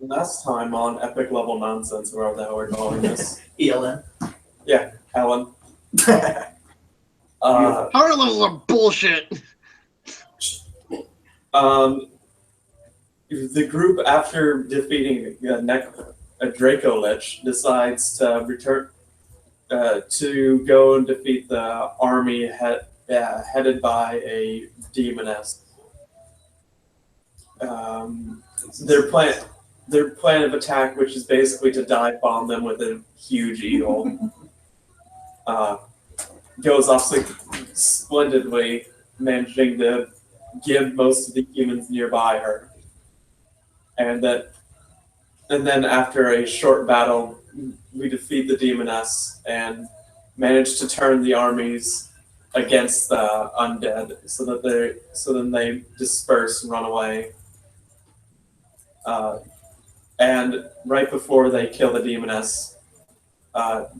Last time on Epic Level Nonsense, wherever the hell we're calling this. ELN. Yeah, Alan. Power levels are bullshit. The group, after defeating a Draco Lich, decides to return to go and defeat the army headed by a demoness. Their plan of attack, which is basically to dive bomb them with a huge eagle, goes off splendidly, managing to give most of the humans nearby her. And then after a short battle, we defeat the demoness and manage to turn the armies against the undead, so then they disperse and run away. And right before they kill the demoness,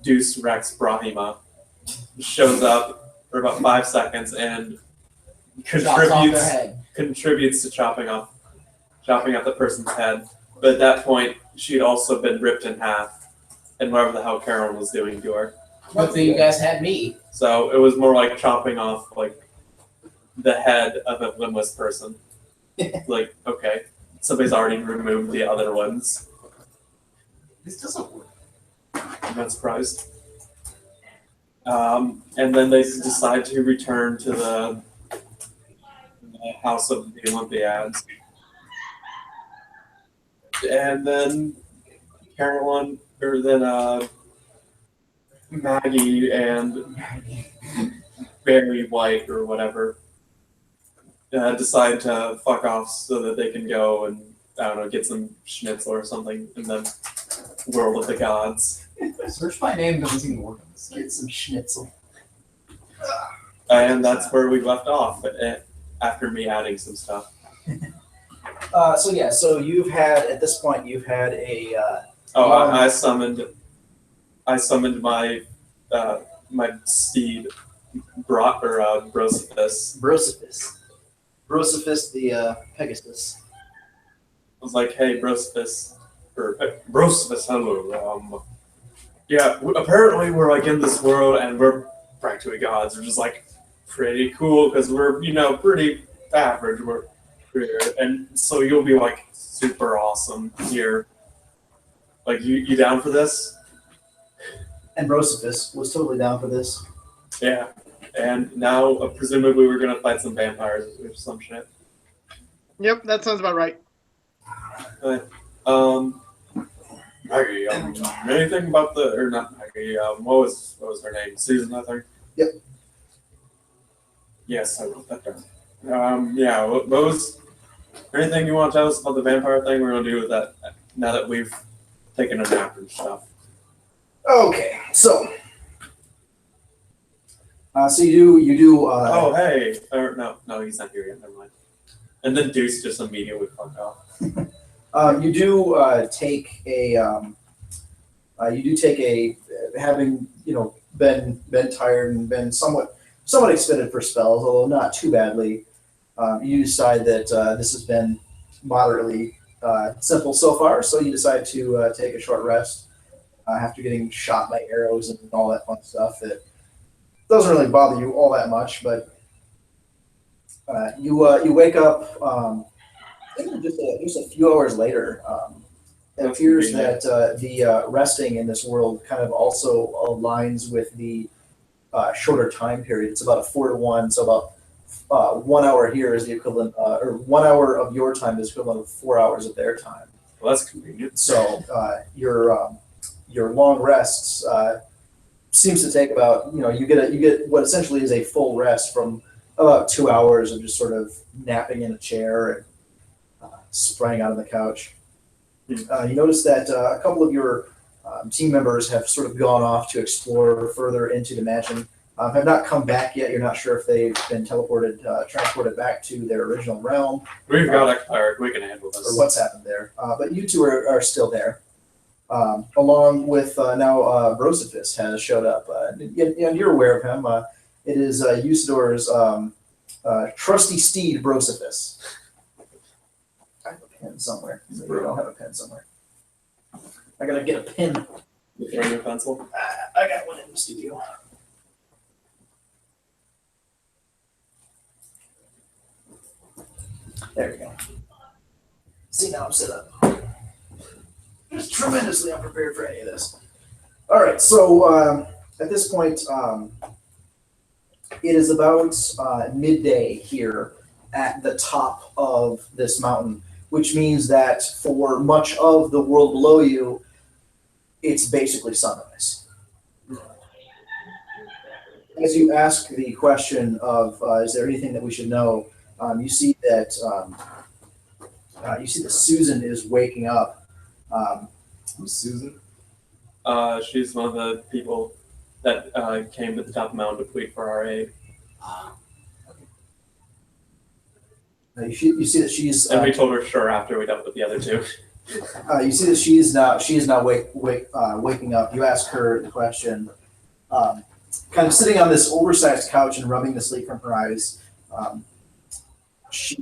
Deuce Rex Brahima shows up for about 5 seconds and contributes to chopping off the person's head. But at that point, she'd also been ripped in half, and whatever the hell Carolyn was doing to her. Good thing you guys had me. So it was more like chopping off like the head of a limbless person. Like, okay, somebody's already removed the other ones. This doesn't work. I'm not surprised. And then they decide to return to the House of the Olympiads. And then Carolyn, or then Maggie and Barry White or whatever decide to fuck off so that they can go and, I don't know, get some schnitzel or something in the world of the gods. Search by name doesn't even work on this. Get some schnitzel. And that's where we left off, after me adding some stuff. So you've had, at this point, you've had a... I summoned my my steed, Brosophus. Brosophus the Pegasus. I was like, hey, Brosophus, hello. Yeah, apparently we're like in this world and we're practically gods. We're just like pretty cool because we're, pretty average. We're weird. And so you'll be like super awesome here. Like, you down for this? And Brosophus was totally down for this. Yeah. And now, presumably, we're going to fight some vampires or some shit. Yep, that sounds about right. Maggie, anything about or not Maggie, what was her name? Susan, I think? Yep. Yes, I wrote that down. Yeah, what was, anything you want to tell us about the vampire thing we're going to do with that now that we've taken a nap and stuff? Okay, so you do. Oh, hey. No, he's not here yet. Never mind. And then Deuce just immediately fucked off. You do take a. Having been tired and been somewhat expended for spells, although not too badly. You decide that this has been moderately simple so far, so you decide to take a short rest after getting shot by arrows and all that fun stuff. That doesn't really bother you all that much, but you wake up. I think just a few hours later. It appears that the resting in this world kind of also aligns with the shorter time period. It's about a 4-to-1, so about 1 hour here is the equivalent, or 1 hour of your time is equivalent of 4 hours of their time. Well, that's convenient. So your long rests seems to take about, you get what essentially is a full rest from about 2 hours of just sort of napping in a chair and spraying out on the couch. You notice that a couple of your team members have sort of gone off to explore further into the mansion. Have not come back yet. You're not sure if they've been transported back to their original realm. We've got a cleric. We can handle this. Or what's happened there. But you two are still there. Along with now Brosophus has showed up. And you're aware of him. It is Usador's trusty steed, Brosophus. I have a pen somewhere. So you don't have a pen somewhere. I gotta get a pen. You throwing your pencil? I got one in the studio. There we go. See, now I'm set up. Just tremendously unprepared for any of this. All right, so at this point, it is about midday here at the top of this mountain, which means that for much of the world below you, it's basically sunrise. As you ask the question of, is there anything that we should know? You see that Susan is waking up. Who's Susan? She's one of the people that came to the top of the mountain to plead for our aid. You see that she's. And we told her sure after we dealt with the other two. You see that she is now waking up. You ask her the question, kind of sitting on this oversized couch and rubbing the sleep from her eyes. She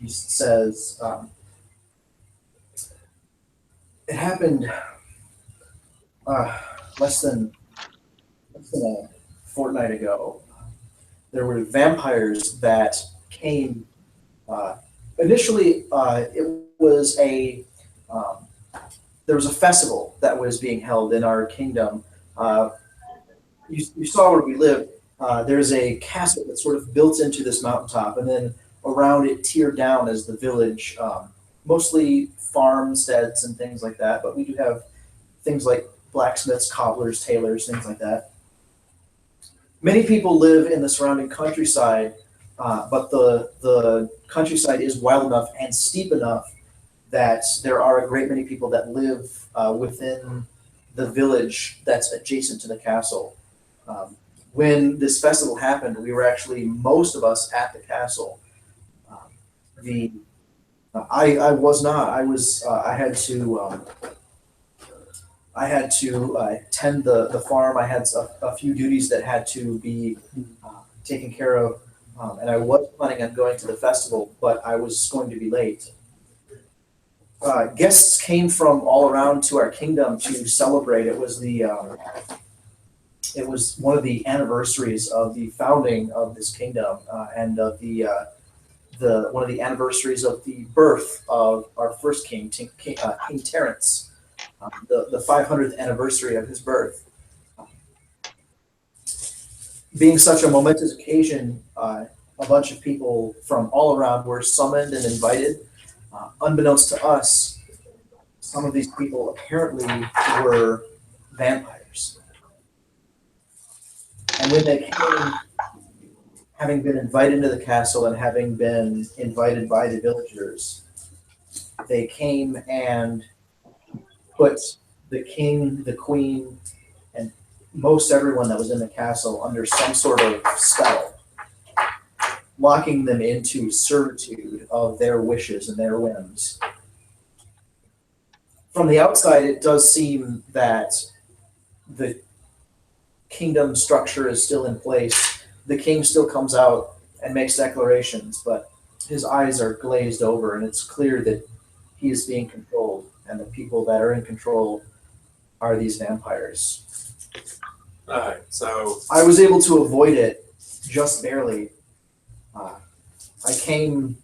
says, "It happened less than a fortnight ago. There were vampires that came. Initially, it was there was a festival that was being held in our kingdom. You saw where we live. There's a castle that's sort of built into this mountaintop, and then around it, tiered down, is the village, mostly farmsteads and things like that. But we do have things like blacksmiths, cobblers, tailors, things like that. Many people live in the surrounding countryside, but the countryside is wild enough and steep enough that there are a great many people that live within the village that's adjacent to the castle. When this festival happened, we were actually, most of us, at the castle. I was not. I had to tend the farm. I had a few duties that had to be taken care of, and I was planning on going to the festival, but I was going to be late. Guests came from all around to our kingdom to celebrate. It was one of the anniversaries of the founding of this kingdom, and of one of the anniversaries of the birth of our first king, King Terrence, the 500th anniversary of his birth. Being such a momentous occasion, a bunch of people from all around were summoned and invited. Unbeknownst to us, some of these people apparently were vampires. And when they came, having been invited into the castle and having been invited by the villagers, they came and put the king, the queen, and most everyone that was in the castle under some sort of spell, locking them into servitude of their wishes and their whims. From the outside, it does seem that the kingdom structure is still in place. The king still comes out and makes declarations, but his eyes are glazed over, and it's clear that he is being controlled, and the people that are in control are these vampires. Alright, so I was able to avoid it just barely. I came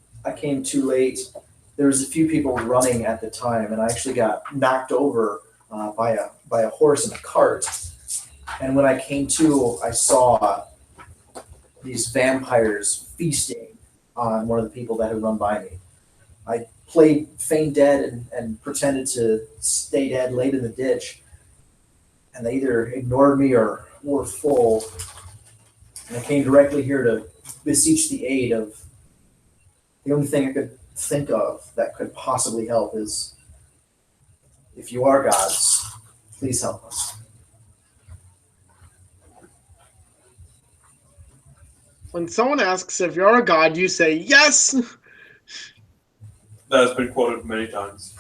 too late. There was a few people running at the time, and I actually got knocked over by a horse in a cart. And when I came to, I saw these vampires feasting on one of the people that had run by me. I played feign dead and pretended to stay dead, laid in the ditch, and they either ignored me or were full. And I came directly here to beseech the aid of the only thing I could think of that could possibly help is, if you are gods, please help us. When someone asks if you're a god, you say yes. that has been quoted many times.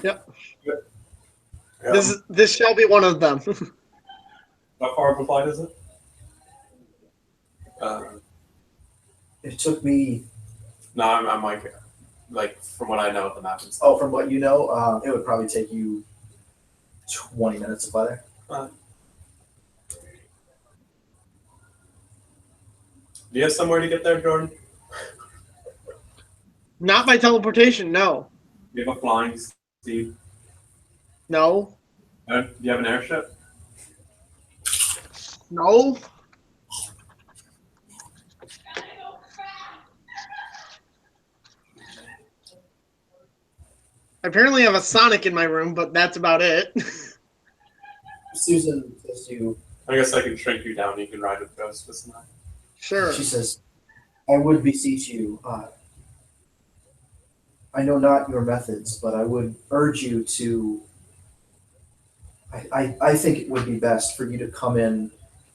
Yep. Yeah. This shall be one of them. How far of a flight is it? It took me No, I'm like Like from what I know of the map and stuff. Oh, from what you know, it would probably take you 20 minutes to fly there. Do you have somewhere to get there, Jordan? Not by teleportation, no. Do you have a flying steed? No. Do you have an airship? No. I apparently have a Sonic in my room, but that's about it. Susan says to you, I guess I can shrink you down. You can ride with Ghost with some. Sure. she says, I would beseech you, I know not your methods, but I would urge you to, I think it would be best for you to come in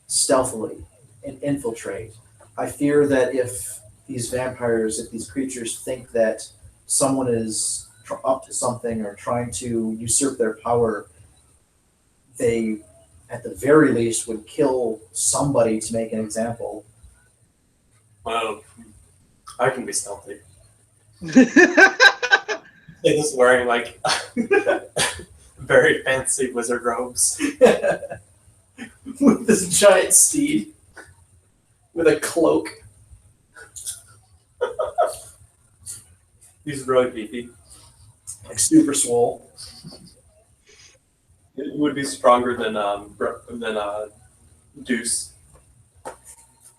stealthily and infiltrate. I fear that if these vampires, if these creatures think that someone is up to something or trying to usurp their power, they, at the very least, would kill somebody to make an example. Well, I can be stealthy. He's wearing like very fancy wizard robes. With this giant steed with a cloak. He's really beefy. Like super swole. It would be stronger than Deuce.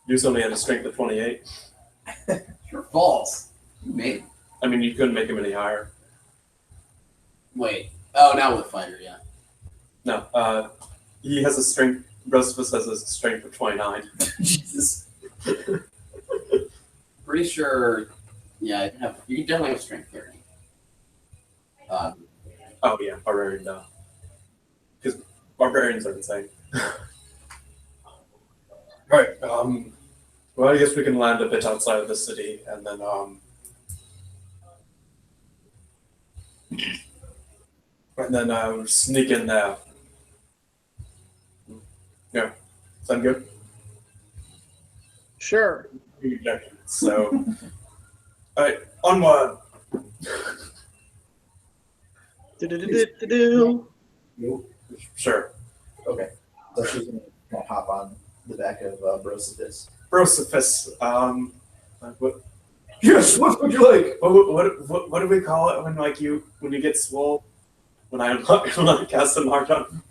Deuce only had a strength of 28. You're false. You made. I mean, you couldn't make him any higher. Wait. Oh, now with fighter, yeah. No, he has a strength. Rosefus has a strength of 29. Jesus. Pretty sure. Yeah, you definitely have strength 30. Oh yeah, barbarian. No, because barbarians are insane. Right. Well, I guess we can land a bit outside of the city, and then sneak in there. Yeah, sound good? Sure. So, all right, onward. Do-do-do-do-do-do. Sure. Okay. So she's gonna kind of hop on the back of Brosifus. Brosifus. What? Yes, what would you like? What do we call it when you get swole? When I cast a mark on.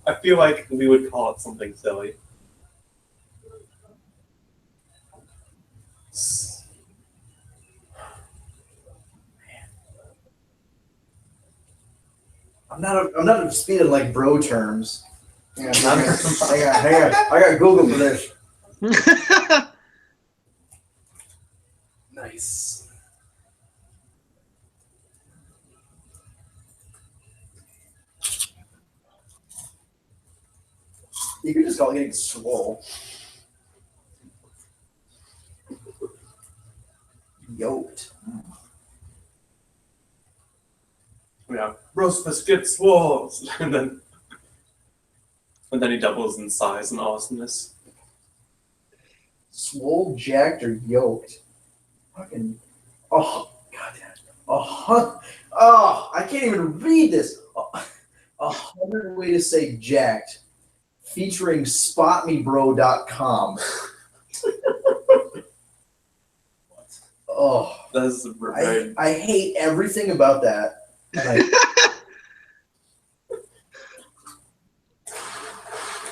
I feel like we would call it something silly. I'm not up to speed in like bro terms. Hang on. I got Google for this. Nice. You could just call it getting swole. Yoked. Yeah, Rosefus gets swole, and then he doubles in size and awesomeness. Swole, jacked, or yoked. Fucking. Oh, goddamn. I can't even read this. 100 way to say jacked. Featuring spotmebro.com. Oh, That's very. I hate everything about that.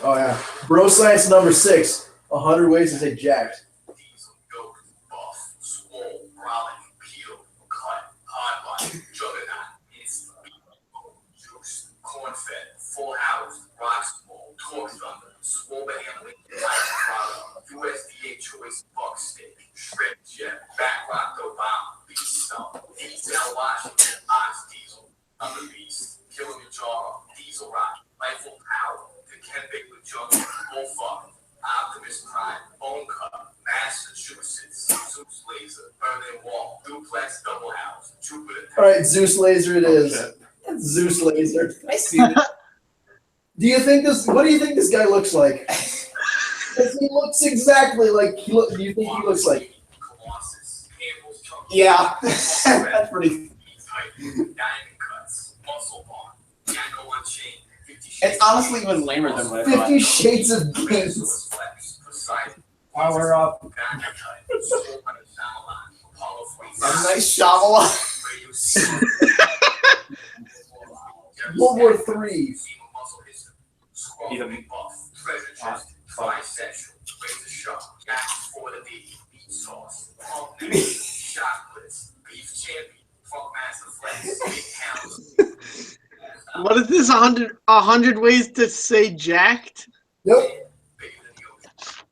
Oh yeah, bro science number 6. 100 ways to say jacked. Diesel, yoked, buff, swole, brolic, peel, cut, hard body, juggernaut, it's juice, corn-fed, full house, rock swole, torque thunder, swole handling, light product, USDA choice, buck stick, shred jet, back rock, the bomb, beast stump, diesel Washington, ox diesel, other beast, killing the jaw, diesel rock, rifle power, the Ken Baker jungle, bullfuck, Optimus Prime, Bone Cup, Massachusetts, Zeus Laser, Berlin Wall, Duplex Double House, Jupiter. All right, Zeus Laser it is. shit. Zeus Laser. I see it. What do you think this guy looks like? 'Cause he looks exactly like do you think he looks like? Colossus, Campbell's chunky. Yeah, that's pretty. Diamond cuts, muscle bar, Django Unchained, 50 Shades It's honestly even lamer than what I thought. 50 Shades of Games. Flex, Poseidon, Power up. Diamond cut, Soul Hunter Shyamalan, Apollo 46. A nice Shyamalan. Radio City. World War III. Muscle history. Scroll Either- big buff, treasure chest, trisexual, razor sharp, yak for the D, beef sauce, pump neck, shot blitz, beef champion, funk master flex, big hounds. What is this? 100 ways to say jacked? Yep. Bigger than the ocean.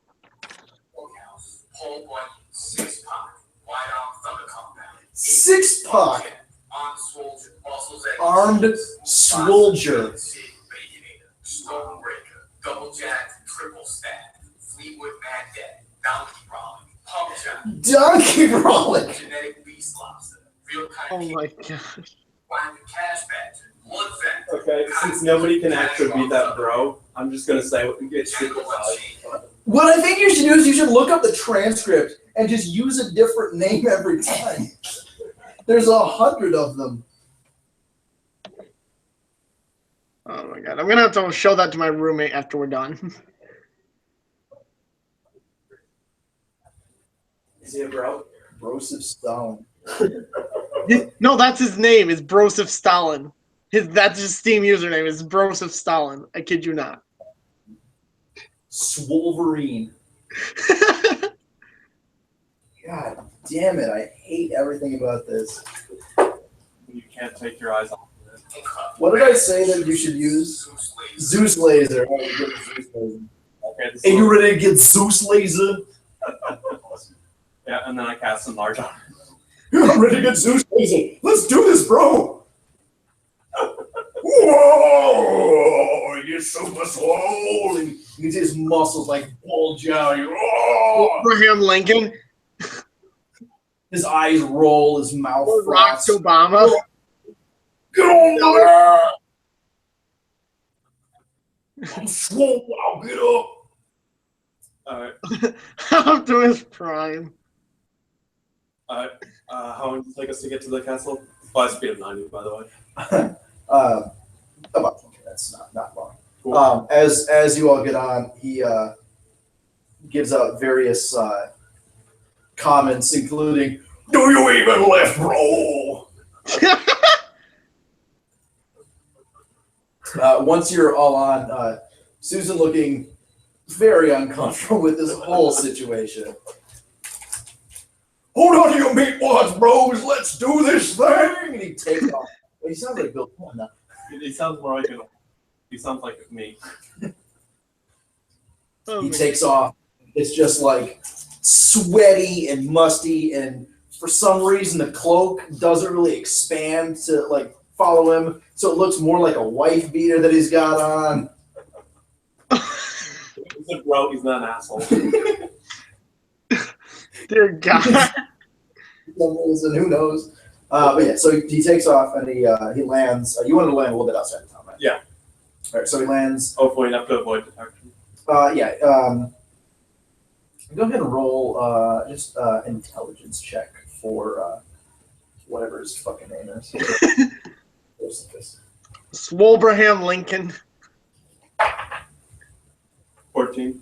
Workhouse, pole bunny, six pack, wide arm thunder compound. Six pack. Armed soldier, muscles and Armed soldier. Stonebreaker, double jack, triple stack, Fleetwood Mad Dead, Donkey Rolling, Pump Shot, Donkey Rolling. Genetic Beast Lobster, Real Oh Kind my of god. Winding Cash Badger, Blood Factor. Okay, since nobody can actually beat that bro, I'm just gonna say it's super solid. What I think you should do is you should look up the transcript and just use a different name every time. There's 100 of them. Oh my god. I'm gonna have to show that to my roommate after we're done. Is he a bro? Broseph Stone. No, that's his name. Is Broseph Stalin. That's his Steam username. Is Broseph Stalin. I kid you not. Swolverine. God damn it! I hate everything about this. You can't take your eyes off of it. What did I say that you should use? Zeus laser. Oh, you get Zeus laser. Okay, this Are you is- ready to get Zeus laser? yeah, and then I cast some large armor. I'm ready to get Zeus laser. Let's do this, bro. Whoa! You're super swole. And you can see his muscles like bulge out. Oh! Abraham Lincoln. His eyes roll. His mouth Barack froths. Obama. Get on there! I'm swole. I'll get up. Alright, Up to his prime. alright. How long does it take us to get to the castle? Oh, it's speed of 90, by the way. About 20 minutes, not long. Cool. As you all get on, he gives out various comments, including, "Do you even lift, bro?" Once you're all on, Susan looking very uncomfortable with this whole situation. Hold on to your meatwads, bros. Let's do this thing. And he takes off. He sounds like Bill Clinton now. He sounds more like he sounds like me. Oh He my- takes off. It's just like sweaty and musty, and for some reason the cloak doesn't really expand to like follow him, so it looks more like a wife beater that he's got on. He's a bro, he's not an asshole. Dear God. For some reason, who knows? But yeah, so he takes off and he lands. You wanted to land a little bit outside of town, right? Yeah. All right, so he lands. Hopefully enough to avoid detection. Yeah. Go ahead and roll just intelligence check for whatever his fucking name is. Swolbraham Lincoln. 14.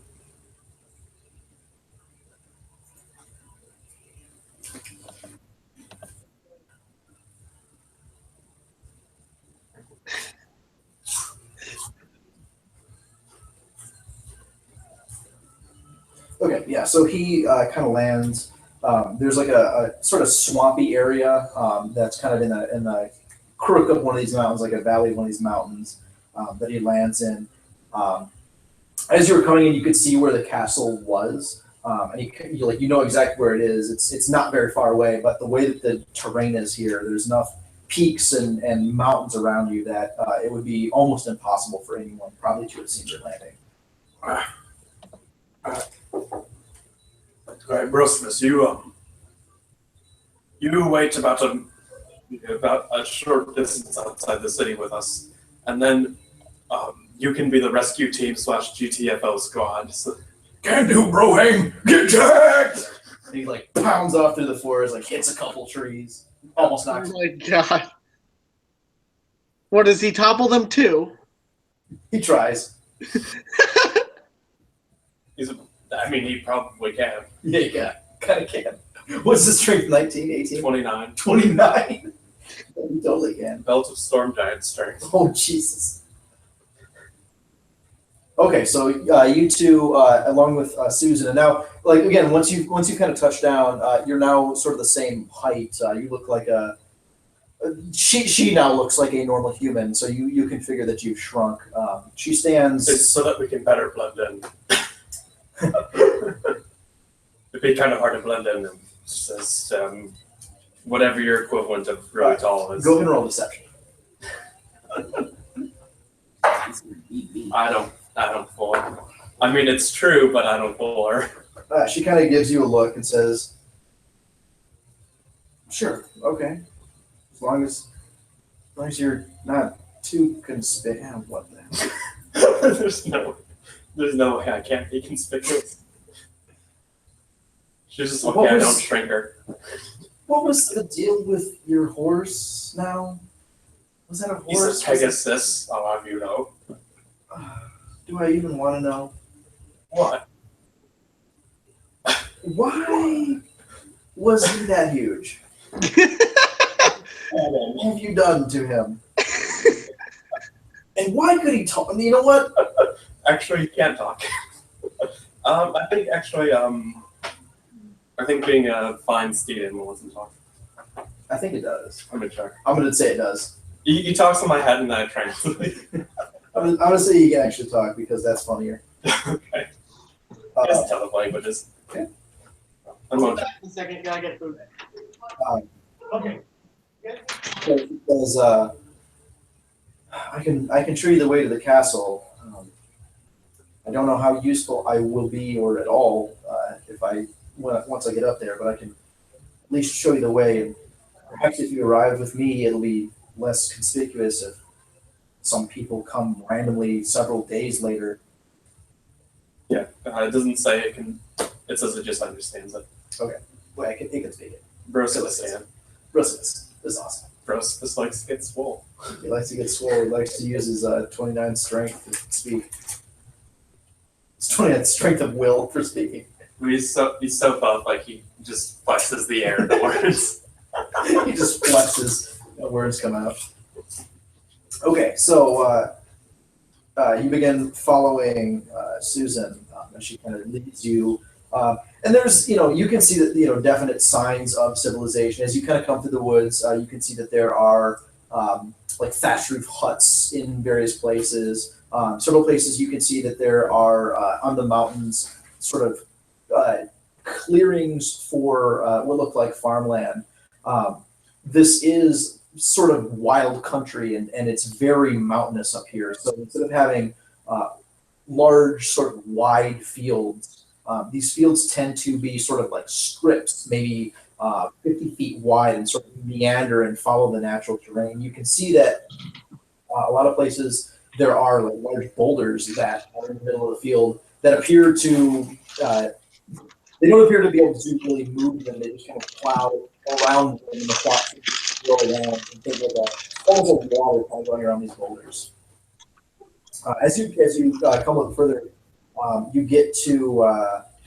Okay, yeah. So he kind of lands. There's like a sort of swampy area that's kind of in the crook of one of these mountains, like a valley of one of these mountains that he lands in. As you were coming in, you could see where the castle was, and you know exactly where it is. It's not very far away, but the way that the terrain is here, there's enough peaks and mountains around you that it would be almost impossible for anyone probably to have seen your landing. All right, Brosmus, you wait about a short distance outside the city with us, and then you can be the rescue team / GTFO squad. So, Can do, Broham. Get jacked. He like pounds off through the forest, like hits a couple trees, almost Oh knocks. my god. What does he topple them to? He tries. He probably can. Yeah, kind of can. What's the strength? 19, 18? 29. 29? You totally can. Belt of Storm Giant strength. Oh, Jesus. Okay, so you two, along with Susan, and now, like again, once you kind of touch down, you're now sort of the same height. You look like she now looks like a normal human, so you can figure that you've shrunk. She stands. It's so that we can better blend in. It'd be kind of hard to blend in. And just whatever your equivalent of really tall is. Go ahead and roll deception. I don't fool her. I mean, it's true, but I don't fool her. She kind of gives you a look and says, "Sure, okay, as long as you're not too conspicuous." What the hell? There's no way I can't be conspicuous. She's just What lucky I was- don't shrink her. What was the deal with your horse now? Was that a He's horse? a Pegasus, I'll have you know. Do I even want to know? What? Why was he that huge? What have you done to him? And why could he talk? You know what? Actually, you can't talk. I think being a fine steed animal doesn't talk. I think it does. I'm gonna check. I'm going to say it does. You talk in my head and then I translate. I'm going to say you can actually talk because that's funnier. Okay. Uh, Just tell the languages. Okay. I'm gonna Back in a second, gotta get food. Okay. because I can show you the way to the castle. I don't know how useful I will be or at all once I get up there, but I can at least show you the way. And perhaps if you arrive with me, it'll be less conspicuous if some people come randomly several days later. Yeah, it doesn't say it can. It says it just understands it. Well, it can speak it. Brosipus can. Brosipus is awesome. Brosipus likes to get swole. He likes to get swole. He likes to use his 29 strength to speak. His 29 strength of will for speaking. He's so buff, like he just flexes the air in the words. He just flexes. Words come out. Okay, so you begin following Susan as she kind of leads you. And there's, you can see that, definite signs of civilization. As you kind of come through the woods, you can see that there are like thatched roof huts in various places. Several places you can see that there are on the mountains sort of clearings for what look like farmland. This is sort of wild country and it's very mountainous up here. So instead of having large sort of wide fields, these fields tend to be sort of like strips, maybe 50 feet wide and sort of meander and follow the natural terrain. You can see that a lot of places there are like large boulders that are in the middle of the field that appear to, they don't appear to be able to really move them. They just kind of plow around them and the plots go around and think of almost like water kind of going around these boulders. As you come a little further, you get to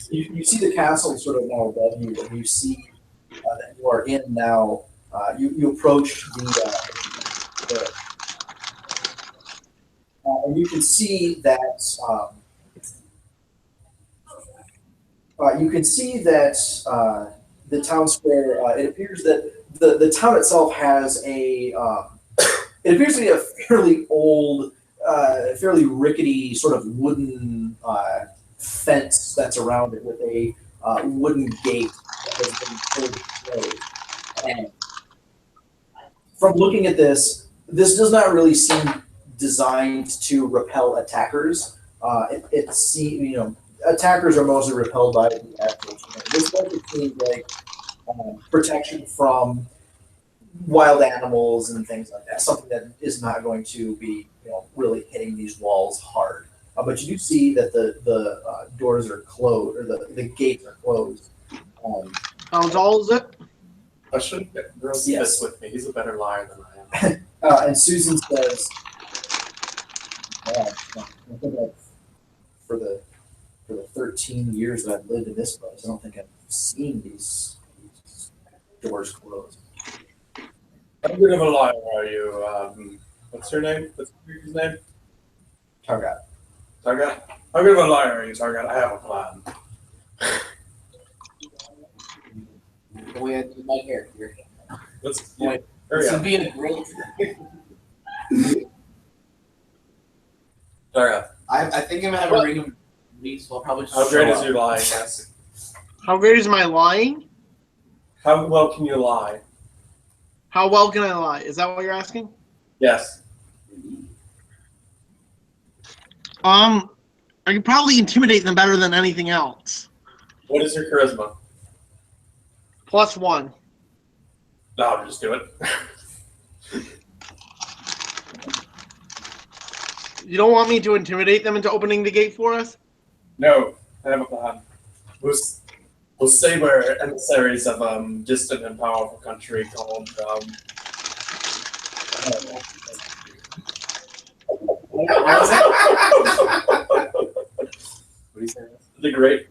you see the castle sort of now above you, and you see that you are in now. You approach the and you can see that the town square. It appears that the town itself has a. It appears to be a fairly old, fairly rickety sort of wooden fence that's around it with a wooden gate that has been closed. And from looking at this does not really seem designed to repel attackers. It seems, attackers are mostly repelled by the actual. This one seems like protection from wild animals and things like that. Something that is not going to be, really hitting these walls hard. But you do see that the doors are closed, or the gates are closed. How tall is it? I should get Rose Yes. this with me. He's a better liar than I am. And Susan says, I think for the 13 years that I've lived in this place, I don't think I've seen these doors closed. How good of a liar are you? What's your name? What's your name? Targat. Target. How good of a liar are you, Target? I have a plan. The way I do my character. Let's Yeah. hurry This up. would be a great. Target. I think I'm gonna have a ring of meat, so I'll probably just How great show is up. your lying? Yes. How great is my lying? How well can you lie? How well can I lie? Is that what you're asking? Yes. I could probably intimidate them better than anything else. What is your charisma? +1. No, I'll just do it. You don't want me to intimidate them into opening the gate for us? No, I have a plan. We'll say we're emissaries of distant and powerful country called What do you say?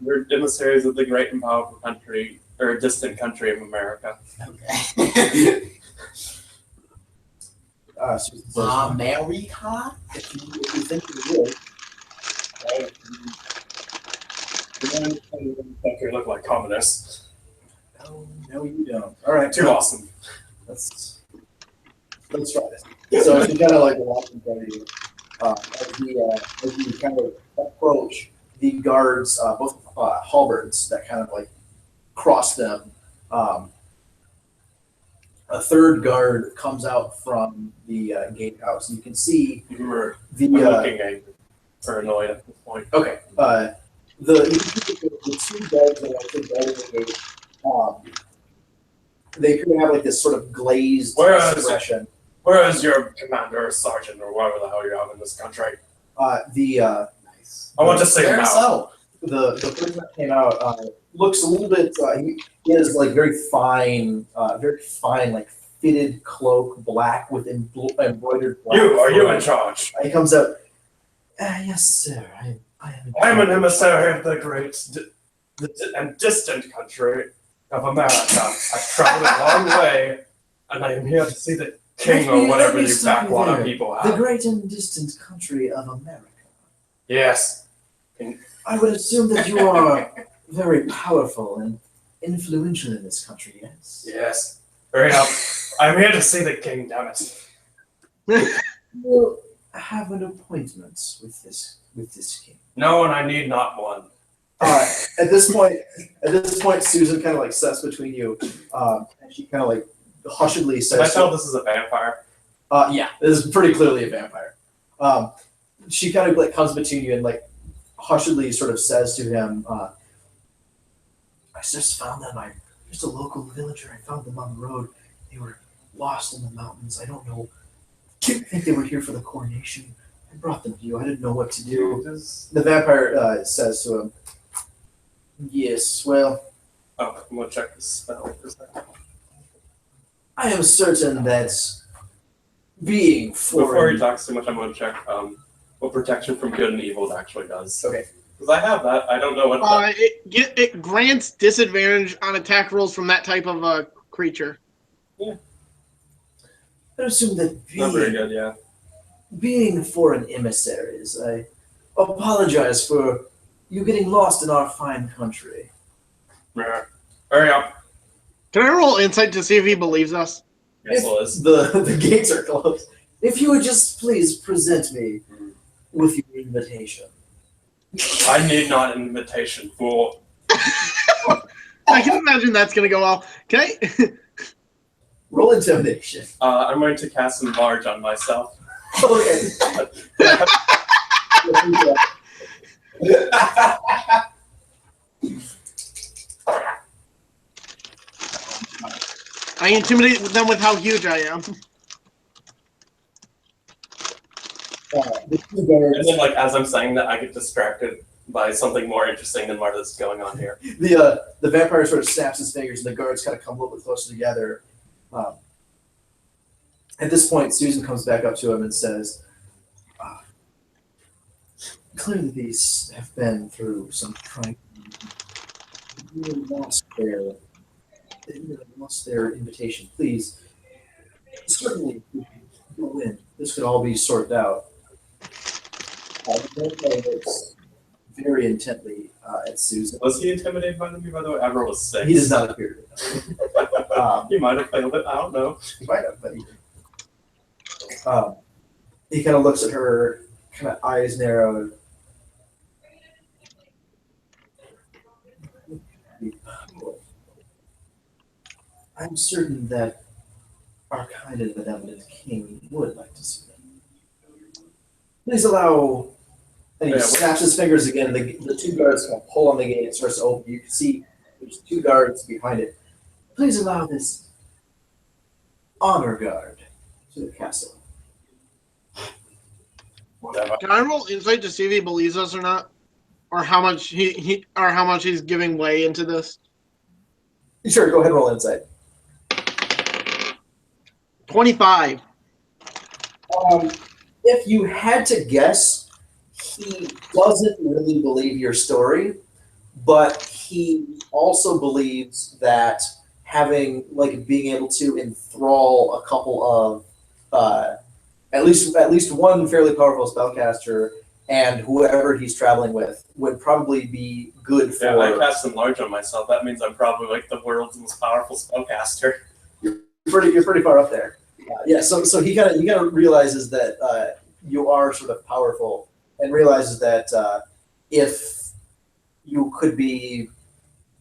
we're emissaries of the great and powerful country or distant country of America. Okay. Susan says, America? if you think you would, Country look like communists. no, you don't. All right, Too awesome. let's try this. So she kind of like walks in front of you. As you kind of approach, the guards, both halberds that kind of like cross them. A third guard comes out from the gatehouse. You can see You were the looking angry or annoyed at this point. okay. The two guards that I think guarding the gate, they appear to have like this sort of glazed Where is it? expression. Where is your commander or sergeant or whatever the hell you have in this country? Nice. I want to see him Very out. subtle. The person that came out looks a little bit. He has like very fine, like fitted cloak, black with embroidered black. You, are you fur. in charge? He comes out. Yes, sir. I am. I'm an emissary of the great and distant country of America. I've traveled a long way, and I am here to see the king or whatever you backwater people The have. great and distant country of America. Yes. I would assume that you are very powerful and influential in this country, yes? Yes. Hurry up. I'm here to see the king, damn it. You have an appointment with this king. No, and I need not one. At this point, Susan kind of like sets between you, and she kind of like hushedly Can I says, tell this is a vampire? "Yeah, this is pretty clearly a vampire." She kind of like comes between you and like hushedly sort of says to him, "I just found them. I'm just a local villager. I found them on the road. They were lost in the mountains. I don't know. I think they were here for the coronation. I brought them to you. I didn't know what to do." The vampire says to him, "Yes, well, Oh, I'm gonna check this spell. I am certain that being Before foreign." he talks too much, I'm gonna check what protection from good and evil it actually does. Okay. Because I have that. I don't know what that It grants disadvantage on attack rolls from that type of creature. I assume that not very good, yeah. being foreign emissaries, I apologize for you getting lost in our fine country. Yeah. Hurry up. Can I roll insight to see if he believes us? Yes, Liz. The gates are closed. If you would just please present me with your invitation. I need not an invitation, fool. I can imagine that's going to go well. Can I? Roll intimidation. I'm going to cast enlarge on myself. Okay. I intimidate them with how huge I am. The two guards. And then, like, as I'm saying that, I get distracted by something more interesting than Martha's going on here. The vampire sort of snaps his fingers, and the guards kind of come a little bit closer together. At this point, Susan comes back up to him and says, "Clearly, these have been through some trying. They really lost their invitation. Please, certainly, go in. This could all be sorted out." The vampire looks very intently at Susan. Was he intimidated by me, by the way? I rolled a 6. He does not appear to be. He might have failed it. I don't know. He might have, but he didn't. He kind of looks at her, kind of eyes narrowed. I'm certain that our kind and benevolent king would like to see them. Please allow. And he Yeah, snaps his fingers again. The two guards kind of pull on the gate. It starts to open. You can see there's 2 guards behind it. Please allow this honor guard to the castle. Whatever. Can I roll insight to see if he believes us or not, or how much how much he's giving way into this? Sure, go ahead and roll insight. 25. If you had to guess, he doesn't really believe your story, but he also believes that being able to enthrall a couple of at least one fairly powerful spellcaster and whoever he's traveling with would probably be good for. Yeah, I cast enlarge on myself. That means I'm probably like the world's most powerful spellcaster. You're pretty far up there. So he kind of realizes that you are sort of powerful, and realizes that if you could be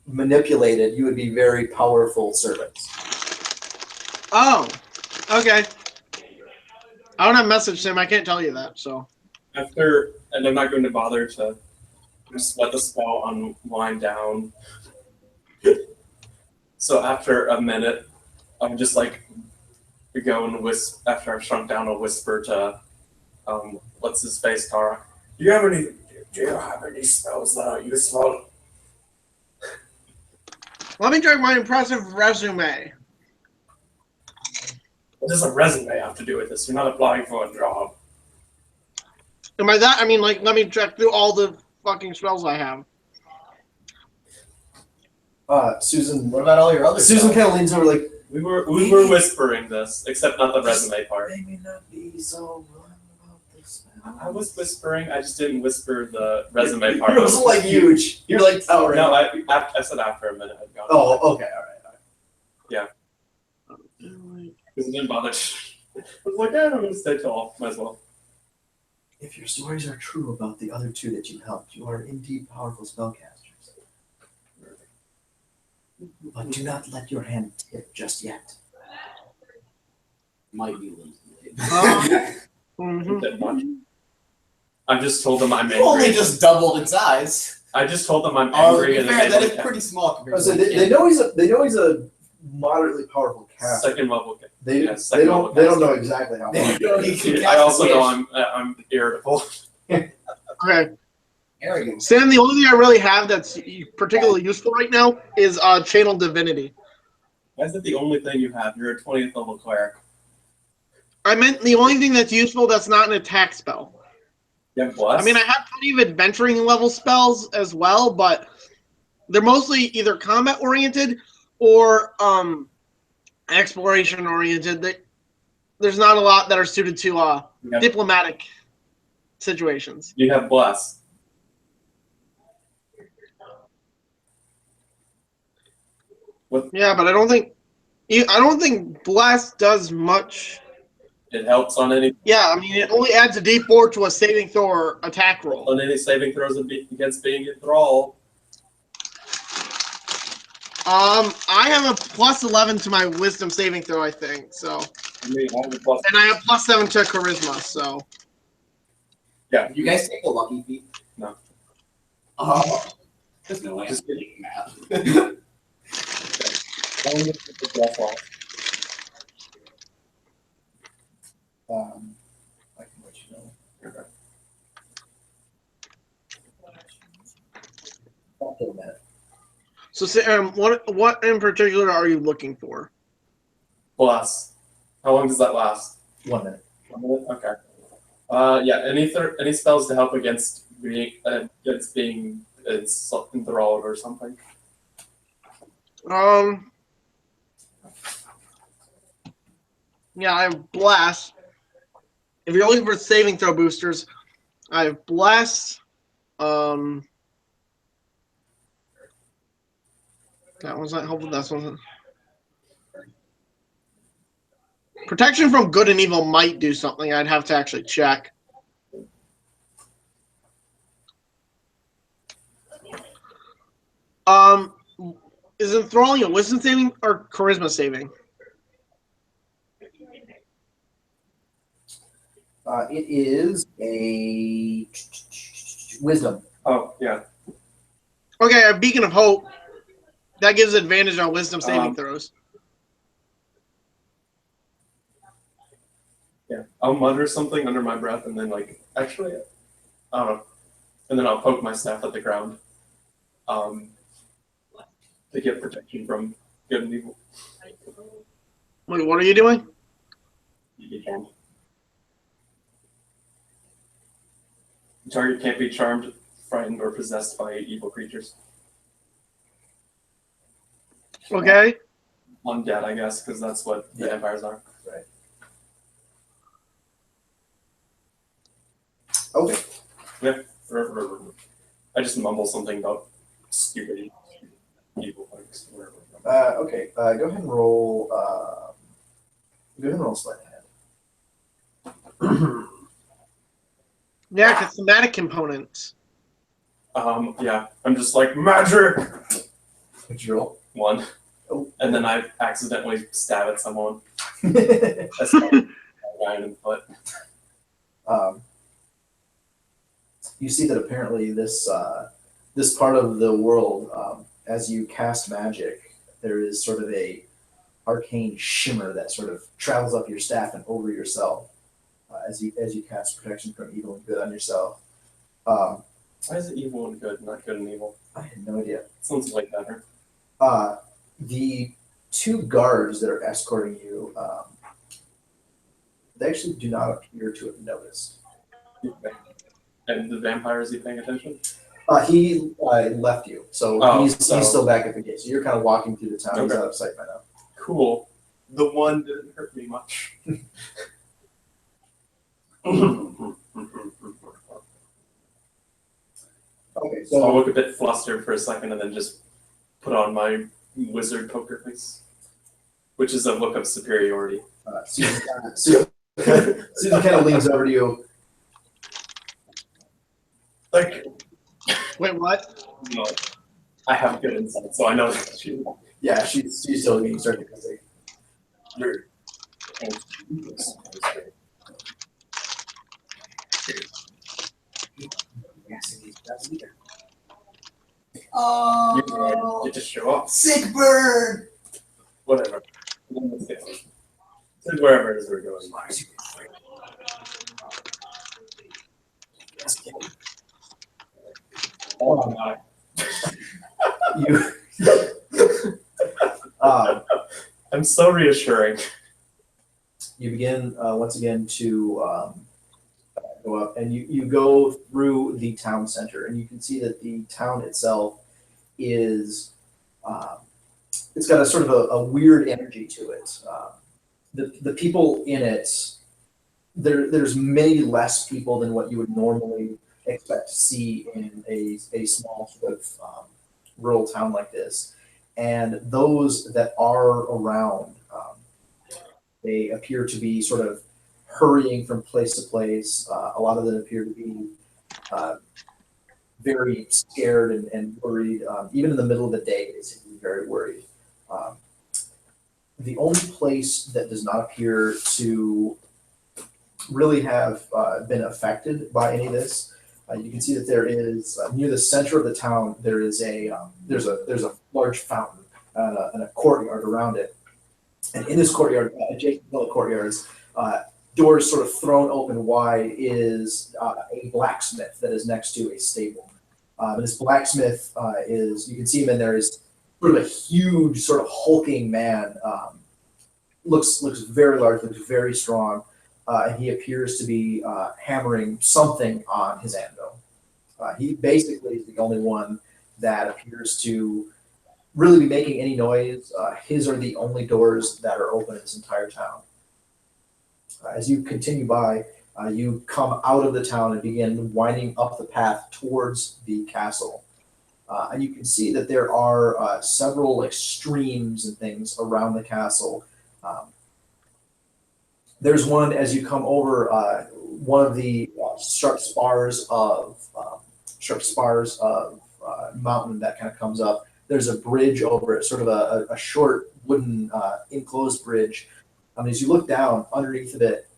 manipulated, you would be very powerful servants. Oh, okay. I don't have message to him. I can't tell you that. So And I'm not going to bother to just let the spell unwind down. So after a minute, I'm just like go and after I've shrunk down, I'll whisper to what's his face, Tara. Do you have any spells that are useful? let me check my impressive resume. What does a resume have to do with this? You're not applying for a job. And by that I mean like let me check through all the fucking spells I have. Susan. What about all your other Susan stuff? kind of leans over like, We were whispering this, except not the resume part. they may not be so wrong about this. I was whispering. I just didn't whisper the resume part. It wasn't like huge. You're like towering. No, I said after a minute I'd gone. Oh, okay, all right. Because it didn't bother. I was like, I'm going to stay tall. Might as well. If your stories are true about the other 2 that you helped, you are indeed powerful spellcasters. But do not let your hand tip just yet. Might be a little late. Mhm. That much. I just told them I'm You only angry. just doubled its size. I just told them I'm Oh, to angry be and fair, they that is pretty small compared So to they know he's a moderately powerful caster. second level. They Yeah, second level don't caster. know exactly how. They don't need to I cast also a know wish. I'm irritable. Okay. Arrogance. Sam, the only thing I really have that's particularly useful right now is Channel Divinity. Why is that the only thing you have? You're a 20th level cleric. I meant the only thing that's useful that's not an attack spell. You have bless? I mean, I have plenty of adventuring level spells as well, but they're mostly either combat oriented or exploration oriented. There's not a lot that are suited to Yeah. diplomatic situations. You have bless. Yeah, but I don't think blast does much. It helps on any Yeah, I mean, it only adds a D4 to a saving throw or attack roll. saving throws against being enthralled. I have a plus 11 to my wisdom saving throw, I think. So, I mean, I have a plus. and I have plus 7 to charisma. So, Did you guys take the lucky feat? No. Oh. There's no way I'm getting math. I only get the bless off. I can let you know. for a minute. So, what in particular are you looking for? Bless. How long does that last? 1 minute. 1 minute? Okay. Yeah. Any spells to help against being enthralled or something? Yeah, I have Blast. If you're looking for saving throw boosters, I have Blast. That one's not helpful. That's one. Protection from good and evil might do something. I'd have to actually check. Is enthralling a wisdom saving or charisma saving? It is a wisdom. Oh, yeah. Okay, a beacon of hope. That gives advantage on wisdom saving throws. Yeah. I'll mutter something under my breath and then, like, actually, I don't know. And then I'll poke my staff at the ground. To get protection from good and evil. Wait, what are you doing? You can. The target can't be charmed, frightened, or possessed by evil creatures. Okay. Undead, I guess, because that's what the vampires are. Right. Okay. Yeah. I just mumble something about stupid evil things. Okay. Go ahead and roll. Go ahead and roll sleight of hand. Yeah, because thematic components. Yeah. I'm just like, magic! What'd you roll? 1. Oh. And then I accidentally stab at someone. That's not Ryan and foot. You see that apparently this this part of the world, as you cast magic, there is sort of a arcane shimmer that sort of travels up your staff and over yourself as you cast protection from evil and good on yourself. Why is it evil and good, not good and evil? I had no idea. Sounds way better. The 2 guards that are escorting you, they actually do not appear to have noticed. Okay. And the vampire, is he paying attention? He left you, so he's still back at the gate. So you're kind of walking through the town. Okay. He's out of sight by now. Cool. The one didn't hurt me much. Okay, So I'll so look a bit flustered for a second and then just put on my wizard poker face, which is a look of superiority. Susan kind of leans over to you. Like, Wait, what? no, I have good insight, so I know that she. Yeah, she's still being sarcastic. You're. Oh, You just show up. sick bird. Whatever. Send wherever it is we're going. Oh my. You. I'm so reassuring. You begin once again to go up, and you go through the town center, and you can see that the town itself is it's got a sort of a weird energy to it. The people in it, there's many less people than what you would normally expect to see in a small sort of rural town like this, and those that are around, they appear to be sort of hurrying from place to place. A lot of them appear to be very scared and worried. Even in the middle of the day, they seem to be very worried. The only place that does not appear to really have been affected by any of this, you can see that there is near the center of the town. There is there's a large fountain and a courtyard around it. And in this courtyard, adjacent to the courtyards, doors sort of thrown open wide, is a blacksmith that is next to a stable. And this blacksmith is, you can see him in there, is sort of a huge, sort of hulking man. Looks very large, looks very strong, and he appears to be hammering something on his anvil. He basically is the only one that appears to really be making any noise. His are the only doors that are open in this entire town. As you continue by, you come out of the town and begin winding up the path towards the castle. And you can see that there are several like streams and things around the castle. There's one as you come over one of the sharp spars of mountain that kind of comes up. There's a bridge over it, sort of a short wooden enclosed bridge. As you look down underneath of it,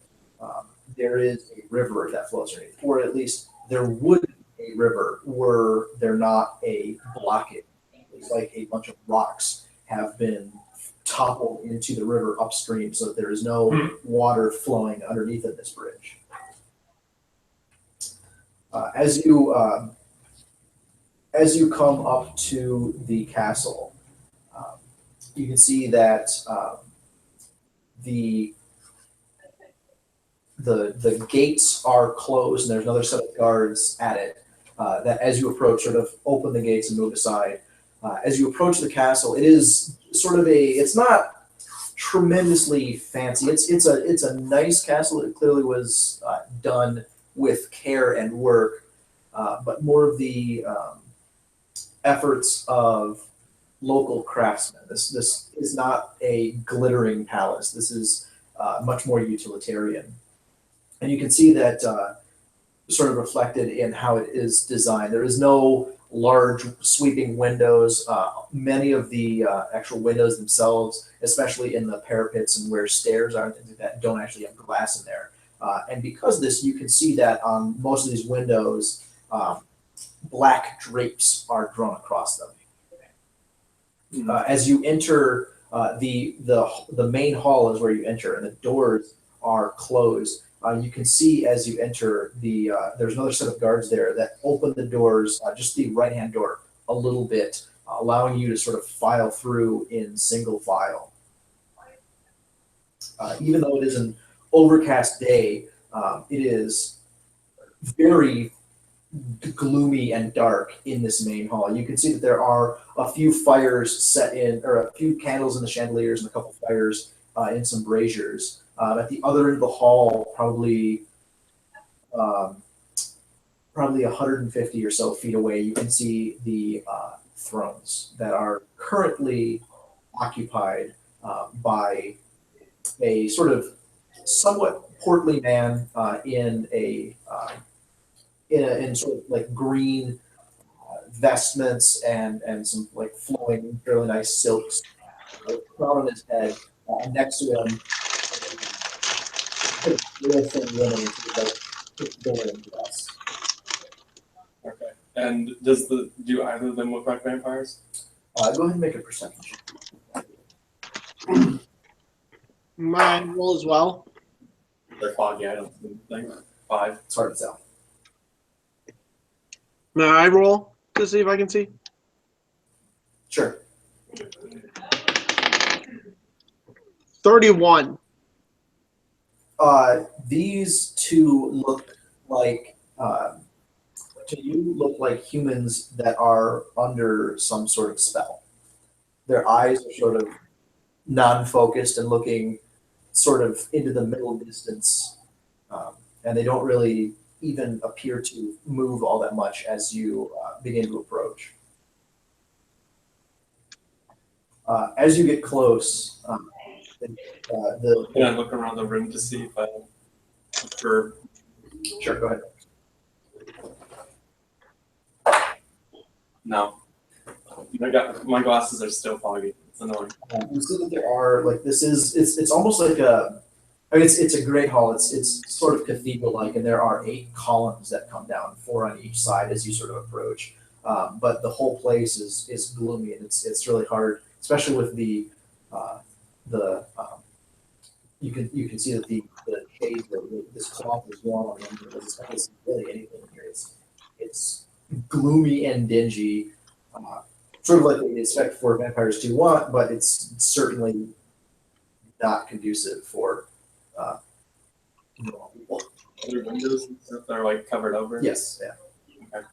there is a river that flows underneath, or at least there would be a river were there not a blockage. It's like a bunch of rocks have been toppled into the river upstream, so that there is no water flowing underneath of this bridge. As you come up to the castle, you can see that the gates are closed, and there's another set of guards at it that, as you approach, sort of open the gates and move aside. As you approach the castle, it is sort of it's not tremendously fancy. It's a nice castle. It clearly was done with care and work, but more of the efforts of local craftsmen. This is not a glittering palace. This is much more utilitarian. And you can see that sort of reflected in how it is designed. There is no large sweeping windows. Many of the actual windows themselves, especially in the parapets and where stairs are and things like that, don't actually have glass in there. And because of this, you can see that on most of these windows, black drapes are drawn across them. As you enter, the main hall is where you enter, and the doors are closed. You can see as you enter there's another set of guards there that open the doors, just the right-hand door, a little bit, allowing you to sort of file through in single file. Even though it is an overcast day, it is very gloomy and dark in this main hall. You can see that there are a few fires set in, or a few candles in the chandeliers and a couple fires in some braziers. At the other end of the hall, probably 150 or so feet away, you can see the thrones that are currently occupied by a sort of somewhat portly man in sort of like green vestments and some like flowing, fairly nice silks, crown on his head. Next to him, real thin women with like billowing dress. Okay. And do either of them look like vampires? Go ahead and make a perception check. Mine roll as well. They're foggy. I don't think. 5. It's hard to tell. May I roll to see if I can see? Sure. 31. These two look like to you look like humans that are under some sort of spell. Their eyes are sort of non-focused and looking sort of into the middle distance, and they don't really even appear to move all that much as you begin to approach. As you get close, Can I look around the room to see if I for Sure, go ahead. No. My glasses are still foggy. It's annoying. You see that there are like it's almost like it's a great hall. It's sort of cathedral-like, and there are 8 columns that come down, 4 on each side as you sort of approach. But the whole place is gloomy, and it's really hard, especially with you can see that the shades of this cloth is warm on them, but it's not really anything here. It's gloomy and dingy, sort of like what you'd expect for vampires to want, but it's certainly not conducive for normal people. Are there windows and stuff that are like covered over? Yes, yeah. Okay.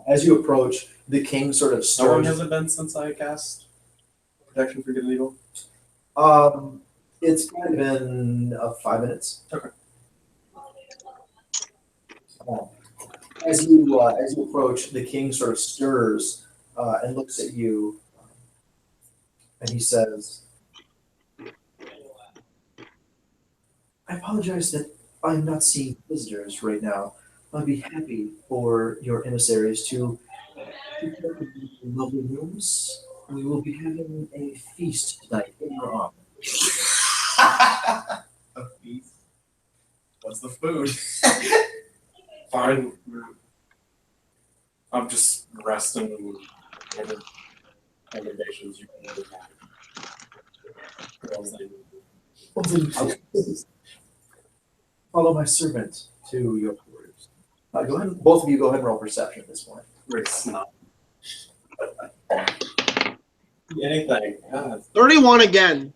As you approach, the king sort of How long stirs. has it been since I cast Protection for Good and Evil? It's probably been 5 minutes. Okay. As you approach, the king sort of stirs and looks at you, and he says, "I apologize that I'm not seeing visitors right now. I'd be happy for your emissaries to pick up in lovely rooms. We will be having a feast tonight in your honor." A feast. What's the food? Fine. I'm just resting and recommendations you can have. Follow my servant to your quarters. Go ahead, both of you go ahead and roll perception at this point. Anything. God. 31 again.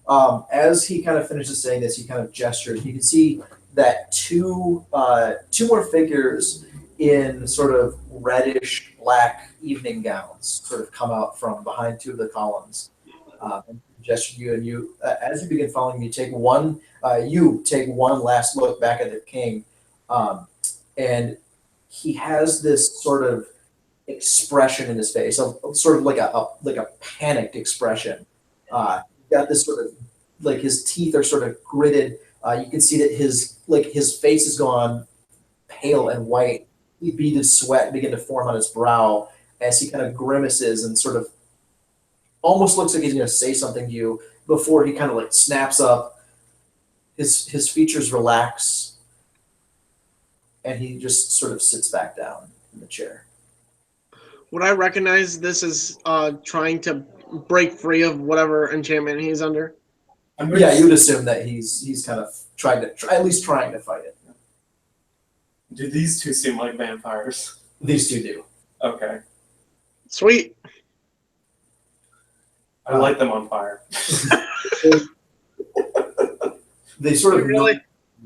As he kind of finishes saying this, he kind of gestures. You can see that two more figures in sort of reddish black evening gowns sort of come out from behind two of the columns and gesture to you. And you, as you begin following, you take one last look back at the king, and he has this sort of expression in his face, sort of like a panicked expression. Got this sort of like his teeth are sort of gritted. You can see that his face has gone pale and white. Beaded sweat begin to form on his brow as he kind of grimaces and sort of almost looks like he's going to say something to you before he kind of like snaps up. His features relax, and he just sort of sits back down in the chair. Would I recognize this as trying to break free of whatever enchantment he's under? Yeah, you would assume that he's kind of at least trying to fight it. Do these two seem like vampires? These two do. Okay. Sweet. I light them on fire. They sort of Really?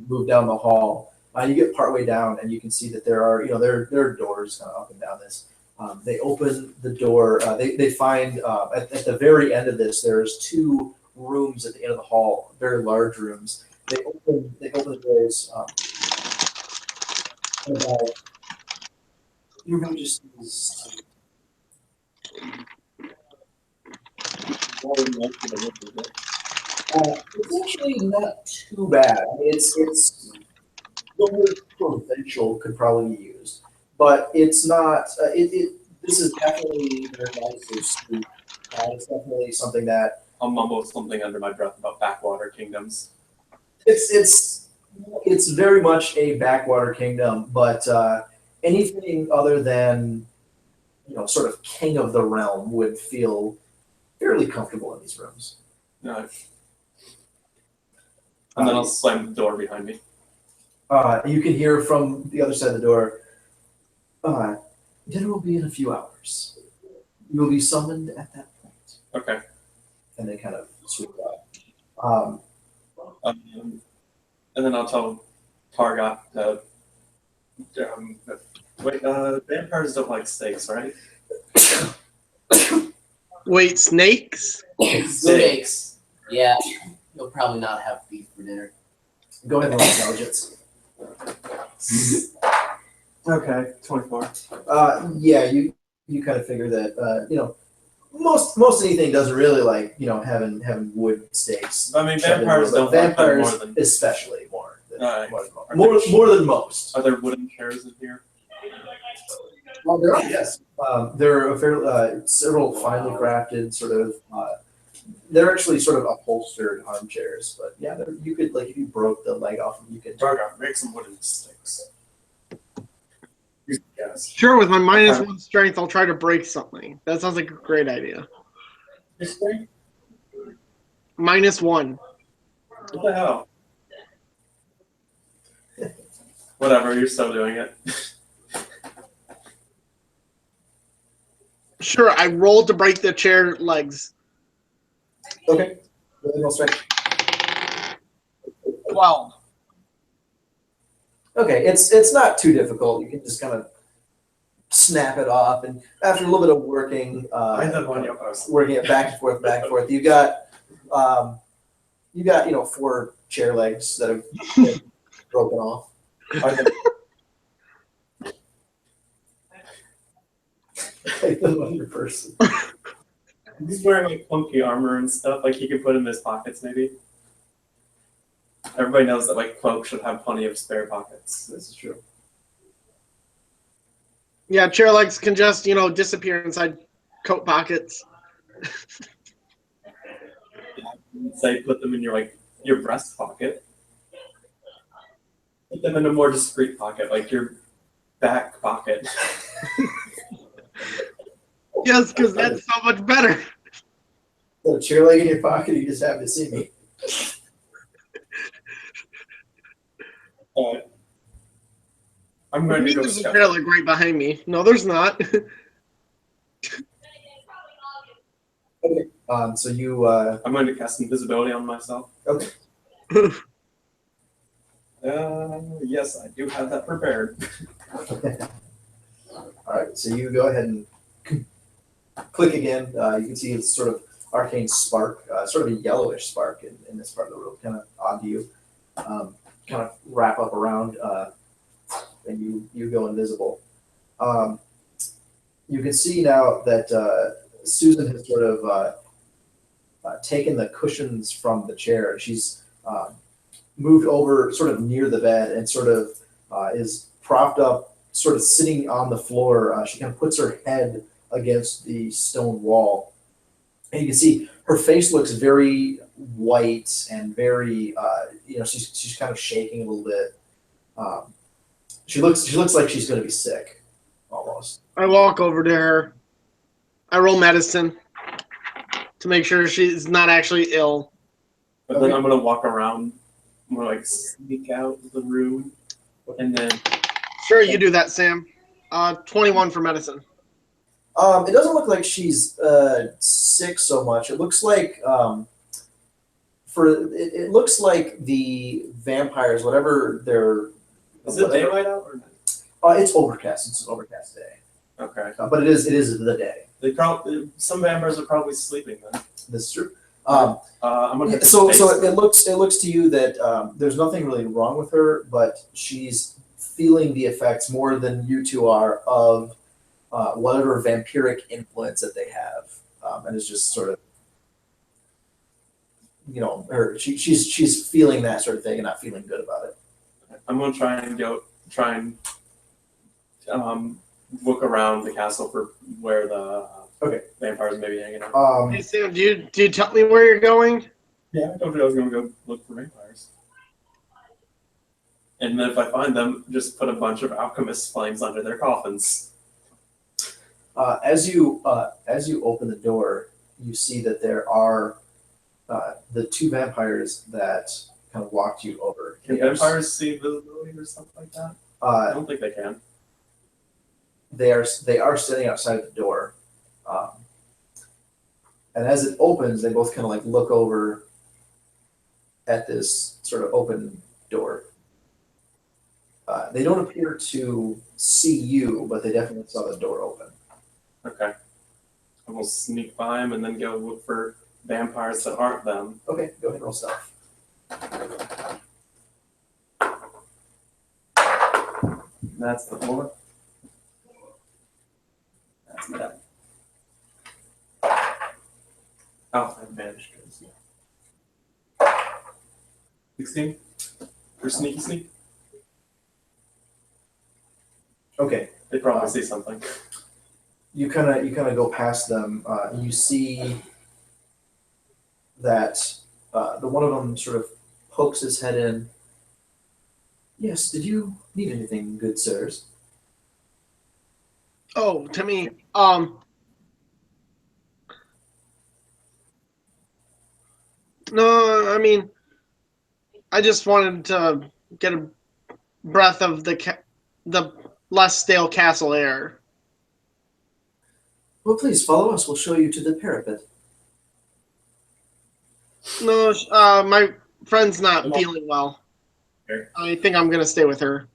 move down the hall. You get partway down, and you can see that there are there are doors up and down this. They open the door. They find at the very end of this, there's two rooms at the end of the hall, very large rooms. They open the doors. Your Majesty's. It's actually not too bad. I mean, it's the word provincial could probably be used, but it's not. This is definitely very nice. It's definitely something that I'll mumble something under my breath about backwater kingdoms. it's very much a backwater kingdom, but anything other than sort of king of the realm would feel fairly comfortable in these rooms. No. And then I'll slam the door behind me. You can hear from the other side of the door. Dinner will be in a few hours. You will be summoned at that point. Okay. And they kind of swoop up. And then I'll tell Targot to. Vampires don't like steaks, right? Wait, snakes? Snakes. Yeah, you'll probably not have beef for dinner. Go ahead and roll intelligence. Okay, 24. Yeah, you kind of figure that most anything doesn't really like having wood steaks. I mean, vampires don't like them vampires more than. especially more than Alright. more than most. Are there wooden chairs in here? Well, there are, yes. There are several finely crafted sort of. They're actually sort of upholstered armchairs, but yeah, you could if you broke the leg off, you could. Targot, make some wooden sticks. Yes. Sure, with my minus Okay. 1 strength, I'll try to break something. That sounds like a great idea. -1. What the hell? Whatever, you're still doing it. Sure, I rolled to break the chair legs. Okay. Go ahead and roll strength. 12. Okay, it's not too difficult. You can just kind of snap it off, and after a little bit of working, I have on your post. working it back and forth, you got 4 chair legs that have been broken off. Are they- Take them on your person. He's wearing like funky armor and stuff. Like he could put in his pockets, maybe. Everybody knows that like cloak should have plenty of spare pockets. This is true. Yeah, chair legs can just, disappear inside coat pockets. Say put them in your breast pocket. Put them in a more discreet pocket, like your back pocket. Yes, because that's so much better. Got a chair leg in your pocket, you just happen to see me. I'm going to go There's a scout. chair leg right behind me. No, there's not. So you I'm going to cast invisibility on myself. okay. Yes, I do have that prepared. All right, so you go ahead and click again. You can see it's sort of arcane spark, sort of a yellowish spark in this part of the room, kind of odd to you. Kind of wrap up around, and you go invisible. You can see now that Susan has sort of taken the cushions from the chair. She's moved over sort of near the bed and sort of is propped up, sort of sitting on the floor. She kind of puts her head against the stone wall. And you can see her face looks very white and very, she's kind of shaking a little bit. She looks like she's going to be sick, almost. I walk over to her. I roll medicine to make sure she's not actually ill. But then I'm going to walk around, more like sneak out of the room, and then Sure, you do that, Sam. 21 for medicine. It doesn't look like she's sick so much. It looks like it looks like the vampires, whatever they're. is it daylight out or night? It's overcast. It's an overcast day, Okay. but it is the day. Some vampires are probably sleeping then. This is true. I'm gonna hit So the it looks to you that there's nothing really wrong with her, but she's feeling the effects more than you two are of whatever vampiric influence that they have, and it's just sort of, she's feeling that sort of thing and not feeling good about it. I'm gonna try and look around the castle for where the vampires may be hanging out. Hey, Sam, do you tell me where you're going? Yeah, I told you I was gonna go look for vampires. And then if I find them, just put a bunch of alchemist flames under their coffins. As you open the door, you see that there are the 2 vampires that kind of walked you over. Can vampires see visibility or something like that? I don't think they can. They are sitting outside the door, and as it opens, they both kind of like look over at this sort of open door. They don't appear to see you, but they definitely saw the door open. Okay. I will sneak by them and then go look for vampires that aren't them. Okay, go ahead and roll stuff. That's the 4. That's that. Oh, I managed to. 16 for sneak. Okay, They probably see something. you kind of go past them. You see that the one of them sort of pokes his head in. Yes, did you need anything, good sirs? Oh, to me. No, I mean, I just wanted to get a breath of the less stale castle air. Well, please follow us. We'll show you to the parapet. No, my friend's not Come on. feeling well. Okay. I think I'm gonna stay with her.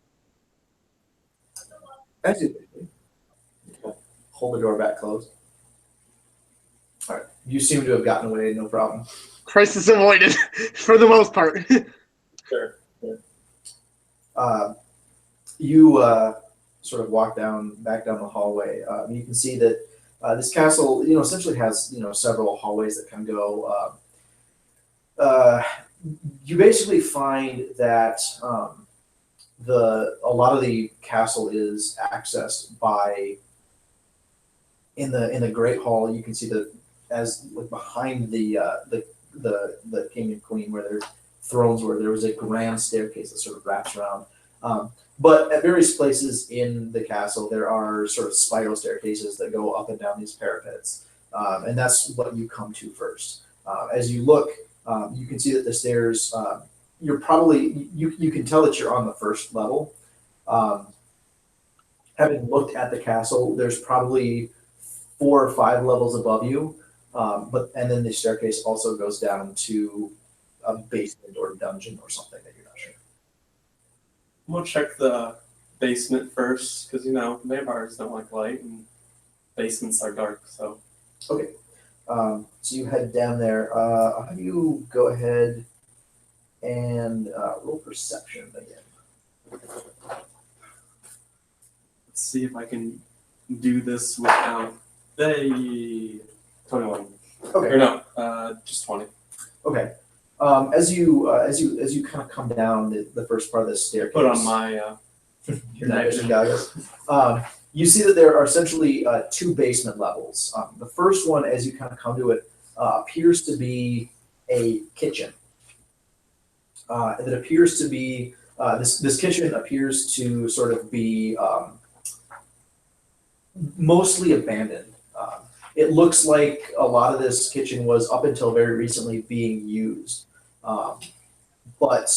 As you hold the door back closed. All right. You seem to have gotten away, no problem. Crisis avoided for the most part. Sure. You sort of walk back down the hallway. You can see that this castle, essentially has several hallways that can go. You basically find that a lot of the castle is accessed by in the Great Hall. You can see that as like behind the king and queen where their thrones were, there was a grand staircase that sort of wraps around. But at various places in the castle, there are sort of spiral staircases that go up and down these parapets, and that's what you come to first. As you look, you can see that the stairs. You're probably you can tell that you're on the first level. Having looked at the castle, there's probably 4 or 5 levels above you, and then the staircase also goes down to a basement or dungeon or something that you're not sure. I'm gonna check the basement first, because vampires don't like light and basements are dark. So Okay, so you head down there. I'll have you go ahead and roll perception again. let's see if I can do this without the 21. Or Okay. no, just 20. Okay. As you kind of come down the first part of the staircase. Put on my your night vision goggles. You see that there are essentially 2 basement levels. The first one, as you kind of come to it, appears to be a kitchen. It appears to be this kitchen appears to sort of be mostly abandoned. It looks like a lot of this kitchen was up until very recently being used, but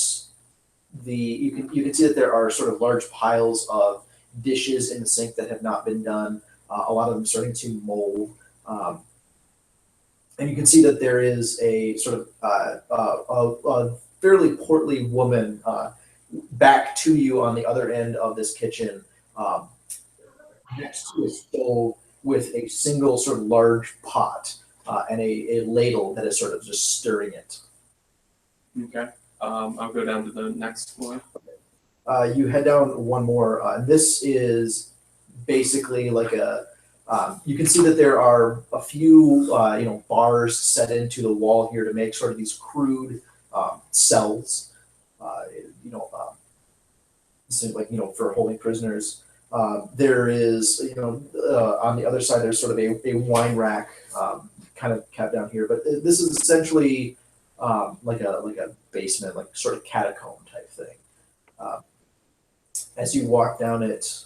you can see that there are sort of large piles of dishes in the sink that have not been done. A lot of them starting to mold, and you can see that there is a sort of a fairly portly woman back to you on the other end of this kitchen, next to a stove with a single sort of large pot and a ladle that is sort of just stirring it. Okay. I'll go down to the next floor. You head down one more. This is basically like you can see that there are a few bars set into the wall here to make sort of these crude cells. For holding prisoners. There is, on the other side, there's sort of a wine rack kind of kept down here. But this is essentially like a basement, like sort of catacomb type thing. As you walk down it,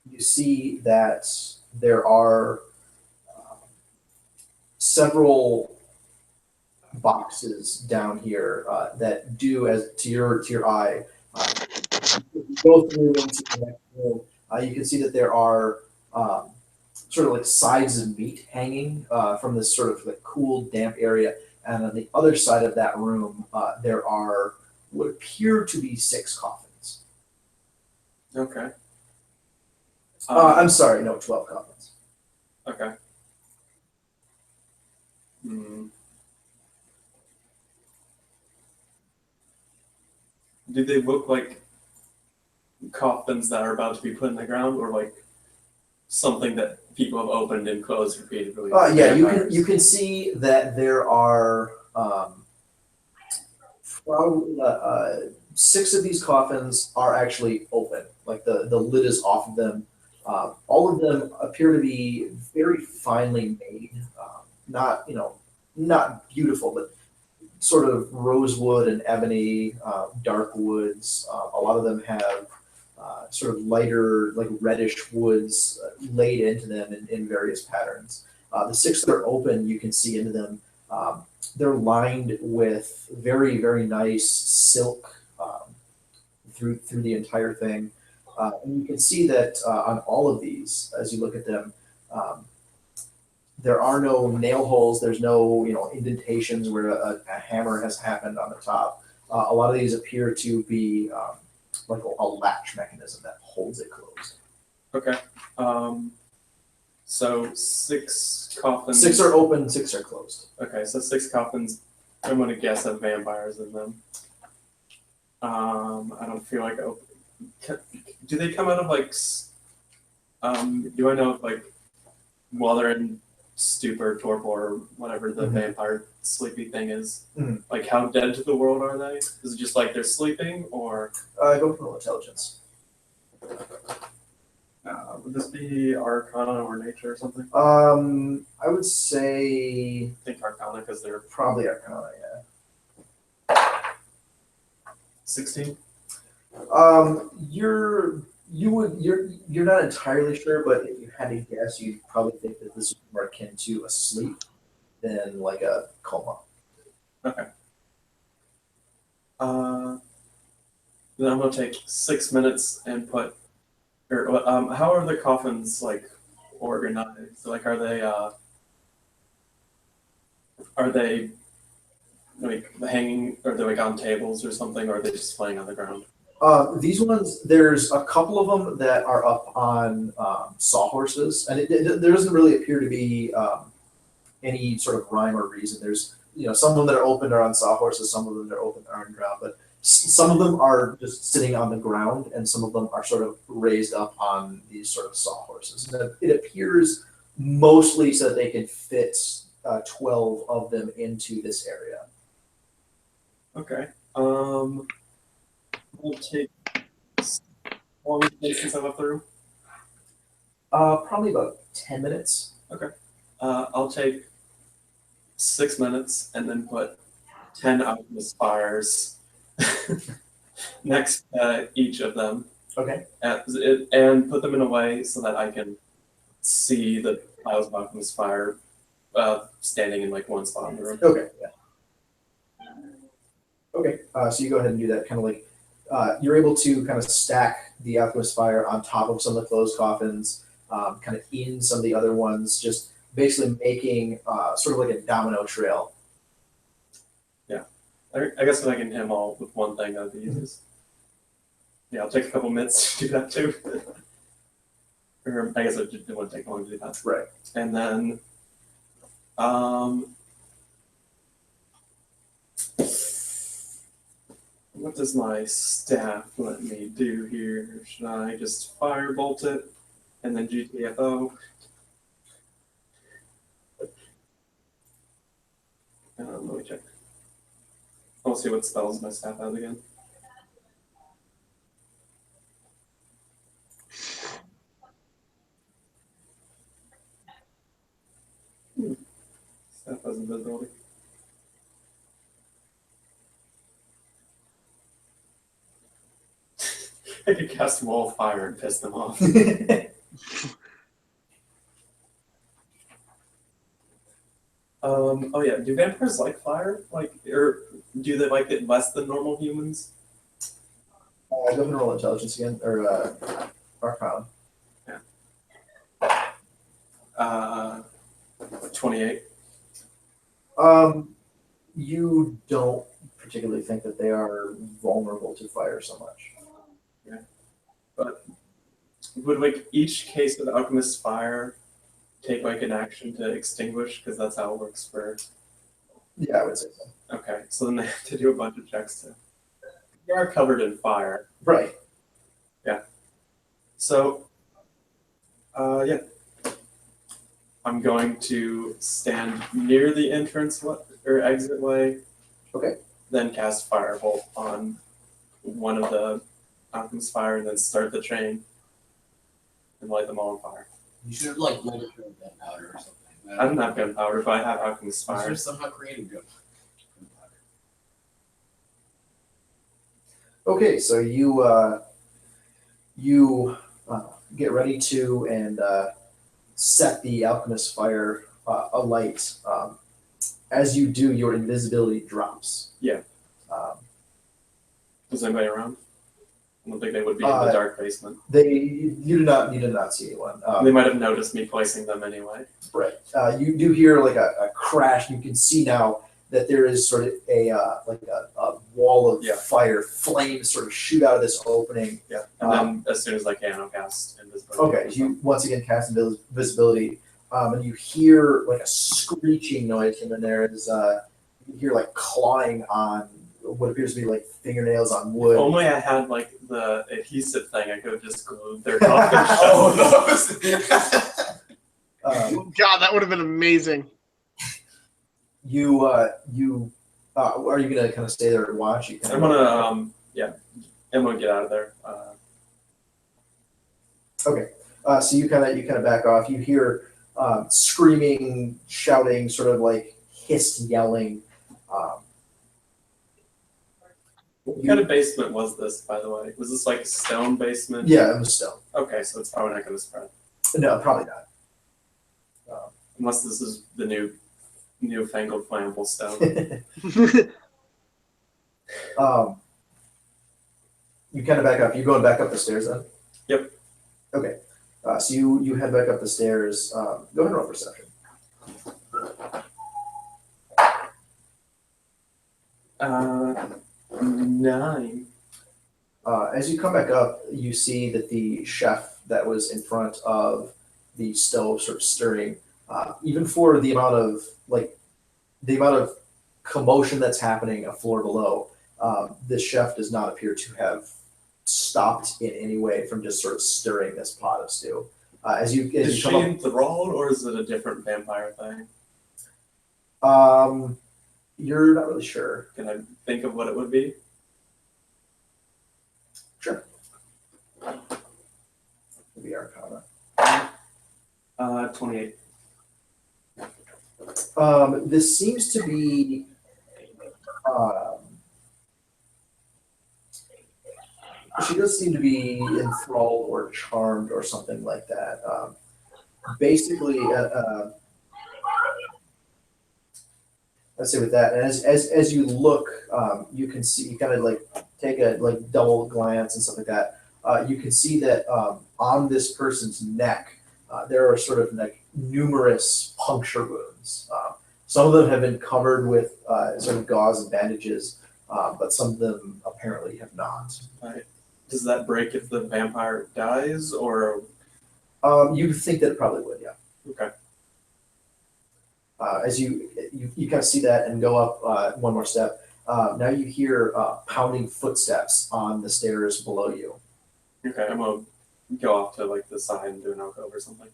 you see that there are several boxes down here that do, as to your eye, go through into the next room. You can see that there are sort of like sides of meat hanging from this sort of like cool, damp area. And on the other side of that room, there are what appear to be 6 coffins. Okay. I'm sorry, no, 12 coffins. Okay. Hmm. Do they look like coffins that are about to be put in the ground, or like something that people have opened and closed repeatedly? Yeah, you can see that there are probably 6 of these coffins are actually open, like the lid is off of them. All of them appear to be very finely made, not beautiful, but sort of rosewood and ebony, dark woods. A lot of them have sort of lighter, like reddish woods laid into them in various patterns. The 6 that are open, you can see into them. They're lined with very, very nice silk through the entire thing. And you can see that on all of these, as you look at them, there are no nail holes. There's no indentations where a hammer has happened on the top. A lot of these appear to be like a latch mechanism that holds it closed. Okay. So 6 coffins. 6 are open, 6 are closed. Okay, so 6 coffins. I'm gonna guess have vampires in them. I don't feel like do they come out of like? Do I know if like while they're in stupor, torpor, whatever the Mhm. vampire sleepy thing is, Mhm. like how dead to the world are they? Is it just like they're sleeping, or Go for intelligence. would this be Arcana or Nature or something? I would say I think Arcana because they're probably Arcana. Yeah. 16. You're not entirely sure, but if you had to guess, you'd probably think that this is more akin to a sleep than like a coma. Okay. Then I'm gonna take 6 minutes and put. Or how are the coffins like organized? Like, are they like hanging? Are they like on tables or something? Or are they just laying on the ground? These ones, there's a couple of them that are up on sawhorses, and there doesn't really appear to be any sort of rhyme or reason. There's some of them that are open are on sawhorses, some of them that are open are on ground, but some of them are just sitting on the ground, and some of them are sort of raised up on these sort of sawhorses. And it appears mostly so that they can fit 12 of them into this area. Okay. We'll take. How long did it take since I left the room? Probably about 10 minutes. I'll take 6 minutes and then put 10 alchemist fires next to each of them. Okay. And put them in a way so that I can see the piles of alchemist fire standing in like one spot in the room. Okay. Yeah. Okay. So you go ahead and do that. Kind of like you're able to kind of stack the alchemist fire on top of some of the closed coffins, kind of in some of the other ones, just basically making sort of like a domino trail. I guess if I can hit them all with one thing, that'd be easiest. Yeah, I'll take a couple minutes to do that too. Or I guess it wouldn't take long to do that. Right. And then, what does my staff let me do here? Should I just firebolt it and then GTFO? Let me check. I'll see what spells my staff has again. Staff has invisibility. I could cast wall of fire and piss them off. Oh yeah, do vampires like fire? Like, or do they like it less than normal humans? Go ahead and roll intelligence again, or Arcana. 28. You don't particularly think that they are vulnerable to fire so much. But would like each case of alchemist fire take like an action to extinguish? Because that's how it works for. Yeah, I would say so. Okay, so then they have to do a bunch of checks too. They are covered in fire. Right. So, yeah. I'm going to stand near the entrance or exit way. Okay. Then cast Firebolt on one of the alchemist fire and then start the chain and light them all on fire. You should have like lit it with gunpowder or something. I don't have gunpowder, but I have alchemist You should fire. have somehow created gunpowder. Okay, so you get ready to and set the alchemist fire alight. As you do, your invisibility drops. Yeah. Is anybody around? I don't think they would be in the dark basement. You did not see anyone. They might have noticed me placing them anyway. Right. You do hear like a crash. You can see now that there is sort of a wall of fire, flames sort of shoot out of this opening. Yeah. And then as soon as I can, I'll cast invisibility. Okay. You once again cast invisibility, and you hear like a screeching noise, and then there is you hear like clawing on what appears to be like fingernails on wood. If only I had like the adhesive thing, I could have just glued their coffin shut. Oh no! God, that would have been amazing. Are you gonna kind of stay there and watch? I'm gonna I'm gonna get out of there. Okay. So you kind of back off. You hear screaming, shouting, sort of like hissed yelling. What kind of basement was this, by the way? Was this like a stone basement? Yeah, it was stone. Okay, so it's probably not going to spread. No, probably not. Unless this is the newfangled flammable stone. You kind of back up. You going back up the stairs then? Yep. Okay. So you head back up the stairs. Go ahead and roll perception. 9. As you come back up, you see that the chef that was in front of the stove sort of stirring, even for the amount of commotion that's happening a floor below, this chef does not appear to have stopped in any way from just sort of stirring this pot of stew. As Is you she come up, enthralled, or is it a different vampire thing? you're not really sure. Can I think of what it would be? Sure. Maybe Arcana. 28. This seems to be she does seem to be enthralled or charmed or something like that. Basically, let's say with that, and as you look, you can see, you kind of like take a like double glance and stuff like that. You can see that on this person's neck, there are sort of like numerous puncture wounds. Some of them have been covered with sort of gauze and bandages, but some of them apparently have not. Right. Does that break if the vampire dies, or? You think that it probably would, yeah. Okay. As you kind of see that and go up one more step, now you hear pounding footsteps on the stairs below you. Okay, I'm gonna go off to like the side and do an alcove or something.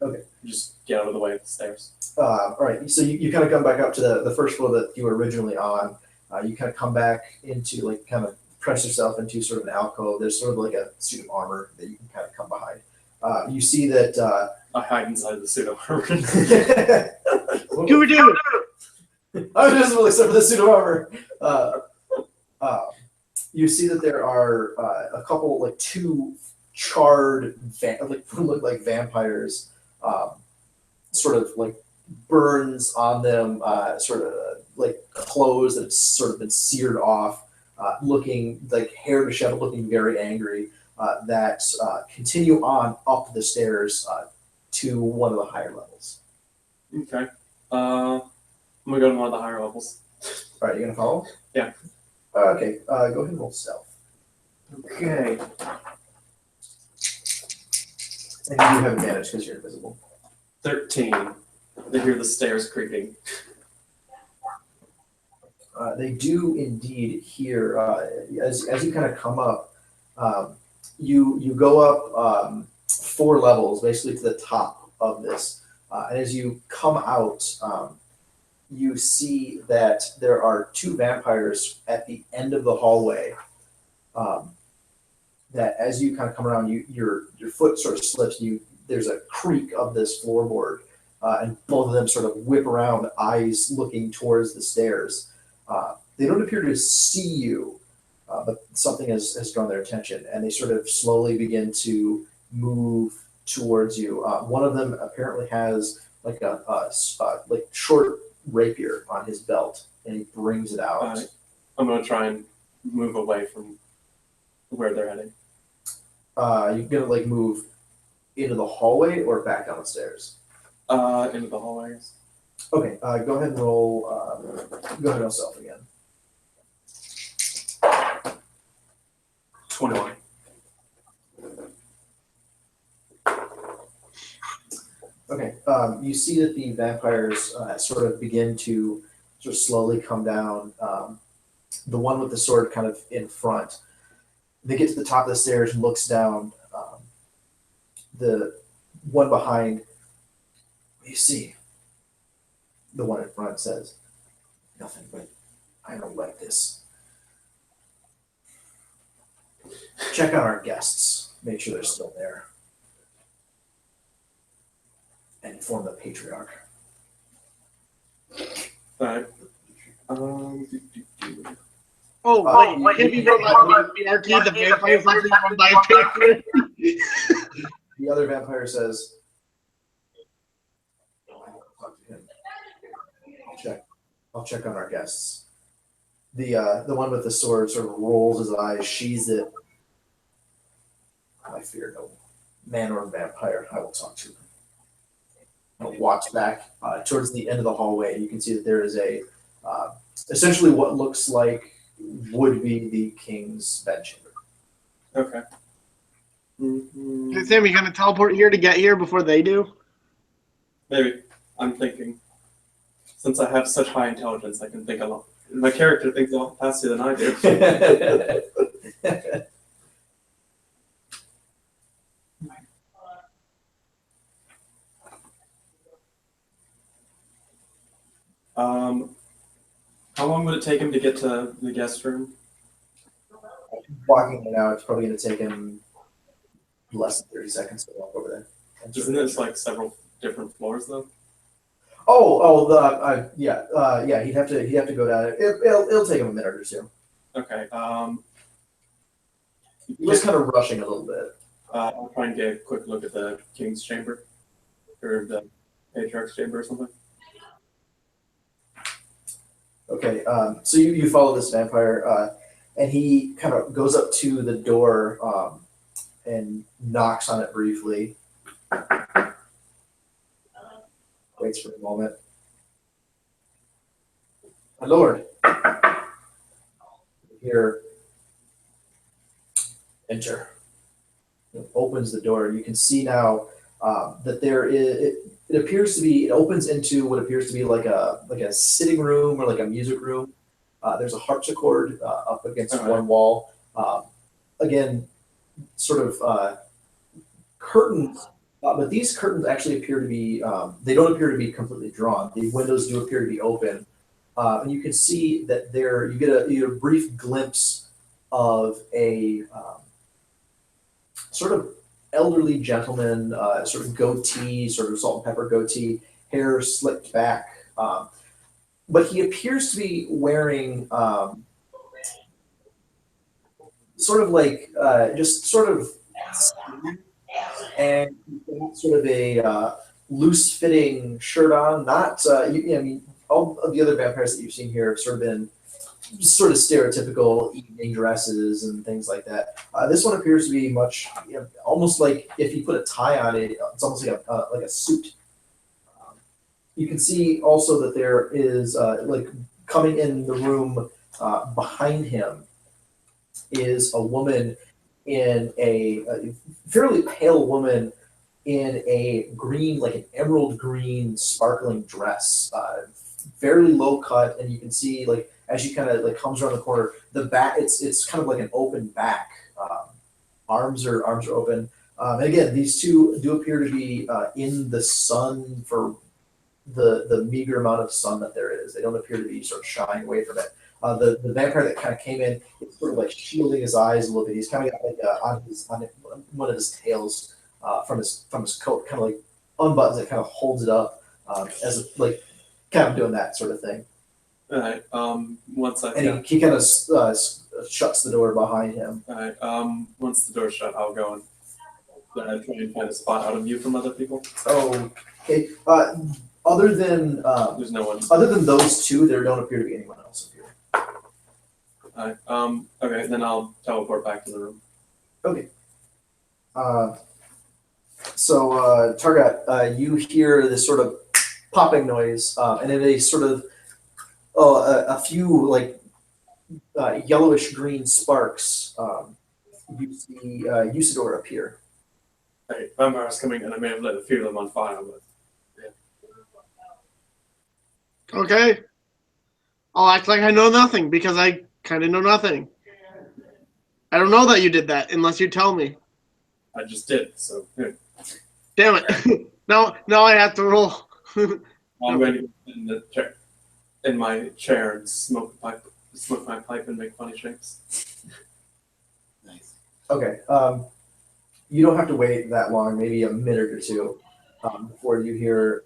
Okay. Just get out of the way of the stairs. All right, so you kind of come back up to the first floor that you were originally on. You kind of come back into like kind of press yourself into sort of an alcove. There's sort of like a suit of armor that you can kind of come behind. You see that I hide inside the pseudo armor. Scooby-Doo! I'm invisible except for the suit of armor. You see that there are a couple, like two charred, look like vampires, sort of like burns on them, sort of like clothes that have sort of been seared off, looking like hair disheveled, looking very angry, that continue on up the stairs to one of the higher levels. Okay. I'm gonna go to one of the higher levels. All right, you gonna follow? Yeah. Okay, go ahead and roll stealth. Okay. And you have advantage because you're invisible. 13. They hear the stairs creaking. They do indeed hear, as you kind of come up, you go up 4 levels, basically to the top of this. And as you come out, you see that there are 2 vampires at the end of the hallway. That as you kind of come around, your foot sort of slips. There's a creak of this floorboard, and both of them sort of whip around, eyes looking towards the stairs. They don't appear to see you, but something has drawn their attention, and they sort of slowly begin to move towards you. One of them apparently has like a like short rapier on his belt, and he brings it out. I'm gonna try and move away from where they're heading. You're gonna like move into the hallway or back down the stairs. Into the hallways. Okay, go ahead and roll. Go ahead and roll self again. 21. Okay, you see that the vampires sort of begin to sort of slowly come down. The one with the sword kind of in front. They get to the top of the stairs and looks down. The one behind, you see, the one in front says, "Nothing, but I don't like this. Check on our guests. Make sure they're still there. And inform the patriarch." Alright. Oh, wait, can you run by BRT, the vampires actually run by a picture? The other vampire says, "Talk to him. I'll check on our guests." The one with the sword sort of rolls his eyes, sheathes it. "I fear no man or vampire. I will talk to him." And walks back towards the end of the hallway. You can see that there is a essentially what looks like would be the king's bedchamber. Okay. Mm-hmm. Hey, Sam, you gonna teleport here to get here before they do? Maybe. I'm thinking. Since I have such high intelligence, I can think a lot. My character thinks a lot faster than I do. How long would it take him to get to the guest room? Walking in and out, it's probably going to take him less than 30 seconds to walk over there. Isn't this like several different floors though? Yeah. He'd have to go down. It'll take him a minute or two. Okay. He was kind of rushing a little bit. I'll try and get a quick look at the king's chamber, or the patriarch's chamber or something. Okay, so you follow this vampire, and he kind of goes up to the door and knocks on it briefly. Waits for a moment. "My lord," here, enter. It opens the door. You can see now that there is. It appears to be. It opens into what appears to be like a sitting room or like a music room. There's a harpsichord up against one wall. Again, sort of curtains, but these curtains actually appear to be. They don't appear to be completely drawn. The windows do appear to be open, and you can see that there. You get a brief glimpse of a sort of elderly gentleman, sort of goatee, sort of salt and pepper goatee, hair slicked back. But he appears to be wearing sort of like just sort of and sort of a loose fitting shirt on. Not I mean, all of the other vampires that you've seen here have sort of been sort of stereotypical evening dresses and things like that. This one appears to be much, almost like if you put a tie on it, it's almost like a suit. You can see also that there is like coming in the room behind him is a woman in a fairly pale woman in a green, like an emerald green, sparkling dress, fairly low cut, and you can see like as she kind of like comes around the corner, the back it's kind of like an open back. Arms are open. And again, these two do appear to be in the sun for the meager amount of sun that there is. They don't appear to be sort of shying away from it. The vampire that kind of came in is sort of like shielding his eyes a little bit. He's kind of got like on one of his tails from his coat, kind of like unbuttons it, kind of holds it up as a, like kind of doing that sort of thing. All right. Once I And he kind of shuts the door behind him. all right. Once the door's shut, I'll go and try and find a spot out of view from other people. Oh, okay. Other than There's no one. other than those two, there don't appear to be anyone else in here. Okay, then I'll teleport back to the room. Targat, you hear this sort of popping noise, and in a sort of a few like yellowish green sparks. You see Usador appear. Hey, vampires coming, and I may have lit a few of them on fire, but Okay. I'll act like I know nothing because I kind of know nothing. I don't know that you did that unless you tell me. I just did. So yeah. Damn it. now I have to roll. I'm going to get in the chair, in my chair, and smoke my pipe, and make funny shapes. Nice. Okay. You don't have to wait that long, maybe a minute or two, before you hear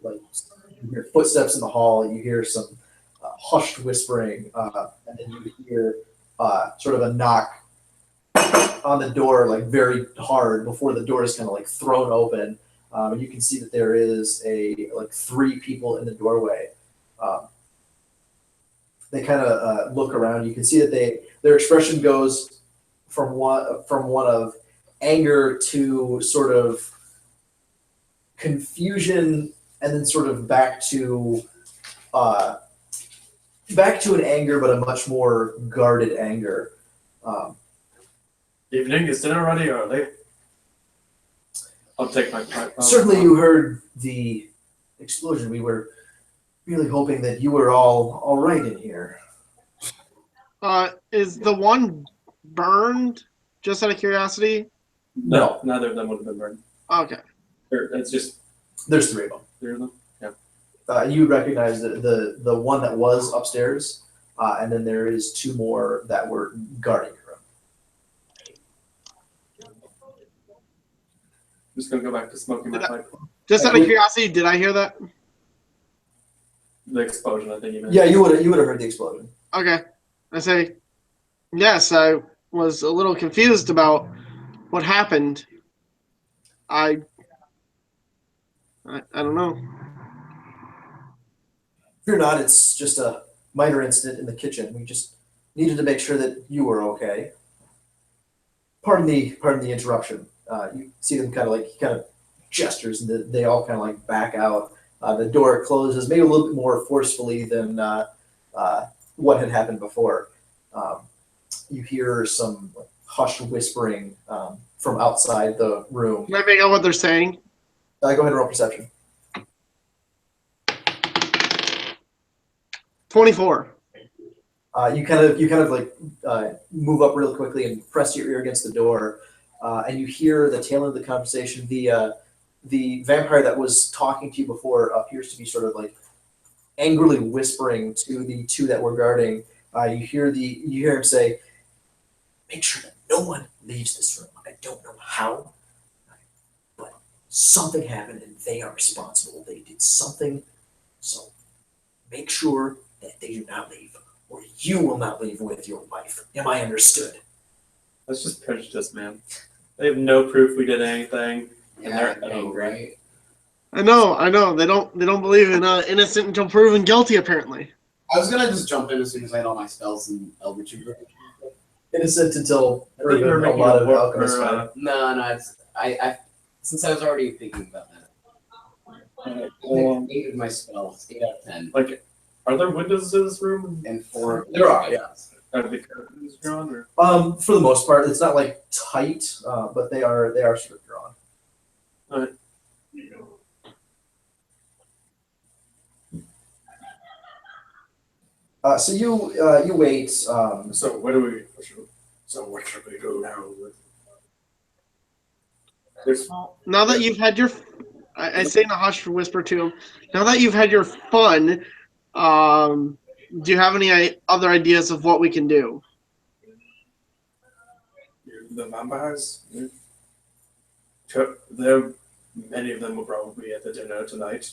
footsteps in the hall. You hear some hushed whispering, and then you hear sort of a knock on the door, like very hard, before the door is kind of like thrown open, and you can see that there is three people in the doorway. They kind of look around. You can see that their expression goes from one of anger to sort of confusion, and then sort of back to an anger, but a much more guarded anger. Evening, is dinner ready or late? I'll take my pipe. Certainly, you heard the explosion. We were really hoping that you were all right in here. Is the one burned? Just out of curiosity. No, neither of them would have been burned. Okay. It's just There's three of them. three of them. You recognize the one that was upstairs, and then there is two more that were guarding your room. I'm just gonna go back to smoking my pipe. Just out of curiosity, did I hear that? The explosion, I think you meant. Yeah, you would have heard the explosion. Okay. I say, yes, I was a little confused about what happened. I don't know. Fear not, it's just a minor incident in the kitchen. We just needed to make sure that you were okay. Pardon the interruption. You see them kind of gestures, and they all kind of like back out. The door closes, maybe a little bit more forcefully than what had happened before. You hear some hushed whispering from outside the room. Can I make out what they're saying? Go ahead and roll perception. 24. You kind of move up real quickly and press your ear against the door, and you hear the tail end of the conversation. The vampire that was talking to you before appears to be sort of like angrily whispering to the two that were guarding. You hear him say, "Make sure that no one leaves this room. I don't know how, but something happened and they are responsible. They did something, so make sure that they do not leave, or you will not leave with your wife. Am I understood?" That's just prejudice, man. They have no proof we did anything, and Yeah, they're angry. I know. They don't believe in innocent until proven guilty, apparently. I was gonna just jump in as soon as I had all my spells and Eldritch. Innocent until I thought you were a making lot a of work alchemists for, find. No, it's I since I was already thinking about that. Well, 8 of my spells, 8 out of 10, like, are there windows to this room? and 4. There are, yeah. Are the curtains drawn, or? For the most part, it's not like tight, but they are sort of drawn. Alright. So you wait. So what should we do now? There's Now that you've had your, I say in a hushed whisper to him, now that you've had your fun, do you have any other ideas of what we can do? the vampires. Many of them will probably be at the dinner tonight,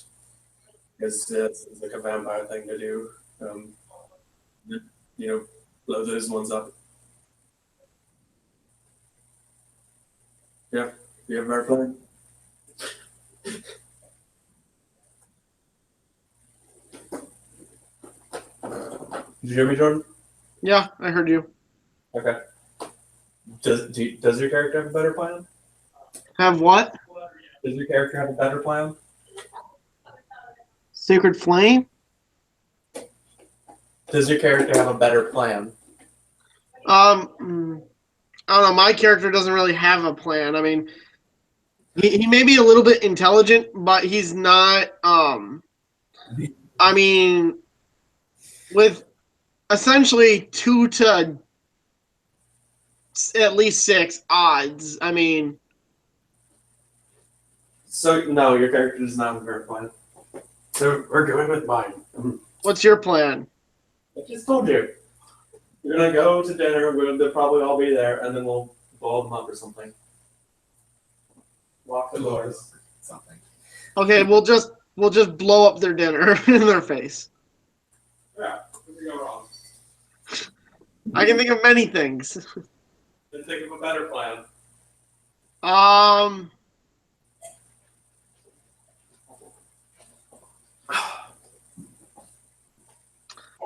because it's like a vampire thing to do. Blow those ones up. Yeah, you have our plan. Did you hear me, Jordan? Yeah, I heard you. Okay. Does your character have a better plan? Have what? Does your character have a better plan? Sacred Flame? Does your character have a better plan? I don't know. My character doesn't really have a plan. I mean, he may be a little bit intelligent, but he's not. I mean, with essentially 2 to at least 6 odds. I mean, So no, your character does not have a better plan. So we're going with mine. what's your plan? I just told you. We're gonna go to dinner. They'll probably all be there, and then we'll blow them up or something. Lock the doors. Something. Okay, we'll just blow up their dinner in their face. Yeah, what could go wrong? I can think of many things. Then think of a better plan. Um,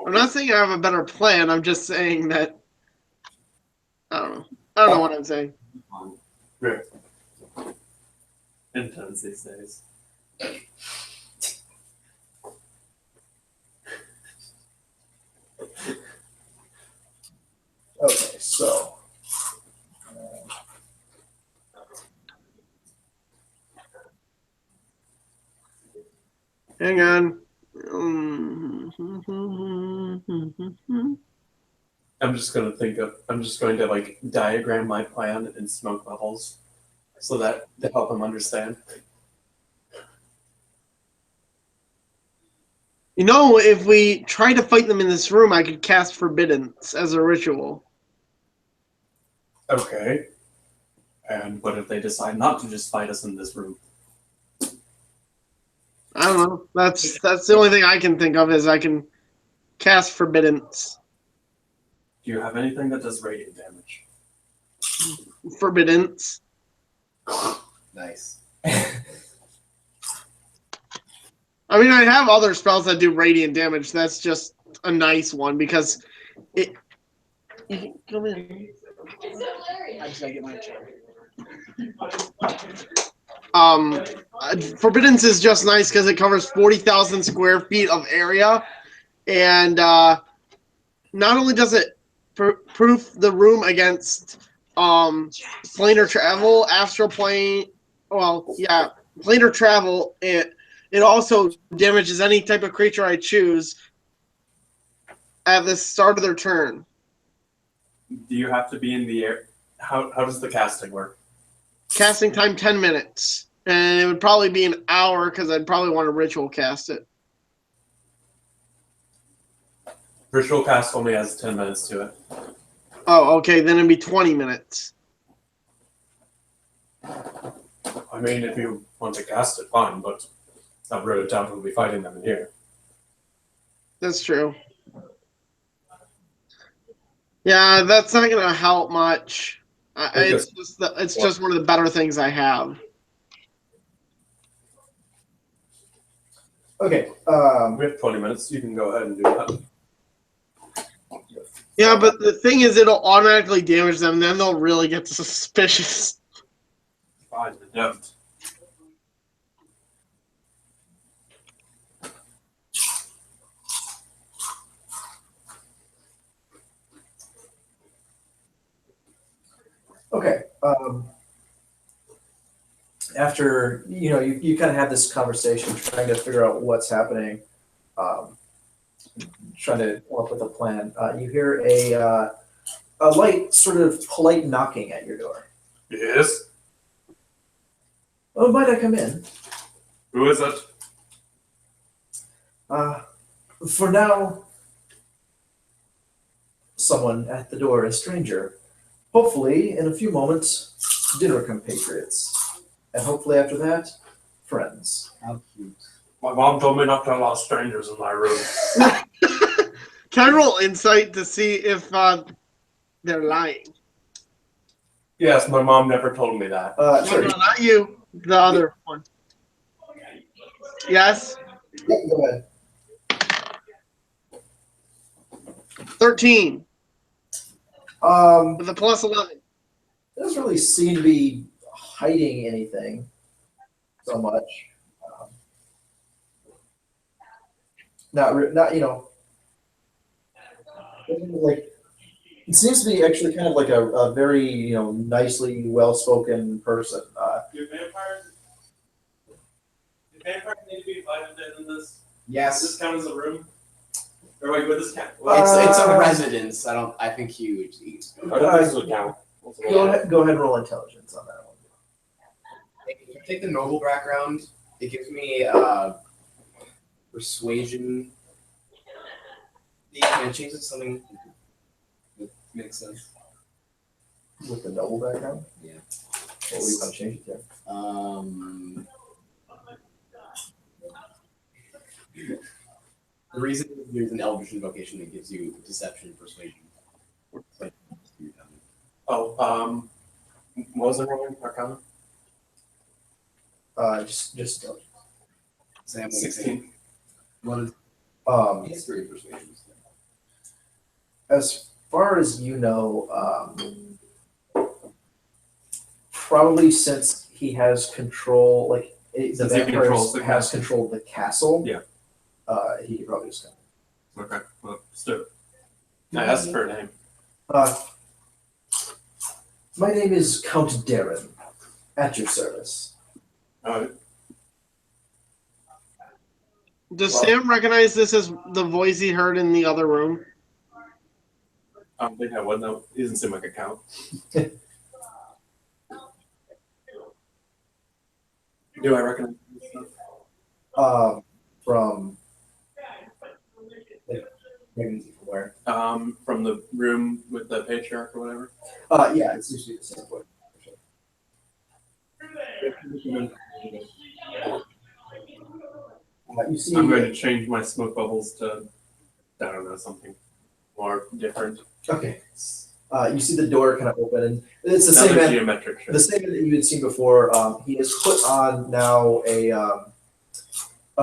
I'm not saying I have a better plan. I'm just saying that I don't know. I don't know what I'm saying. Intense these days. Okay, so. Hang on. I'm just going to like diagram my plan in smoke bubbles, so that to help them understand. You know, if we try to fight them in this room, I could cast Forbiddance as a ritual. Okay. And what if they decide not to just fight us in this room? I don't know. That's the only thing I can think of is I can cast Forbiddance. Do you have anything that does radiant damage? Forbiddance. Nice. I mean, I have other spells that do radiant damage. That's just a nice one because it. You can come in. I just gotta get my chair. Forbiddance is just nice because it covers 40,000 square feet of area, and not only does it proof the room against planar travel, astral plane. Well, yeah, planar travel. It also damages any type of creature I choose at the start of their turn. Do you have to be in the air? How does the casting work? Casting time 10 minutes, and it would probably be an hour because I'd probably want to ritual cast it. Ritual cast only has 10 minutes to it. Oh, okay, then it'd be 20 minutes. I mean, if you want to cast it, fine, but I really doubt we'll be fighting them in here. That's true. Yeah, that's not gonna help much. It's just one of the better things I have. Okay. We have 20 minutes. You can go ahead and do that. Yeah, but the thing is, it'll automatically damage them. Then they'll really get suspicious. Fine, then don't. Okay. After you kind of have this conversation, trying to figure out what's happening, trying to come up with a plan. You hear a light, sort of polite knocking at your door. Yes? Oh, might I come in? Who is it? For now, someone at the door, a stranger. Hopefully, in a few moments, dinner compatriots. And hopefully after that, friends. How cute. My mom told me not to allow strangers in my room. Can I roll insight to see if they're lying? Yes, my mom never told me that. Sure. No, not you. The other one. Yes. Yeah, go ahead. 13. With a plus 11. Doesn't really seem to be hiding anything so much. Um, not like it seems to be actually kind of like a very nicely well spoken person. Do vampires need to be invited in this? Does Yes. this count as a room? Or wait, would this count? It's a residence. I think he would eat. This would count. Go ahead and roll intelligence on that one. If you take the noble background, it gives me persuasion. Can I change it to something that makes sense? With the noble background? Yeah. What do you want to change it to? The reason there's an elvish invocation that gives you deception and persuasion. Oh, what was it rolling? Arcana? Just intelligence. Sam, 16. What is history of persuasion? As far as you know, probably since he has control, like the Since he vampire controls the has castle. controlled the castle. Yeah. He could probably just Okay, well, still. I asked for a name. My name is Count Darren, at your service. Does Sam recognize this as the voice he heard in the other room? I don't think I would know. He doesn't seem like a count. Do I recognize this stuff? From maybe from where? From the room with the patriarch or whatever. Yeah, it seems to be the same voice. You see, I'm going to change my smoke bubbles to, I don't know, something more different. okay. You see the door kind of open, and it's the same Another man, geometric shape. the same man that you had seen before. He has put on now a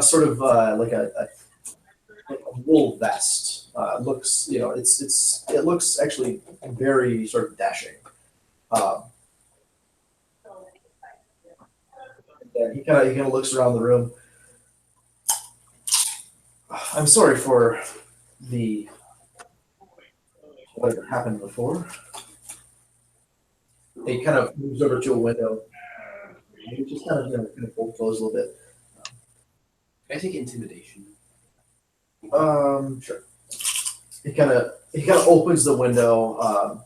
sort of like a wool vest. Looks, it looks actually very sort of dashing. And he kind of looks around the room. I'm sorry for whatever happened before. He kind of moves over to a window. He just kind of pull close a little bit. Can I take intimidation? Sure. He kind of opens the window.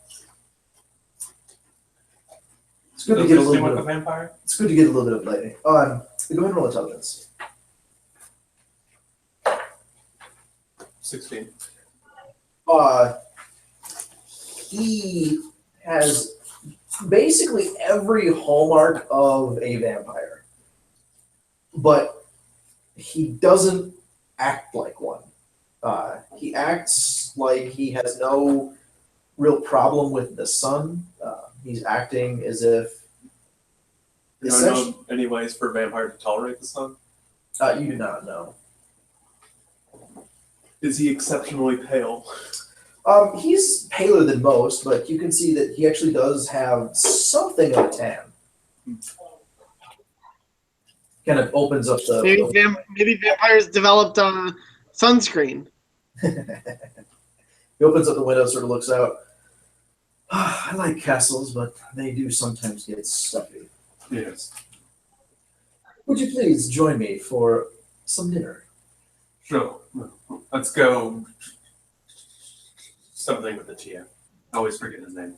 It's good to get a little bit with of the vampire? It's good to get a little bit of lighting. Go ahead and roll intelligence. 16. He has basically every hallmark of a vampire, but he doesn't act like one. He acts like he has no real problem with the sun. He's acting as if. You don't know any ways for a vampire to tolerate the sun? You do not know. Is he exceptionally pale? He's paler than most, but you can see that he actually does have something of a tan. Kind of opens up the. Maybe vampires developed sunscreen. He opens up the window, sort of looks out. I like castles, but they do sometimes get stuffy. Yes. Would you please join me for some dinner? Sure. Let's go. Something with a T. I always forget his name.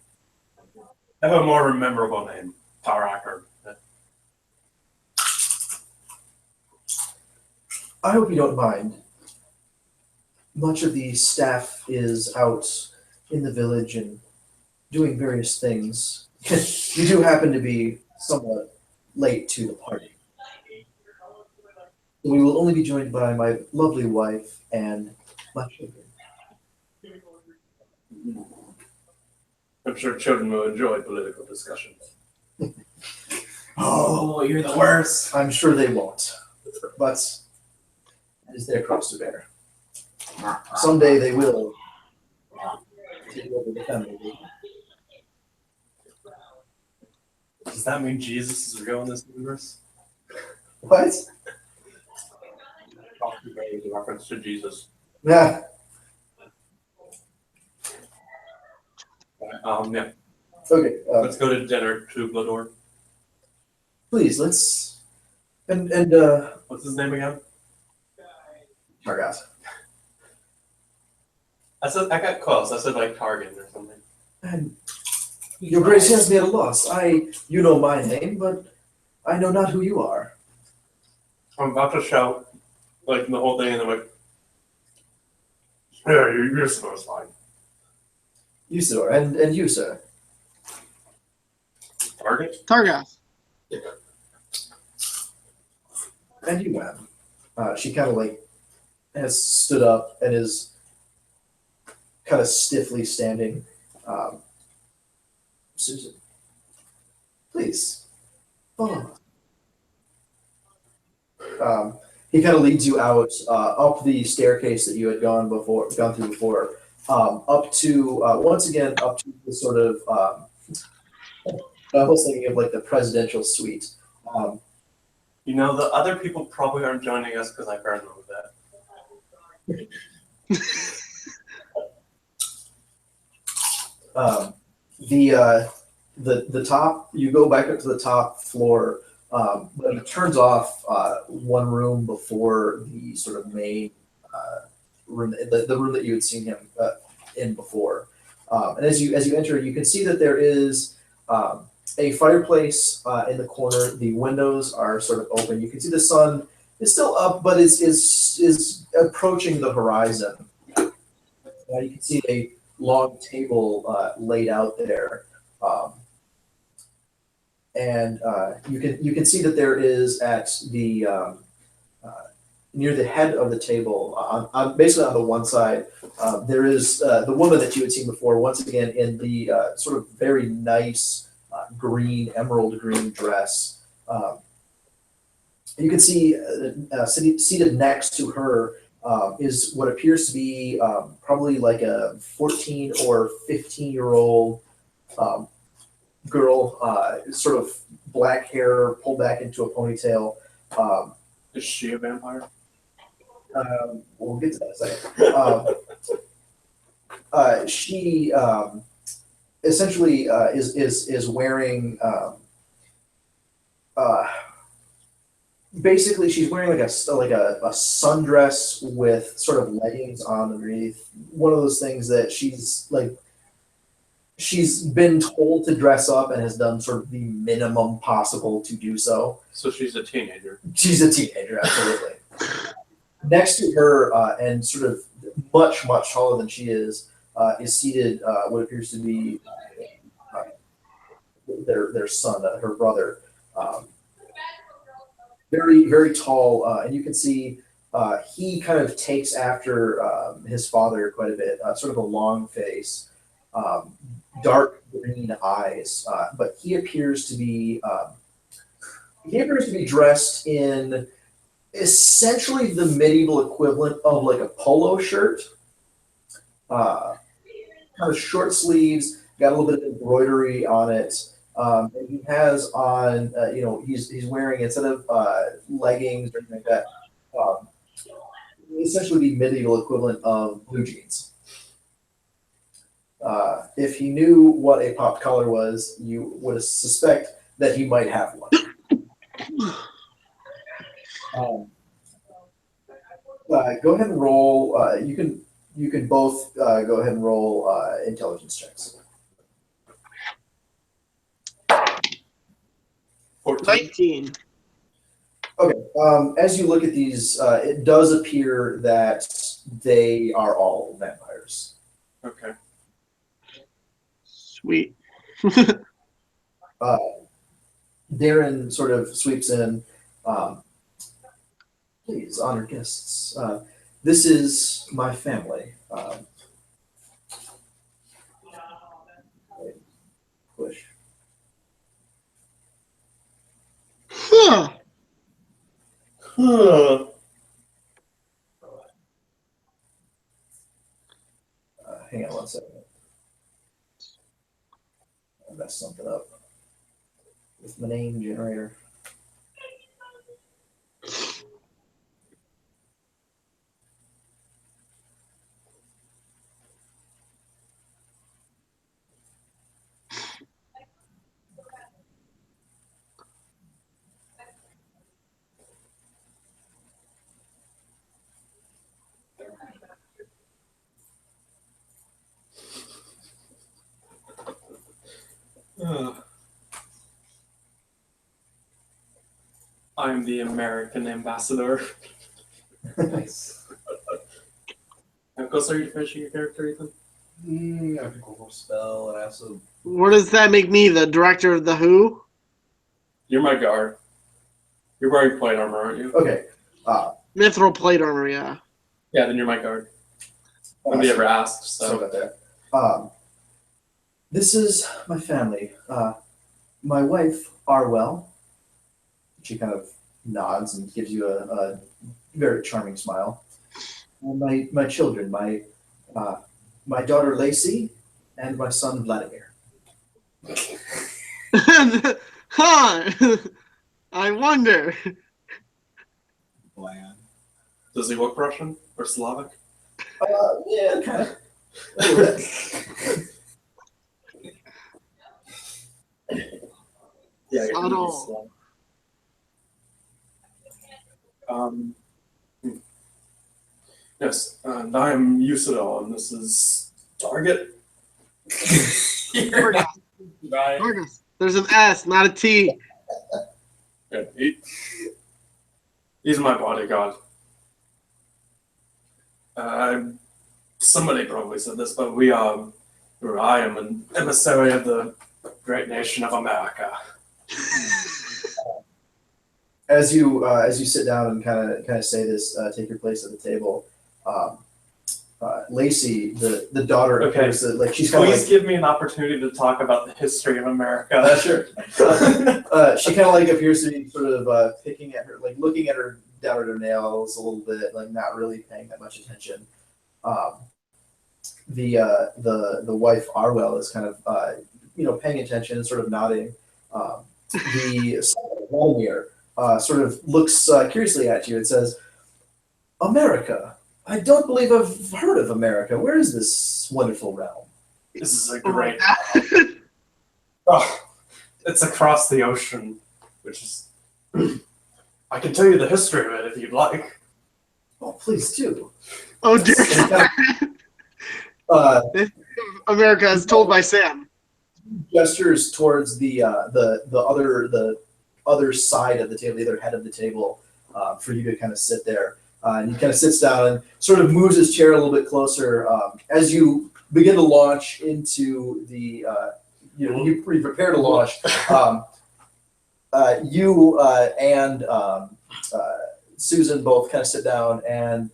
I have a more memorable name. Tarak or. I hope you don't mind. Much of the staff is out in the village and doing various things. You do happen to be somewhat late to the party. We will only be joined by my lovely wife and my children. I'm sure children will enjoy political discussions. Oh, you're the worst. I'm sure they won't, but it is their cross to bear. Someday they will take over the family. Does that mean Jesus is real in this universe? What? Dr. Ray is a reference to Jesus. Yeah. Yeah. Okay. Let's go to dinner to Blador. Please, let's. And What's his name again? Targas. I got close. I said like Targan or something. And Your Grace has me at a loss. You know my name, but I know not who you are. I'm about to shout like the whole thing, and I'm like, "Yeah, you're supposed to lie." You, sir, and you, sir. Target? Targath. And you, ma'am. She kind of like has stood up and is kind of stiffly standing. Susan, please. Oh. He kind of leads you out up the staircase that you had gone through before, up to once again up to the sort of I was thinking of like the presidential suite. You know, the other people probably aren't joining us because I burned them with that. The top, you go back up to the top floor, but it turns off one room before the sort of main room, the room that you had seen him in before. And as you enter, you can see that there is a fireplace in the corner. The windows are sort of open. You can see the sun is still up, but is approaching the horizon. You can see a long table laid out there, and you can see that there is at the near the head of the table, basically on the one side, there is the woman that you had seen before. Once again, in the sort of very nice green, emerald green dress. You can see seated next to her is what appears to be probably like a 14 or 15-year-old girl, sort of black hair pulled back into a ponytail. Is she a vampire? We'll get to that in a second. She essentially is wearing basically she's wearing like a sundress with sort of leggings on underneath. One of those things that she's been told to dress up and has done sort of the minimum possible to do so. So she's a teenager. She's a teenager, absolutely. Next to her, and sort of much taller than she is seated what appears to be their son, her brother. Very tall, and you can see he kind of takes after his father quite a bit. Sort of a long face, dark green eyes, but he appears to be dressed in essentially the medieval equivalent of like a polo shirt. Kind of short sleeves, got a little bit of embroidery on it. And he has on, he's wearing, instead of leggings or anything like that, essentially the medieval equivalent of blue jeans. If he knew what a popped collar was, you would suspect that he might have one. Go ahead and roll. You can both go ahead and roll intelligence checks. 19. Okay. As you look at these, it does appear that they are all vampires. Okay. Sweet. Darren sort of sweeps in. Please, honored guests. This is my family. Push. Huh. Hang on one second. I messed something up. with my name generator. I'm the American ambassador. Nice. How close are you to finishing your character, Ethan? I pick one more spell, and I also What does that make me? The director of the Who? You're my guard. You're wearing plate armor, aren't you? Okay. Mithril plate armor, yeah. Yeah, then you're my guard. Nobody ever asked, Sorry so. about that. This is my family. My wife, Arwell. She kind of nods and gives you a very charming smile. And my children, my daughter Lacey and my son Vladimir. Huh. I wonder. bland. Does he look Russian or Slavic? Yeah, kind of. Yeah, you're Subtle. Yes, and I'm Usador, and this is Target. Argus. Right. Argus. There's an S, not a T. Yeah, he's my bodyguard. Somebody probably said this, but I am an emissary of the great nation of America. As you sit down and kind of say this, take your place at the table. Lacey, the daughter, Okay. appears to, like she's kind of Please like, give me an opportunity to talk about the history of America. sure. She kind of like appears to be sort of picking at her, like looking at her down at her nails a little bit, like not really paying that much attention. The wife Arwell is kind of paying attention and sort of nodding. The son, Vladimir sort of looks curiously at you and says, "America. I don't believe I've heard of America. Where is this wonderful realm?" This is a Oh my great. God. Oh, it's across the ocean, which is. I can tell you the history of it if you'd like. Oh, please do. Oh dear. America is told by Sam. Gestures towards the other side of the table, the other head of the table, for you to kind of sit there. And he kind of sits down and sort of moves his chair a little bit closer as you begin to launch into the. You prepare to launch. You and Susan both kind of sit down, and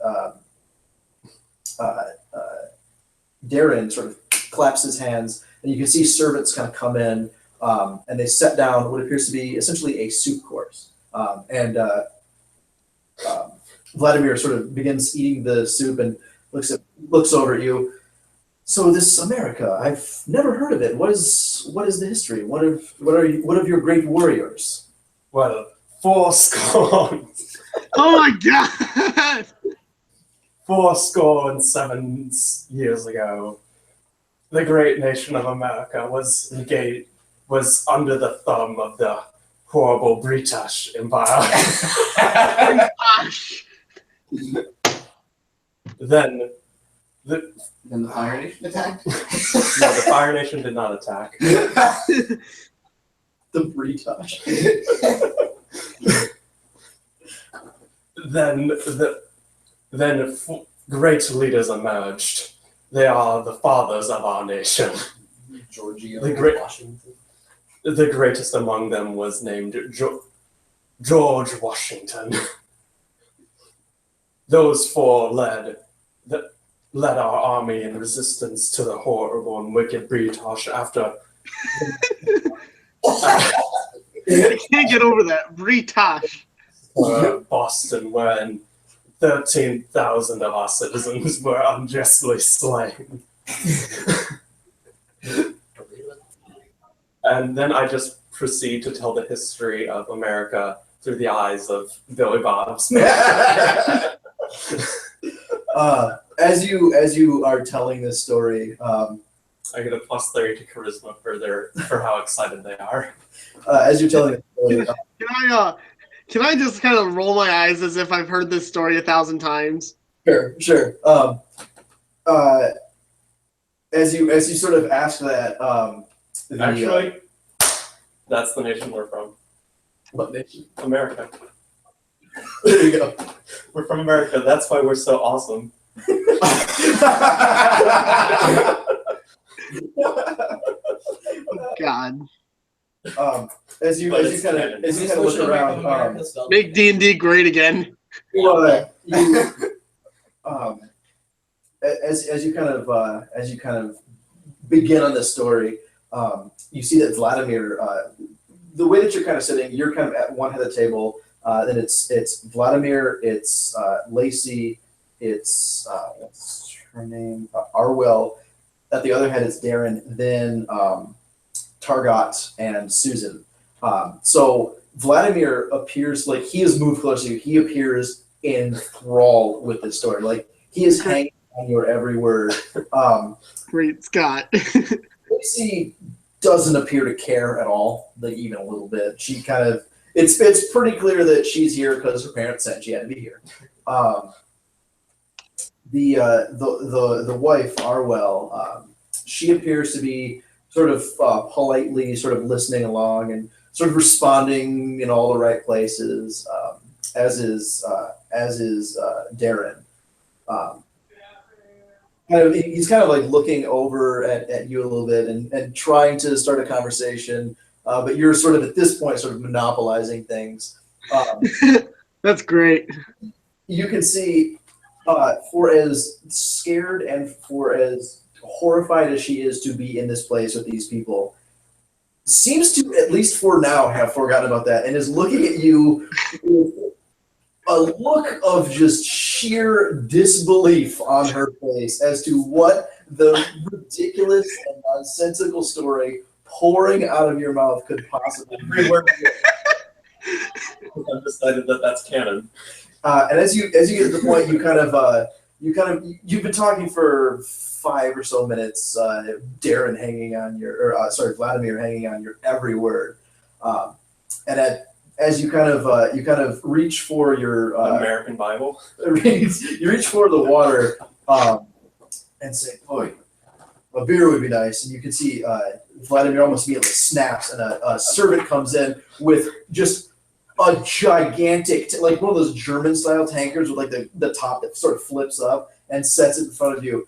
Darren sort of claps his hands, and you can see servants kind of come in, and they set down what appears to be essentially a soup course. Vladimir sort of begins eating the soup and looks over at you. So this America, I've never heard of it. What is the history? What of your great warriors? Well, fourscore. Oh my God. 7 years ago, the great nation of America was under the thumb of the horrible British Empire. Gosh. Then Then the Fire Nation attacked? no, the Fire Nation did not attack. The British. Then great leaders emerged. They are the fathers of our nation. Georgia, The great- Washington. The greatest among them was named George Washington. Those four led our army in resistance to the horrible and wicked British after. I can't get over that. British. Boston, wherein 13,000 of our citizens were unjustly slain. And then I just proceed to tell the history of America through the eyes of Billy Bob's. As you are telling this story, I get a +30 to charisma for how excited they are. as you're telling this story, Can I just kind of roll my eyes as if I've heard this story 1,000 times? sure. As you sort of ask that, Actually, that's the nation we're from. what nation? America. There you go. We're from America. That's why we're so awesome. God. As you kind of look around, Make D&D great again. as you kind of begin on this story, you see that Vladimir, the way that you're kind of sitting, you're kind of at one head of the table. Then it's Vladimir, it's Lacey, it's what's her name, Arwell. At the other head, it's Darren. Then Targot and Susan. So Vladimir appears like he has moved closer to you. He appears enthralled with this story. Like he is hanging on your every word. Great Scott. Lacey doesn't appear to care at all, like even a little bit. She kind of it's pretty clear that she's here because her parents said she had to be here. The wife Arwell, she appears to be sort of politely sort of listening along and sort of responding in all the right places, as is Darren. He's kind of like looking over at you a little bit and trying to start a conversation, but you're sort of at this point sort of monopolizing things. That's great. You can see, for as scared and for as horrified as she is to be in this place with these people, seems to, at least for now, have forgotten about that and is looking at you with a look of just sheer disbelief on her face as to what the ridiculous and nonsensical story pouring out of your mouth could possibly be. I've decided that that's canon. And as you get to the point, you've been talking for 5 or so minutes. Darren hanging on Vladimir hanging on your every word, and as you kind of reach for your American Bible. you reach for the water, and say, "Boy, a beer would be nice." And you can see Vladimir almost immediately snaps, and a servant comes in with just a gigantic, like one of those German-style tankers with like the top that sort of flips up and sets it in front of you.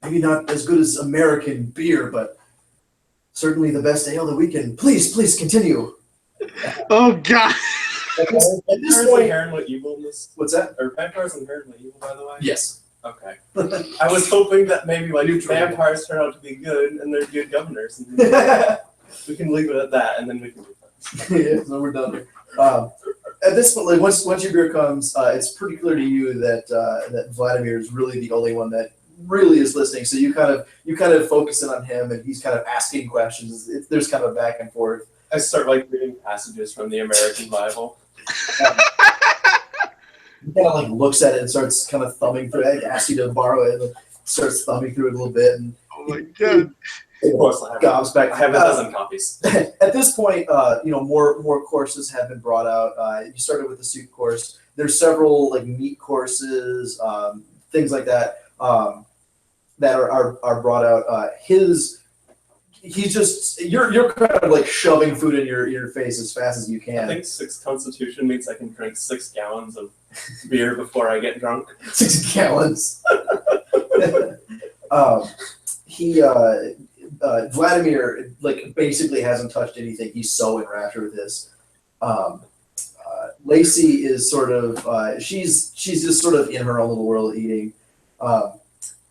Maybe not as good as American beer, but certainly the best ale that we can. Please continue. Oh God. At this Vampires point, inherently evil in this. what's that? Are vampires inherently evil, by the way? Yes. Okay. I was hoping that maybe like Neutral. vampires turn out to be good and they're good governors. And we can leave it at that, and then we can be friends. Yeah, so we're done here. At this point, like once your beer comes, it's pretty clear to you that that Vladimir is really the only one that really is listening. So you kind of focus in on him, and he's kind of asking questions. There's kind of back and forth. I start like reading passages from the American Bible. He kind of like looks at it and starts kind of thumbing through it. Asks you to borrow it, and starts thumbing through it a little bit, and Oh my God. Of course, I have, gobs back. I have a dozen copies. At this point, more courses have been brought out. You started with the soup course. There's several like meat courses, things like that, that are brought out. He's just you're kind of like shoving food in your face as fast as you I can. think 6 Constitution means I can drink 6 gallons of beer before I get drunk. 6 gallons. Vladimir like basically hasn't touched anything. He's so enraptured with this. Lacey is sort of she's just sort of in her own little world eating.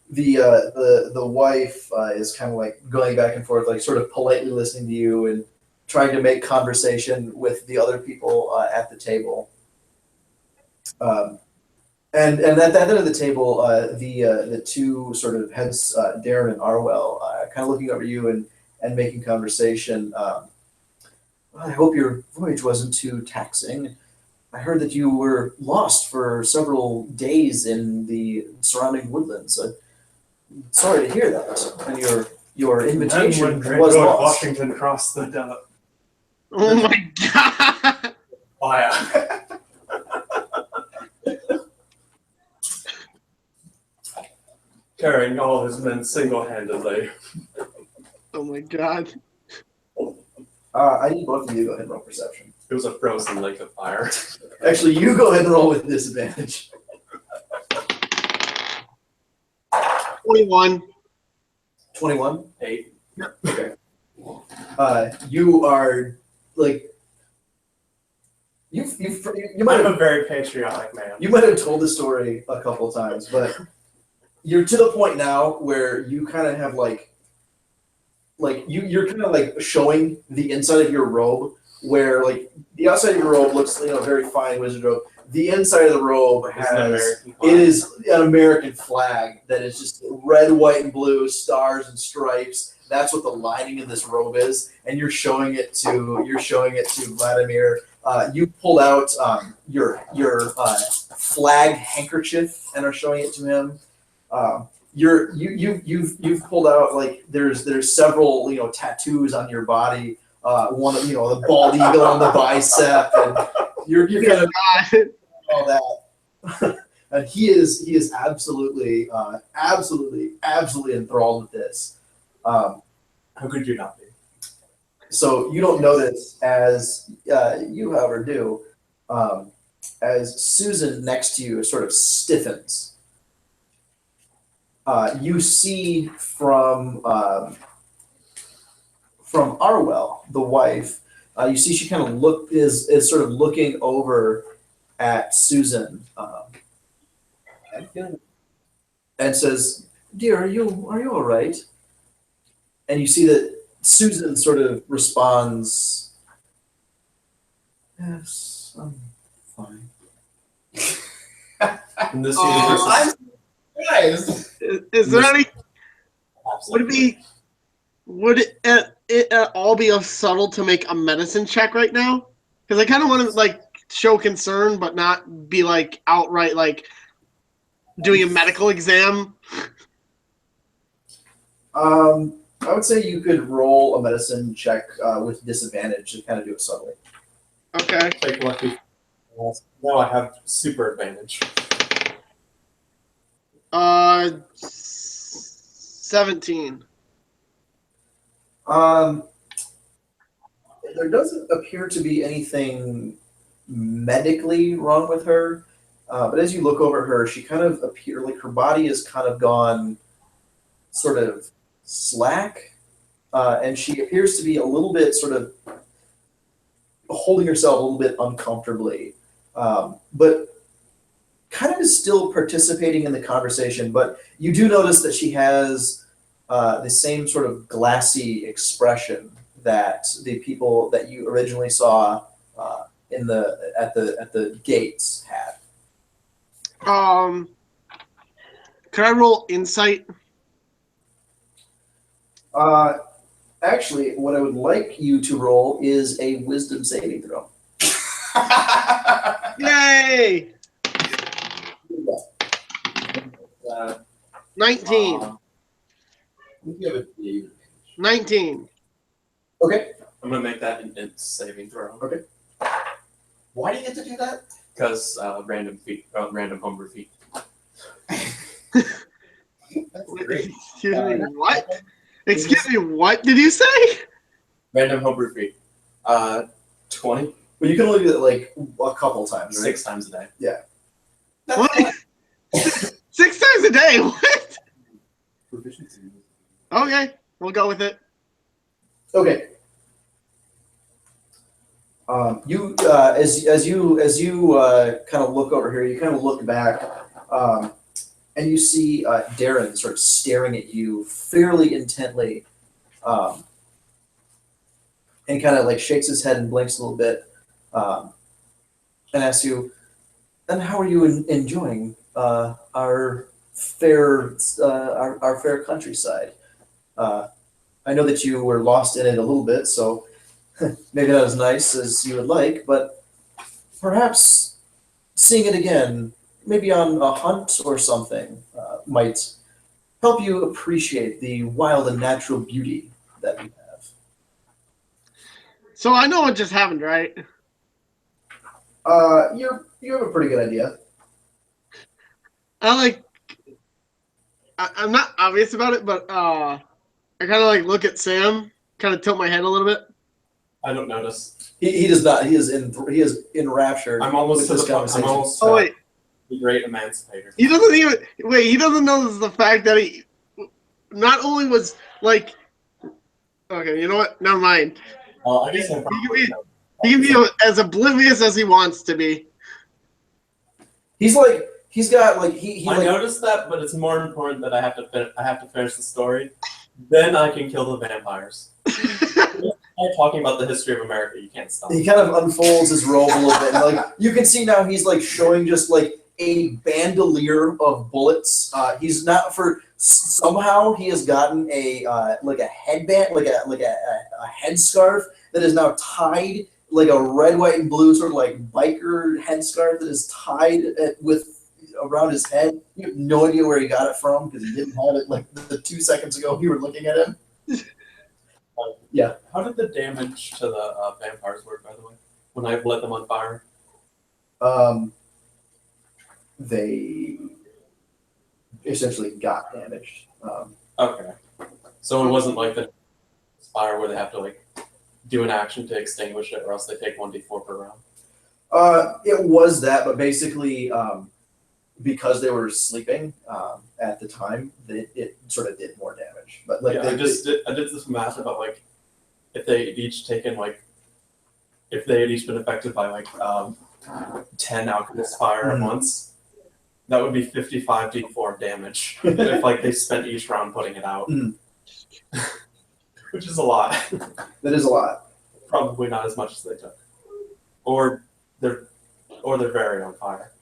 The wife is kind of like going back and forth, like sort of politely listening to you and trying to make conversation with the other people at the table. And at the end of the table, the two sort of heads, Darren and Arwell, kind of looking over you and making conversation. I hope your voyage wasn't too taxing. I heard that you were lost for several days in the surrounding woodlands. Sorry to hear that. And your invitation was lost. Washington crossed the Oh my god! fire. Carrying all his men single-handedly. Oh my god. I need both of you to go ahead and roll perception. It was a frozen lake of fire. Actually, you go ahead and roll with disadvantage. 21. 21. 8. Okay. You are like you might I'm have a very patriotic man. you might have told the story a couple of times, but you're to the point now where you kind of have like you're kind of like showing the inside of your robe, where like the outside of your robe looks very fine wizard robe. The inside of the robe It's an has American flag. it is an American flag that is just red, white, and blue, stars and stripes. That's what the lining of this robe is, and you're showing it to Vladimir. You pull out your flag handkerchief and are showing it to him. You've pulled out like there's several tattoos on your body. One of the bald eagle on the bicep, and you're kind of all that. And he is absolutely enthralled with this. How could you not be? So you don't notice as you, however, do as Susan next to you sort of stiffens. You see from Arwell, the wife, you see she kind of is sort of looking over at Susan and says, "Dear, are you all right?" And you see that Susan sort of responds, "Yes, I'm fine." In this universe, I'm surprised. Is there any? Would it at all be subtle to make a medicine check right now? Because I kind of want to like show concern, but not be like outright like doing a medical exam. I would say you could roll a medicine check with disadvantage to kind of do it subtly. Okay. Take lucky. Now I have super advantage. 17. There doesn't appear to be anything medically wrong with her, but as you look over her, she kind of appear like her body has kind of gone sort of slack, and she appears to be a little bit sort of holding herself a little bit uncomfortably, but kind of is still participating in the conversation. But you do notice that she has the same sort of glassy expression that the people that you originally saw at the gates had. Could I roll insight? Actually, what I would like you to roll is a wisdom saving throw. Yay! 19. You have a big 19. Okay. I'm gonna make that an int saving throw Why do you get to do that? because random homebrew feat. That's great. Excuse me, what? Excuse me, what did you say? Random homebrew feat. 20, Well, you can only do it like a couple times, right? 6 times a day. That's What? 6 times a day? What? proficiency. Okay, we'll go with it. Okay. You as you kind of look over here, you kind of look back, and you see Darren sort of staring at you fairly intently, and kind of like shakes his head and blinks a little bit, and asks you, "And how are you enjoying our fair countryside? I know that you were lost in it a little bit, so maybe not as nice as you would like, but perhaps seeing it again, maybe on a hunt or something, might help you appreciate the wild and natural beauty that we have. So I know what just happened, right? You have a pretty good idea. I'm not obvious about it, but I kind of like look at Sam, kind of tilt my head a little bit. I don't notice. He does not. He is enraptured. I'm almost with to this the point. I'm conversation. almost Oh wait, the great emancipator. he doesn't even wait. He doesn't know the fact that he not only was like. Okay, you know what? Never mind. I guess I He can be as oblivious as he wants to be. He's like he's got like he I like noticed that, but it's more important that I have to finish the story. Then I can kill the vampires. I'm talking about the history of America. You can't stop. he kind of unfolds his robe a little bit. And, like you can see now, he's like showing just like a bandolier of bullets. He's not for somehow he has gotten a like a headband, like a headscarf that is now tied like a red, white, and blue sort of like biker headscarf that is tied with around his head. You have no idea where he got it from because he didn't have it like the 2 seconds ago you were looking at him. Yeah. How did the damage to the vampires work, by the way? When I lit them on fire? They essentially got damaged. Okay. So it wasn't like the fire where they have to like do an action to extinguish it, or else they take 1d4 per round. It was that, but basically, because they were sleeping at the time, it sort of did more damage. But like, Yeah, I did this math about like if they had each taken like if they had each been affected by like 10 alchemist fire at once, that would be 55 d4 damage. If like they spent each round putting it out, which is a lot. that is a lot. Probably not as much as they took, or they're very on fire.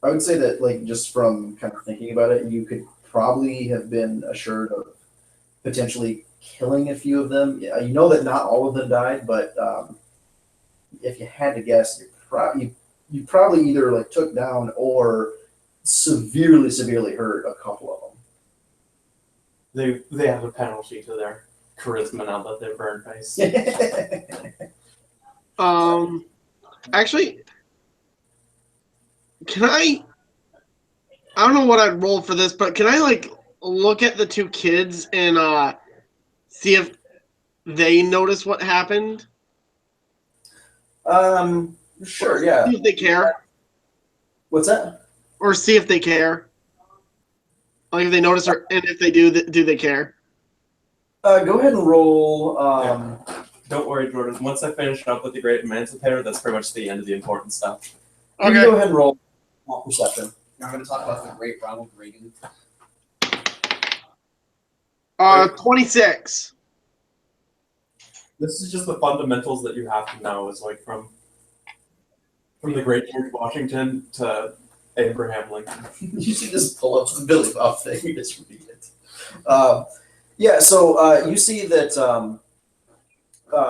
I would say that, like, just from kind of thinking about it, you could probably have been assured of potentially killing a few of them. Yeah, you know that not all of them died, but if you had to guess, you probably either like took down or severely hurt a couple of them. They have a penalty to their charisma now that they're burn face. Actually, can I don't know what I'd roll for this, but can I like look at the two kids and see if they notice what happened? Sure, yeah. See if they care, What's that? or see if they care. Like if they notice, or and if they do they care? Go ahead and roll. Don't worry, Jordan. Once I finish up with the Great Emancipator, that's pretty much the end of the important stuff. You can go ahead and roll perception. Now I'm going to talk about the great Ronald Reagan. 26. This is just the fundamentals that you have to know. Is like from the Great George Washington to Abraham Lincoln. You should just pull up the Billy Bob thing and just read it. Yeah, so you see that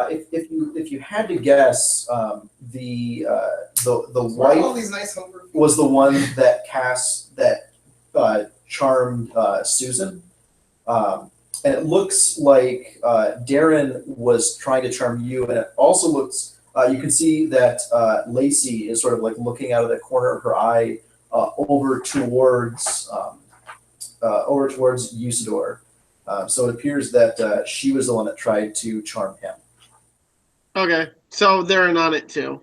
if you had to guess, the All wife these nice home was the one that charmed Susan, and it looks like Darren was trying to charm you, and it also looks you can see that Lacey is sort of like looking out of the corner of her eye over towards Usador. So it appears that she was the one that tried to charm him. Okay, so they're in on it too.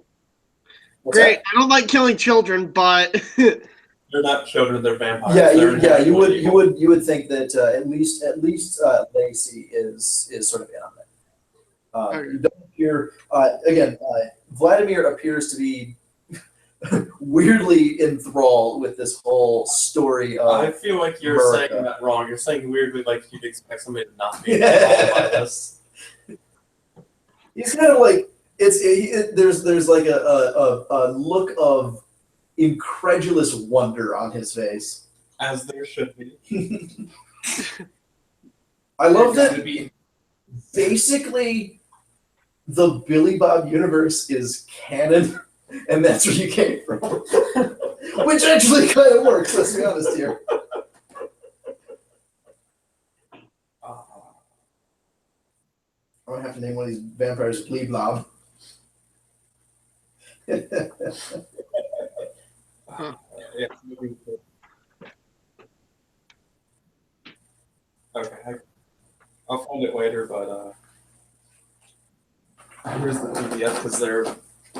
What's Great. I don't like killing children, but They're not children; they're vampires. Yeah, They're you inherently evil. would think that at least Lacey is sort of in on it. Okay. You don't appear again. Vladimir appears to be weirdly enthralled with this whole story I of. feel like you're America. saying that wrong. You're saying weirdly like you'd expect somebody to not be involved by this. He's kind of like there's like a look of incredulous wonder on his face. As there should be. I love That that would be basically the Billy Bob universe is canon, and that's where you came from. Which actually kind of works, let's be honest here. I'm gonna have to name one of these vampires Blee Blob. Yeah. Okay, I'll find it later, but here's the PDF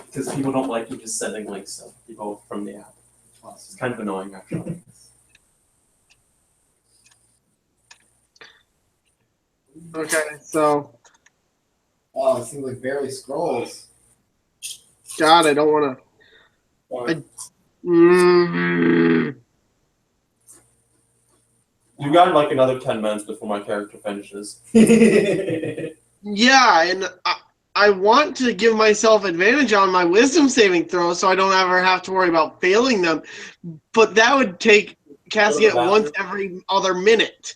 because people don't like you just sending links to people from the app. It's kind of annoying actually. Okay, so Oh, it seems like barely scrolls. God, I don't want to. You got like another 10 minutes before my character finishes. Yeah, and I want to give myself advantage on my wisdom saving throw so I don't ever have to worry about failing them. But that would take casting it once every other minute.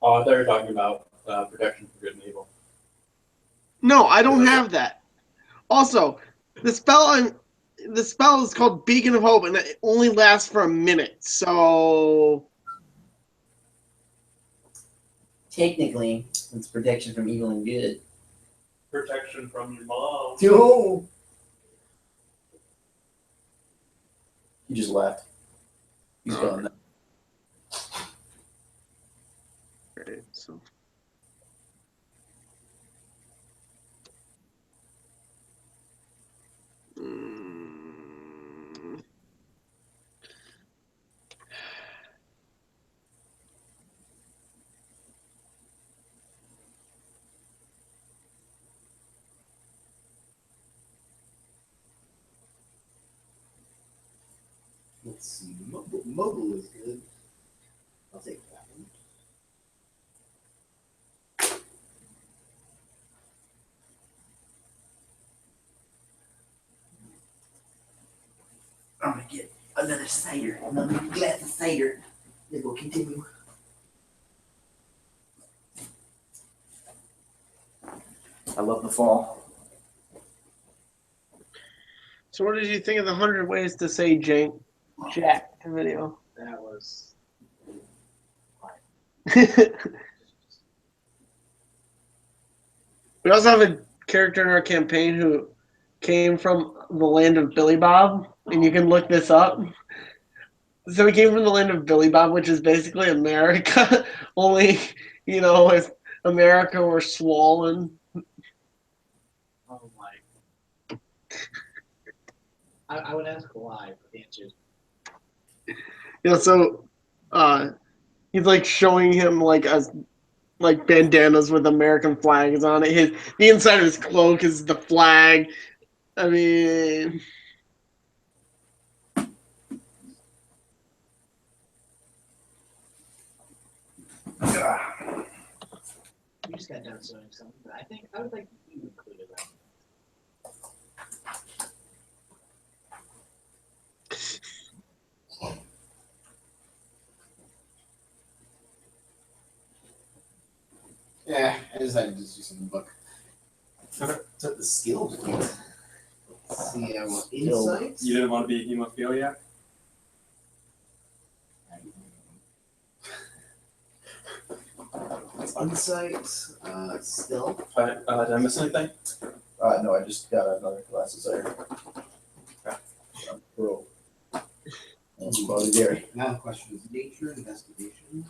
Oh, I thought you were talking about protection from good and evil. No, I don't have that. Also, the spell is called Beacon of Hope, and it only lasts for a minute. So Technically, it's protection from evil and good. Protection from your mom. Yo! He just left. He's gone now. okay, so Let's see. Mobile is good. I'll take that one. I'm gonna get another cider, another glass of cider. Then we'll continue. I love the fall. So what did you think of the 100 ways to say Jack video? that was We also have a character in our campaign who came from the land of Billy Bob, and you can look this up. So he came from the land of Billy Bob, which is basically America, only, if America were swollen. oh my. I would ask why, but the answer is So he's like showing him like as like bandanas with American flags on it. The inside of his cloak is the flag. I mean, you just got done showing something, but I would like you included that. Yeah, I decided to just do some in the book. Took the skill point. Let's see, I want insights. You didn't want to be a hemophiliac? Insight, stealth. Did I miss anything? No, I just got another glass of cider. Okay. Bro. That's quality dairy. Now the question is nature, investigation,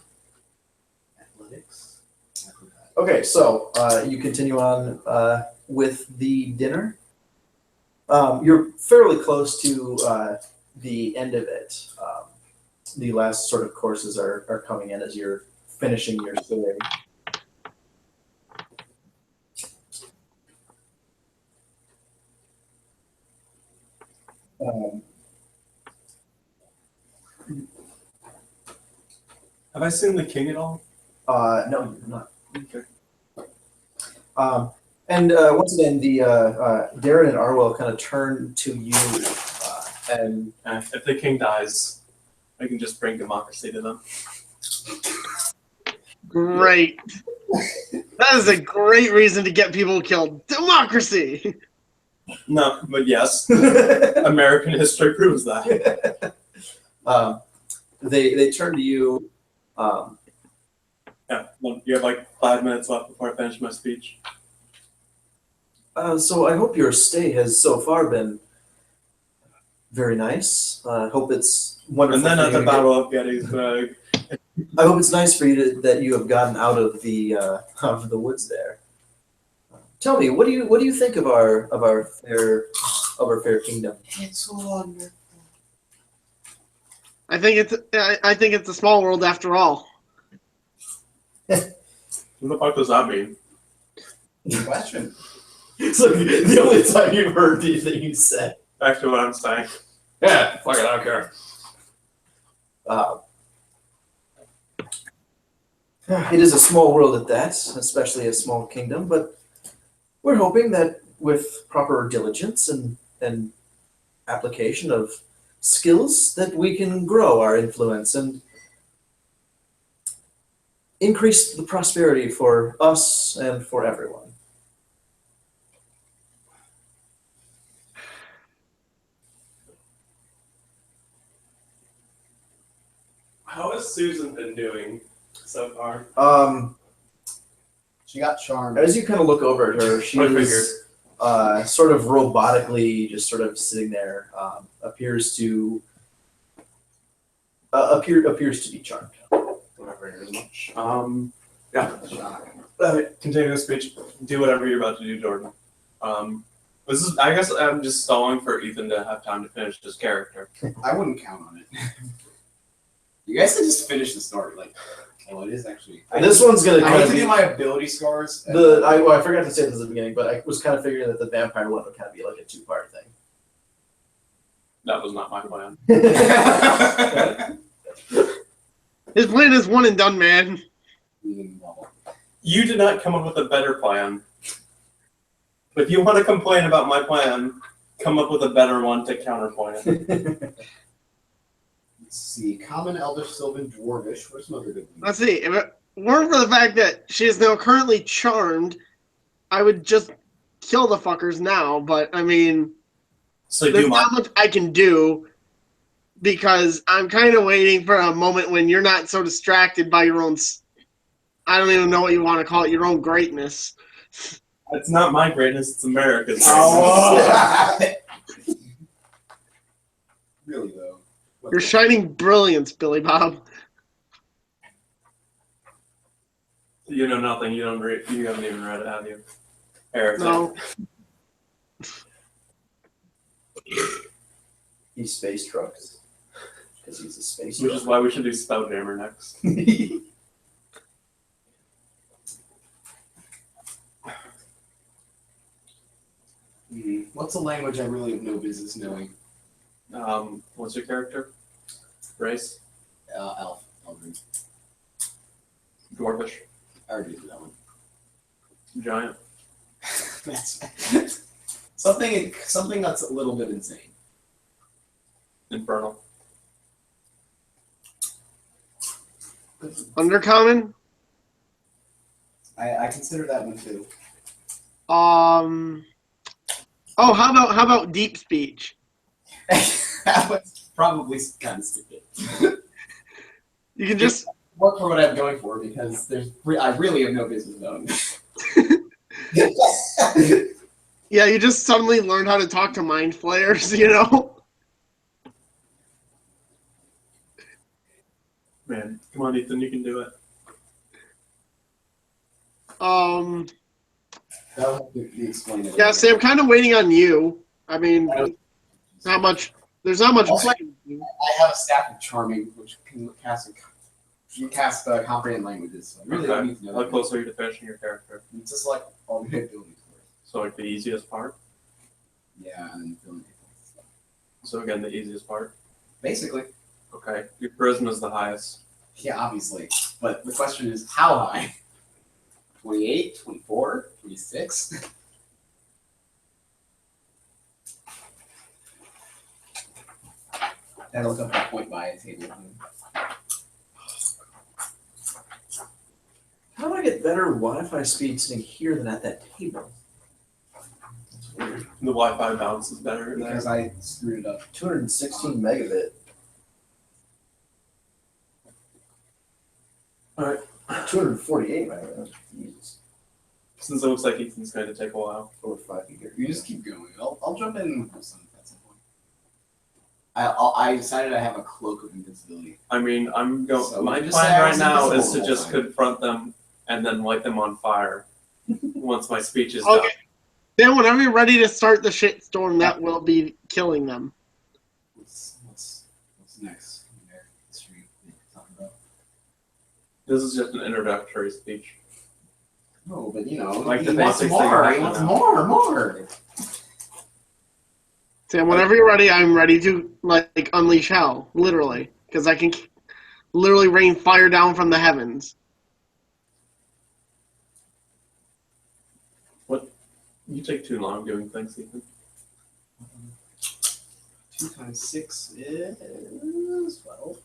athletics, acrobatics. Okay, so you continue on with the dinner. You're fairly close to the end of it. The last sort of courses are coming in as you're finishing your story. Have I seen the king at all? No, you're not. Okay. And once again, the Darren and Arwell kind of turn to you, and If the king dies, I can just bring democracy to them. Great. That is a great reason to get people killed. Democracy. No, but yes, American history proves that. They turn to you. Yeah, well, you have like 5 minutes left before I finish my speech. So I hope your stay has so far been very nice. I hope it's wonderful. And then for at you the to get- Battle of Gettysburg. I hope it's nice for you that you have gotten out of the woods there. Tell me, what do you think of our fair kingdom? It's wonderful. I think it's a small world after all. What the fuck does that mean? Good question. So the only time you've heard anything you said. Back to what I'm saying. Yeah, fuck it, I don't care. It is a small world at that, especially a small kingdom, but we're hoping that with proper diligence and application of skills that we can grow our influence and increase the prosperity for us and for everyone. How has Susan been doing so far? She got charmed. As you kind of look over at her, she I is sort of robotically just sort of sitting there, appears to be charmed. Whatever it is much. Yeah. Continue the speech. Do whatever you're about to do, Jordan. This is. I guess I'm just stalling for Ethan to have time to finish his character. I wouldn't count on it. You guys can just finish the story. Like, well, it is actually. This one's gonna I kind need of to be do my ability scores. and I forgot to say this at the beginning, but I was kind of figuring that the vampire one would kind of be like a two-part thing. That was not my plan. His plan is one and done, man. You did not come up with a better plan. If you want to complain about my plan, come up with a better one to counterpoint it. Let's see. Common, Elder, Sylvan, Dwarvish. Where's some other good ones? Let's see. If it weren't for the fact that she is now currently charmed, I would just kill the fuckers now. But I mean, So there's do not much I can do because I'm kind of waiting for a moment when you're not so distracted by your own. I don't even know what you want to call it. Your own greatness. It's not my greatness, it's America's greatness. Oh. Really though. Your shining brilliance, Billy Bob. You know nothing. You don't read. You haven't even read it, have you? Eric. No. He's space trucks because he's a space Which truck. is why we should do Spelljammer next. What's a language I really have no business knowing? What's your character? Race? Elf. Eldrin. Dwarvish? I already did that one. Giant? That's something that's a little bit insane. Infernal? Undercommon. I consider that one too. Oh, how about deep speech? That was probably kind of stupid. You can just Work for what I'm going for because I really have no business knowing. yeah, you just suddenly learn how to talk to mind flayers, you know? Man, come on, Ethan, you can do it. That would have to be explained. Yeah, see, I'm kind of waiting on you. I mean, not much. There's not much. Also, I have a staff of charming, which can cast comprehend languages. So I really don't need to know. How close are you to finishing your character? It's just like all the abilities for it. So like the easiest part? Yeah, and then filling it. So again, the easiest part? Basically. Okay. Your charisma is the highest. Yeah, obviously. But the question is, how high? 28, 24, 26? I look up that point by a table. get better Wi-Fi speed sitting here than at that table? The Wi-Fi bounce is better there. Because I screwed it up. 216 megabit. All right. 248 megabit. Jesus. Since it looks like Ethan's going to take a while. Over 5 gig. You just keep going. I'll jump in at some point. I decided I have a cloak of invincibility. I mean, I'm going. So my just plan say I right was now is invisible to the just whole time. confront them and then light them on fire once my speech is Okay. done. Then whenever you're ready to start the shitstorm, that will be killing them. What's next? What should we talk about? This is just an introductory speech. No, but you know, Like he the wants basics that you more. have He to wants know. more. Sam, whenever you're ready, I'm ready to like unleash hell, literally, because I can literally rain fire down from the heavens. You take too long doing things, Ethan. 2 times 6 is 12.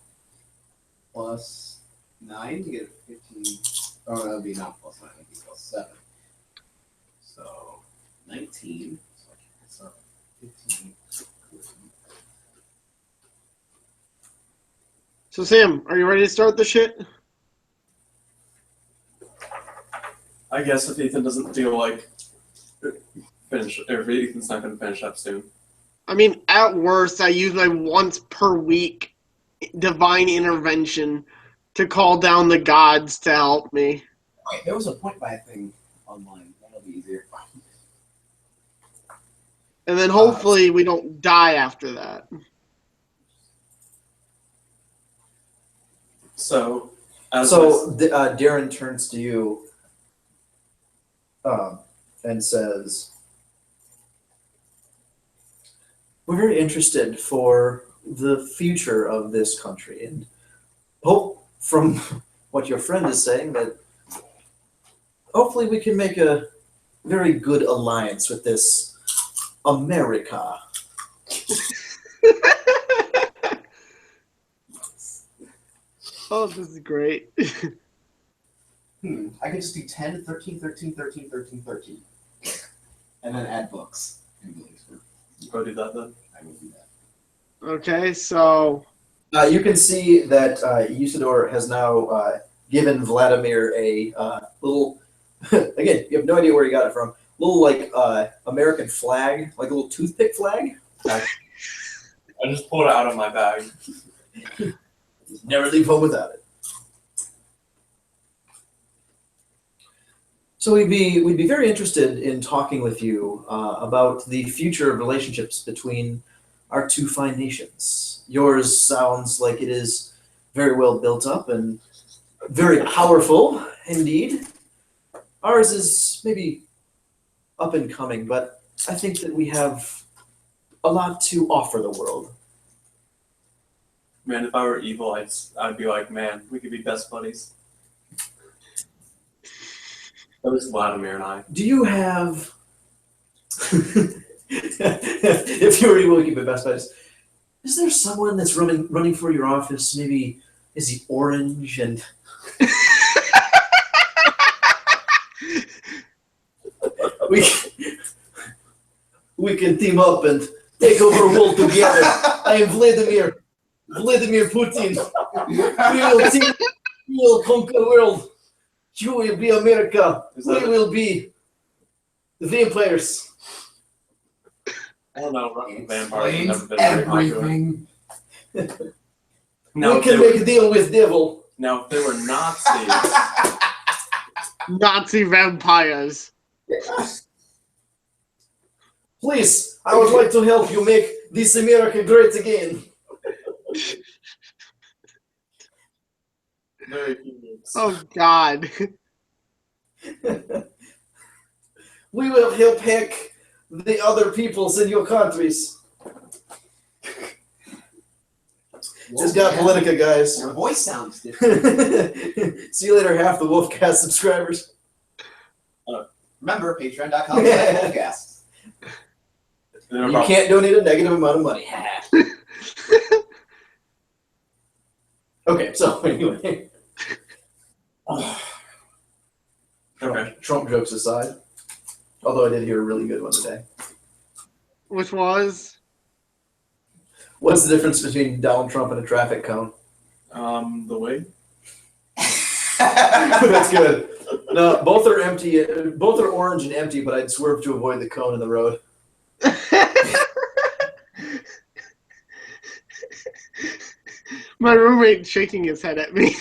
Plus 9 to get 15. Oh, that would be not plus 9, that would be plus 7. So 19. So 15. So Sam, are you ready to start the shit? I guess if Ethan doesn't feel like finish, or if Ethan's not going to finish up soon. I mean, at worst, I use my once per week divine intervention to call down the gods to help me. Wait, there was a point buy thing online. That'll be easier. And then hopefully we don't die after that. So, Darren turns to you and says, "We're very interested for the future of this country, and hope from what your friend is saying that hopefully we can make a very good alliance with this America." Oh, this is great. I could just do 10, 13, 13, 13, 13, 13. And then add books. Go do that then. I will do that. Okay, so You can see that Usador has now given Vladimir a little. Again, you have no idea where he got it from. Little like American flag, like a little toothpick flag. I just pulled it out of my bag. Never leave home without it. So we'd be very interested in talking with you about the future of relationships between our two fine nations. Yours sounds like it is very well built up and very powerful indeed. Ours is maybe up and coming, but I think that we have a lot to offer the world. Man, if I were evil, I'd be like, man, we could be best buddies. That was Vladimir and I. Do you have, if you were evil, we could be best buddies. Is there someone that's running for your office? Maybe is he orange and we can team up and take over the world together. I am Vladimir Putin. We will conquer the world. You will be America. We will be the vampires. I don't know, Russian vampires have never been very popular. Now, We if can they make were, a deal with devil. now, if they were Nazis, Nazi vampires. Please, I would like to help you make this America great again. very humans. Oh God. We will help hack the other peoples in your countries. Just got Politica, guys. Your voice sounds different. See you later, half the Wolfcast subscribers. Remember, patreon.com/podcast. They're You about- can't donate a negative amount of money. Okay, so anyway. Trump jokes aside, although I did hear a really good one today. Which was? What's the difference between Donald Trump and a traffic cone? The way. That's good. No, both are empty. Both are orange and empty, but I'd swerve to avoid the cone in the road. My roommate shaking his head at me.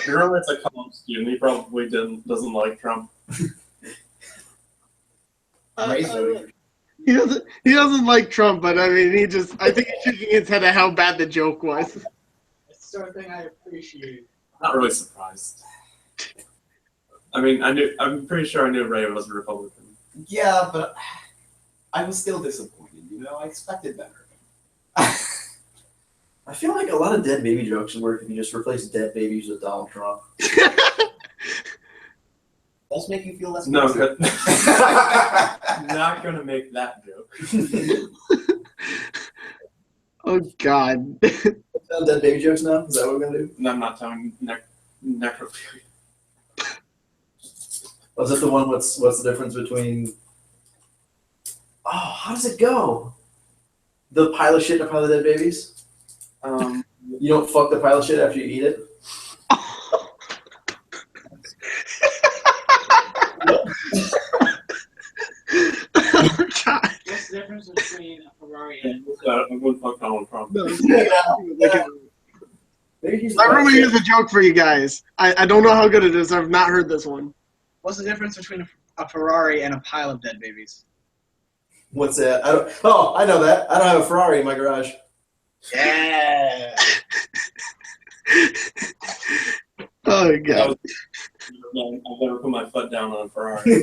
Your roommate's a college student. He probably doesn't like Trump. He doesn't like Trump, but I mean, I think he's shaking his head at how bad the joke was. That's the sort of thing I appreciate. Not really surprised. I mean, I'm pretty sure I knew Ray was a Republican. Yeah, but I was still disappointed. You know, I expected better. I feel like a lot of dead baby jokes would work if you just replace dead babies with Donald Trump. Does make you feel less. No, crazy. not gonna make that joke. Oh God. Tell dead baby jokes now? Is that what we're gonna do? No, I'm not telling necrophilia. Was it the one? What's the difference between? Oh, how does it go? The pile of shit and a pile of dead babies. You don't fuck the pile of shit after you eat it. What's the difference between a Ferrari and I'm gonna fuck Donald Trump. My Maybe he's roommate has a joke for you guys. I don't know how good it is. I've not heard this one. what's the difference between a Ferrari and a pile of dead babies? What's that? I know that. I don't have a Ferrari in my garage. Yeah. Oh God. I've never put my foot down on a Ferrari.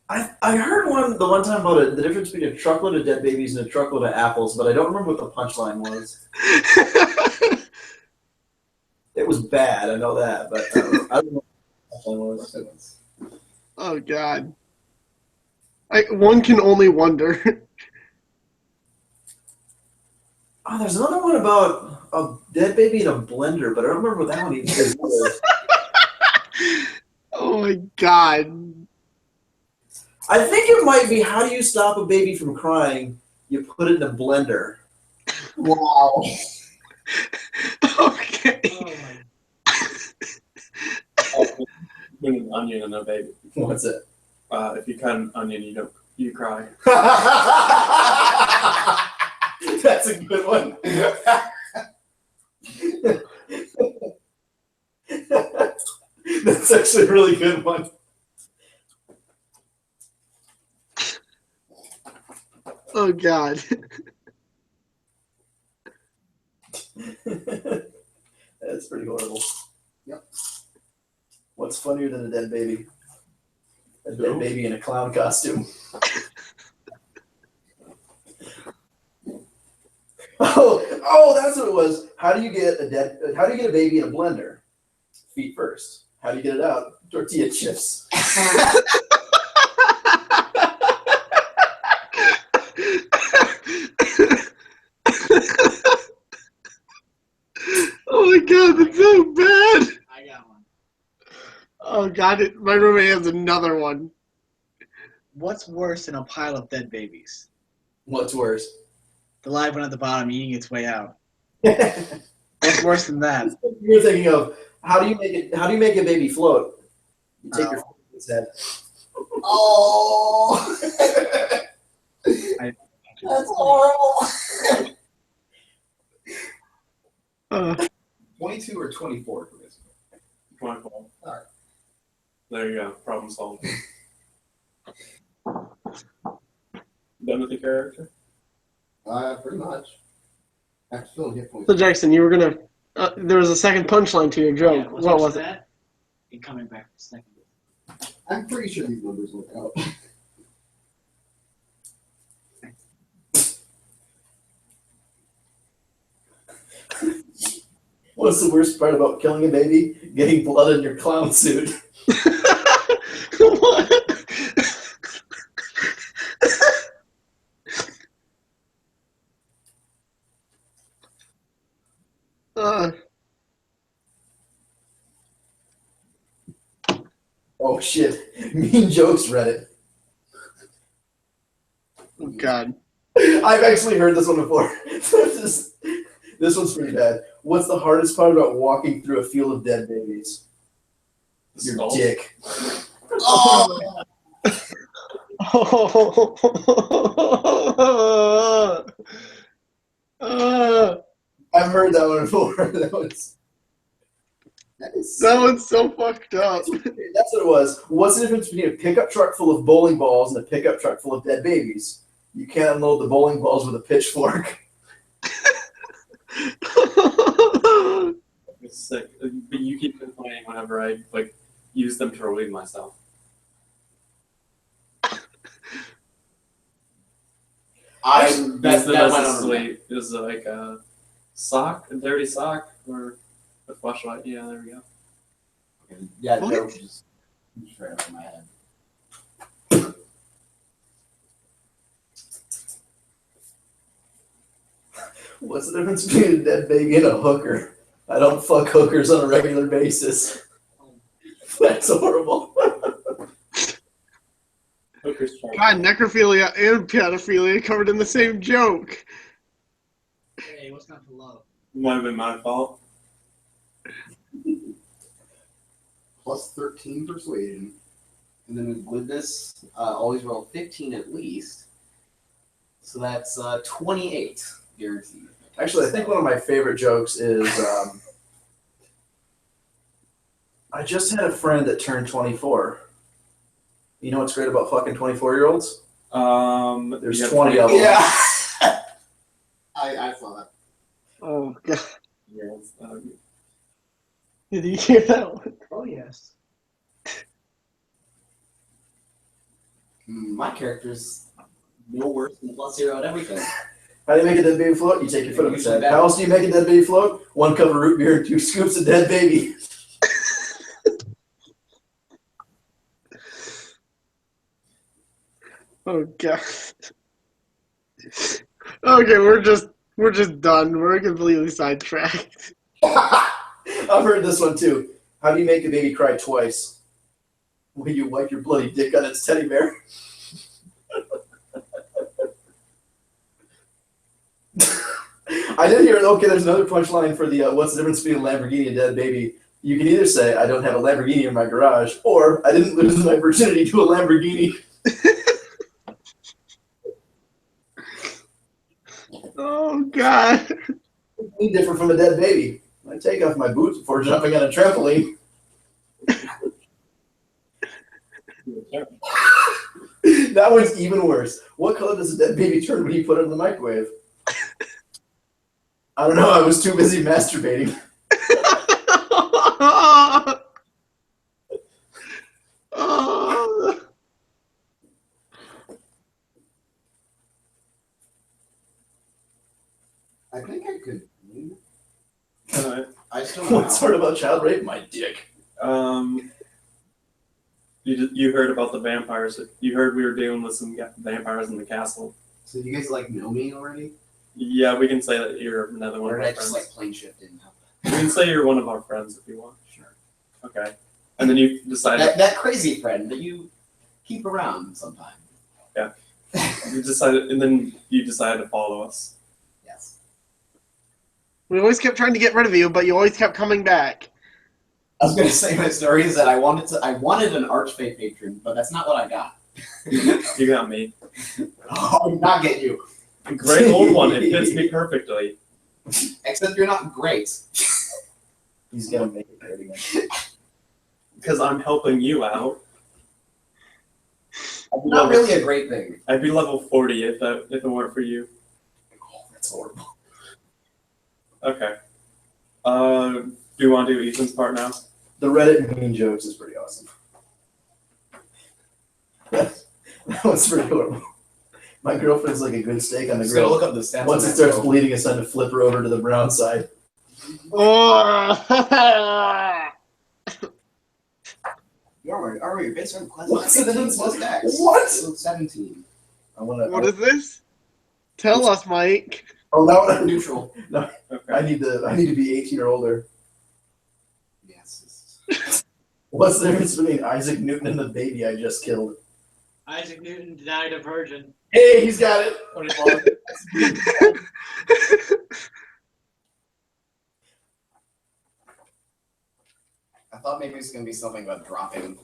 I heard the one time about the difference between a truckload of dead babies and a truckload of apples, but I don't remember what the punchline was. It was bad, I know that, but I don't know what the punchline was. Oh God. One can only wonder. Oh, there's another one about a dead baby in a blender, but I don't remember what that one even is. Oh my God. I think it might be, how do you stop a baby from crying? You put it in a blender. Wow. Okay. Putting an onion in a baby. What's it? If you cut an onion, you cry. That's a good one. That's actually a really good one. Oh God. That's pretty horrible. Yep. What's funnier than a dead baby? A dead baby in a clown costume. Oh, that's what it was. How do you get a baby in a blender? Feet first. How do you get it out? Tortilla chips. Oh my God, that's so bad. I got one. Oh God, my roommate has another one. What's worse than a pile of dead babies? What's worse? The live one at the bottom eating its way out. You're What's worse than that? thinking of how do you make a baby float? You take your foot in its head. Oh. That's horrible. 22 or 24 for this. 24. All right. There you go. Problem solved. Done with the character? Pretty much. After filling hit points. So Jackson, you were gonna. There was a second punchline to your joke. Yeah, What was it? that? And coming back for a second. I'm pretty sure these numbers work out. What's the worst part about killing a baby? Getting blood in your clown suit. What? Oh shit! Mean jokes Reddit. Oh God. I've actually heard this one before. this one's pretty bad. What's the hardest part about walking through a field of dead babies? Your Skull. dick. Oh, I've heard that one before. That one's so fucked up. That's what it was. What's the difference between a pickup truck full of bowling balls and a pickup truck full of dead babies? You can't unload the bowling balls with a pitchfork. It's sick. But you keep complaining whenever I like use them to relieve myself. that Use them that as went a on. sleep. Is like a sock, a dirty sock, or a flashlight. Yeah, there we go. Yeah, What? that was just straight over my head. What's the difference between a dead baby and a hooker? I don't fuck hookers on a regular basis. That's horrible. Hooker's trying. God, necrophilia and pedophilia covered in the same joke. Hey, what's not to love? Might have been my fault. Plus 13 persuasion. And then with this, always roll 15 at least. So that's 28 guaranteed. Actually, I think one of my favorite jokes is I just had a friend that turned 24. You know what's great about fucking 24-year-olds? There's you have 20 of them. Yeah. I saw that. Oh God. years. Did you hear that one? Oh yes. My character's no worse than +0 at everything. How do you make a dead baby float? You take your foot on its Usually head. bad. How else do you make a dead baby float? 1 cup of root beer and 2 scoops of dead baby. Oh God. Okay, we're just done. We're completely sidetracked. I've heard this one too. How do you make a baby cry twice? When you wipe your bloody dick on its teddy bear. I did hear, okay, there's another punchline for the what's the difference between a Lamborghini and a dead baby? You can either say, I don't have a Lamborghini in my garage, or I didn't lose my virginity to a Lamborghini. Oh God. Completely different from a dead baby. I take off my boots before jumping on a trampoline. That one's even worse. What color does a dead baby turn when you put it in the microwave? I don't know. I was too busy masturbating. Oh. I think I could. I still know. What's hard about child rape? My dick. You heard about the vampires. You heard we were dealing with some vampires in the castle. So you guys like know me already? Yeah, we can say that you're another one Or of did our I just friends. like plane shift in? We can say you're one of our friends if you want. Sure. Okay. And then you decided That crazy friend that you keep around sometime. you decided to follow us. Yes. We always kept trying to get rid of you, but you always kept coming back. I was gonna say my story is that I wanted an archfey patron, but that's not what I got. You got me. Oh, I did not get you. A great old one. It fits me perfectly. Except you're not great. He's gonna make it great again. Because I'm helping you out. Not really a great thing. I'd be level 40 if it weren't for you. Oh, that's horrible. Okay. Do you want to do Ethan's part now? The Reddit mean jokes is pretty awesome. That was pretty horrible. My girlfriend's like a good steak on the Just gotta grill. look up the stats. Once on it that starts show. bleeding, it's time to flip her over to the brown side. Oh. Are we based on class? What's the difference? What's next? What? 17. I wanna. What is this? Tell us, Mike. Oh no! Neutral. Okay. I need to be 18 or older. Yes. What's the difference between Isaac Newton and the baby I just killed? Isaac Newton denied a virgin. Hey, he's got it. I thought maybe it was gonna be something about dropping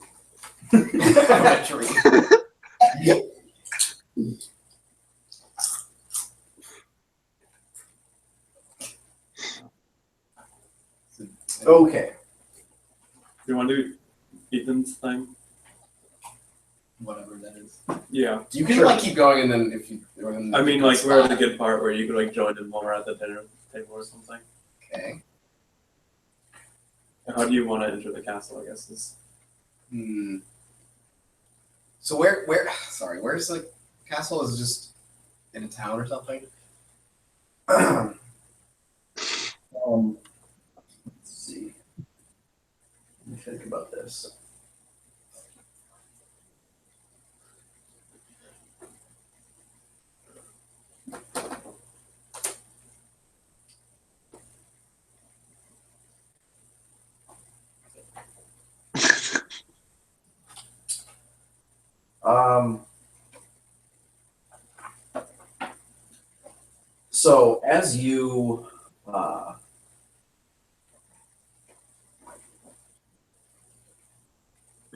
from a tree. Okay. Do you want to do Ethan's thing? Whatever that is. Yeah. You can Sure. like keep going, and then if you. Or then I mean, like, we're at the good part where you could, like, join in while we're at the dinner table or something. Okay. How do you want to enter the castle, I guess, is... Hmm. So where? Sorry, where's the castle? Is it just in a town or something? Let's see. Let me think about this. So as you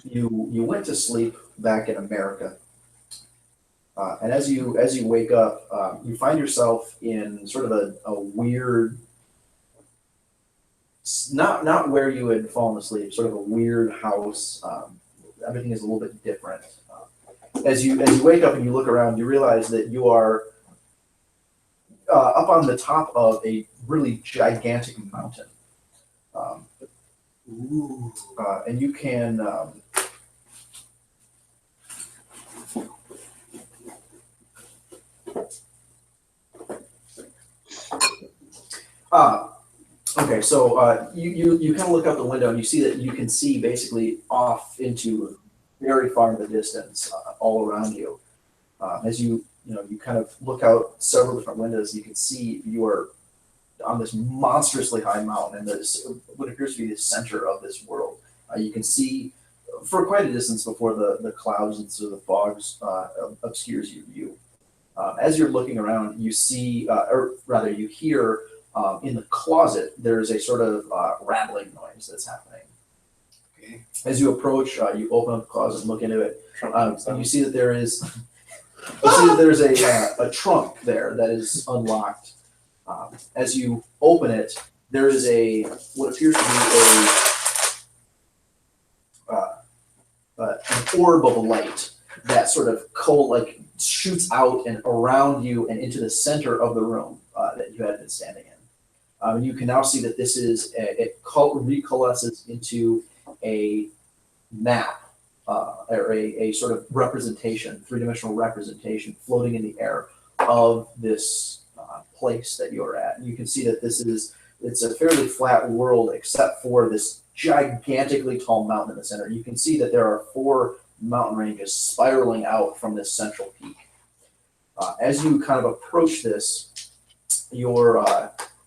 you went to sleep back in America, and as you wake up, you find yourself in sort of a weird, not where you had fallen asleep, sort of a weird house. Everything is a little bit different. As you wake up and you look around, you realize that you are up on the top of a really gigantic mountain. And you can okay, so you kind of look out the window and you see that you can see basically off into very far in the distance, all around you. As you kind of look out several different windows, you can see you are on this monstrously high mountain, and this what appears to be the center of this world. You can see for quite a distance before the clouds and sort of the fogs obscures your view. As you're looking around, you see, or rather, you hear in the closet there's a sort of rattling noise that's happening. Okay. As you approach, you open up the closet and look into it, and you see that there is. You see that there's a trunk there that is unlocked. As you open it, there is what appears to be an orb of light that sort of like shoots out and around you and into the center of the room that you had been standing in. You can now see that this is it recoalesces into a map. Or a sort of representation, three-dimensional representation floating in the air of this place that you're at. And you can see that it's a fairly flat world except for this gigantically tall mountain in the center. You can see that there are 4 mountain ranges spiraling out from this central peak. As you kind of approach this, your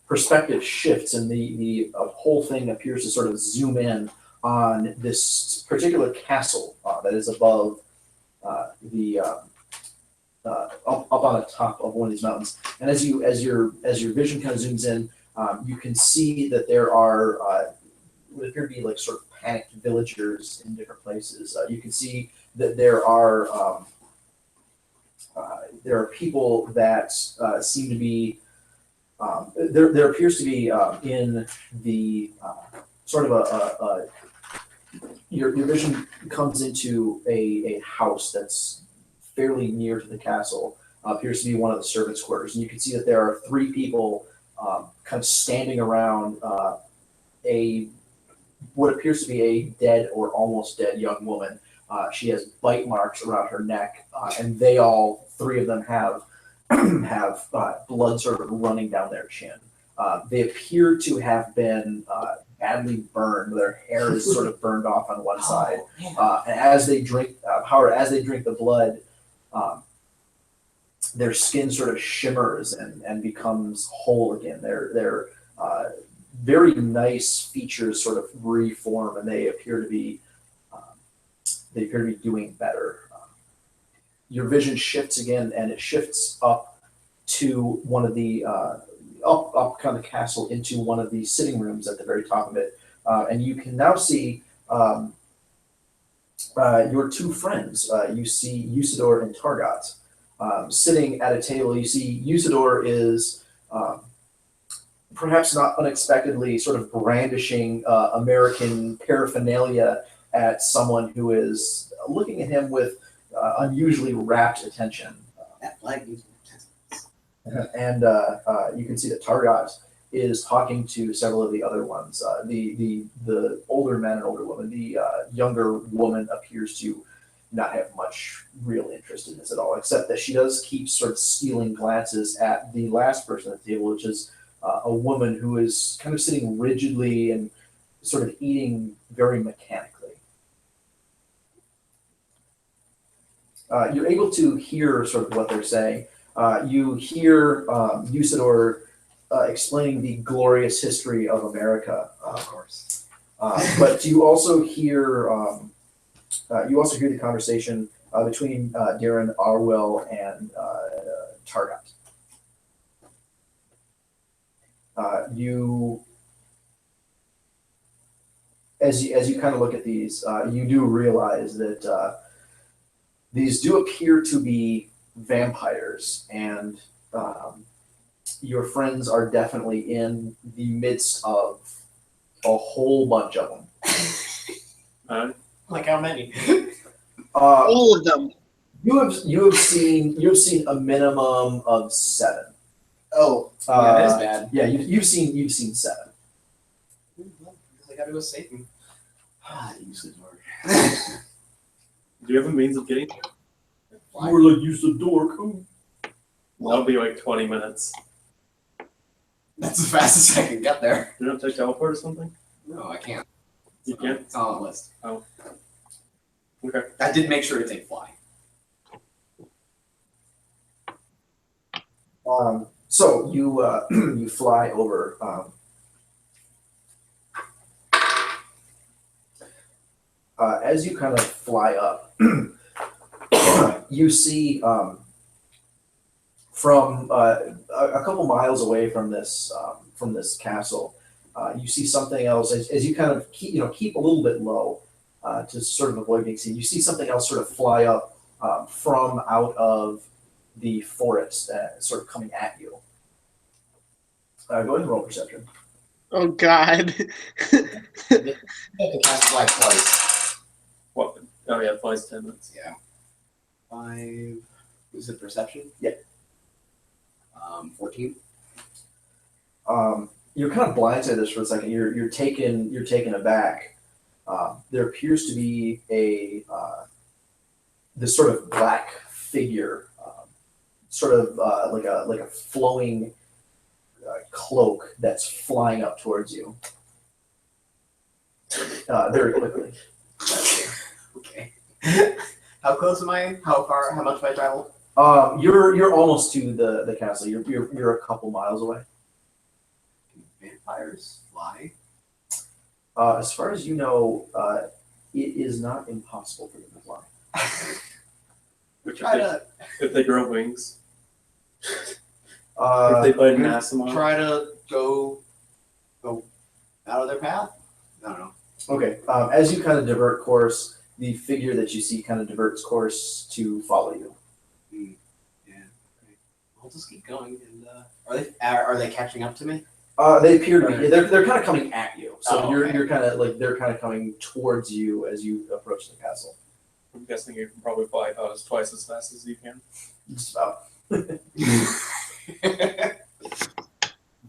perspective shifts and the whole thing appears to sort of zoom in on this particular castle that is above up on the top of one of these mountains. And as your vision kind of zooms in, you can see that there are what appear to be like sort of panicked villagers in different places. You can see that there are people that seem to be there appears to be in the sort of your vision comes into a house that's fairly near to the castle. Appears to be one of the servants' quarters, and you can see that there are 3 people kind of standing around what appears to be a dead or almost dead young woman. She has bite marks around her neck, and they all 3 of them have blood sort of running down their chin. They appear to have been badly burned. Their hair is sort of burned off on one side. And as they drink, the blood, their skin sort of shimmers and becomes whole again. Their very nice features sort of reform, and they appear to be they appear to be doing better. Your vision shifts again, and it shifts up to one of the up kind of castle into one of the sitting rooms at the very top of it, and you can now see your two friends. You see Usador and Targot sitting at a table. You see Usador is perhaps not unexpectedly sort of brandishing American paraphernalia at someone who is looking at him with unusually rapt attention. That flag needs more testicles. And you can see that Targot is talking to several of the other ones. The older man and older woman. The younger woman appears to not have much real interest in this at all, except that she does keep sort of stealing glances at the last person at the table, which is a woman who is kind of sitting rigidly and sort of eating very mechanically. You're able to hear sort of what they're saying. You hear Usador explaining the glorious history of America, Of course. but you also hear the conversation between Darren Arwell and Targot. As you kind of look at these, you do realize that these do appear to be vampires, and your friends are definitely in the midst of a whole bunch of them. Like how many? All of them. You have seen a minimum of 7. Oh, yeah, that is bad. Yeah, you've seen 7. Well, I gotta go Satan. Ah, Usador. Do you have a means of getting there? Fly. More like use the door. Cool. That'll be like 20 minutes. That's the fastest I can get there. You don't take teleport or something? No, I can't. You can't? It's not on the list. Oh. Okay. I did make sure to take fly. So you you fly over. As you kind of fly up, you see from a couple miles away from this castle, you see something else. As you kind of keep a little bit low to sort of avoid being seen, you see something else sort of fly up from out of the forest, sort of coming at you. Go ahead and roll perception. Oh God. I can cast fly twice. What? Oh yeah, flies 10 minutes. Yeah. 5. Was it perception? Yeah. 14. You're kind of blindsided this for a second. You're taken aback. There appears to be this sort of black figure, sort of like a flowing cloak that's flying up towards you very quickly. Okay. How close am I? How far? How much have I traveled? You're almost to the castle. You're a couple miles away. Can vampires fly? As far as you know, it is not impossible for them to fly. Which Try to if they grow wings. If Uh, they put an asimov. try to go out of their path. I don't know. okay. As you kind of divert course, the figure that you see kind of diverts course to follow you. Yeah. Okay. I'll just keep going. And are they catching up to me? They appear to be. They're kind of coming at you. So Oh, you're okay. kind of like they're kind of coming towards you as you approach the castle. I'm guessing you can probably fly about as twice as fast as you can. Just about.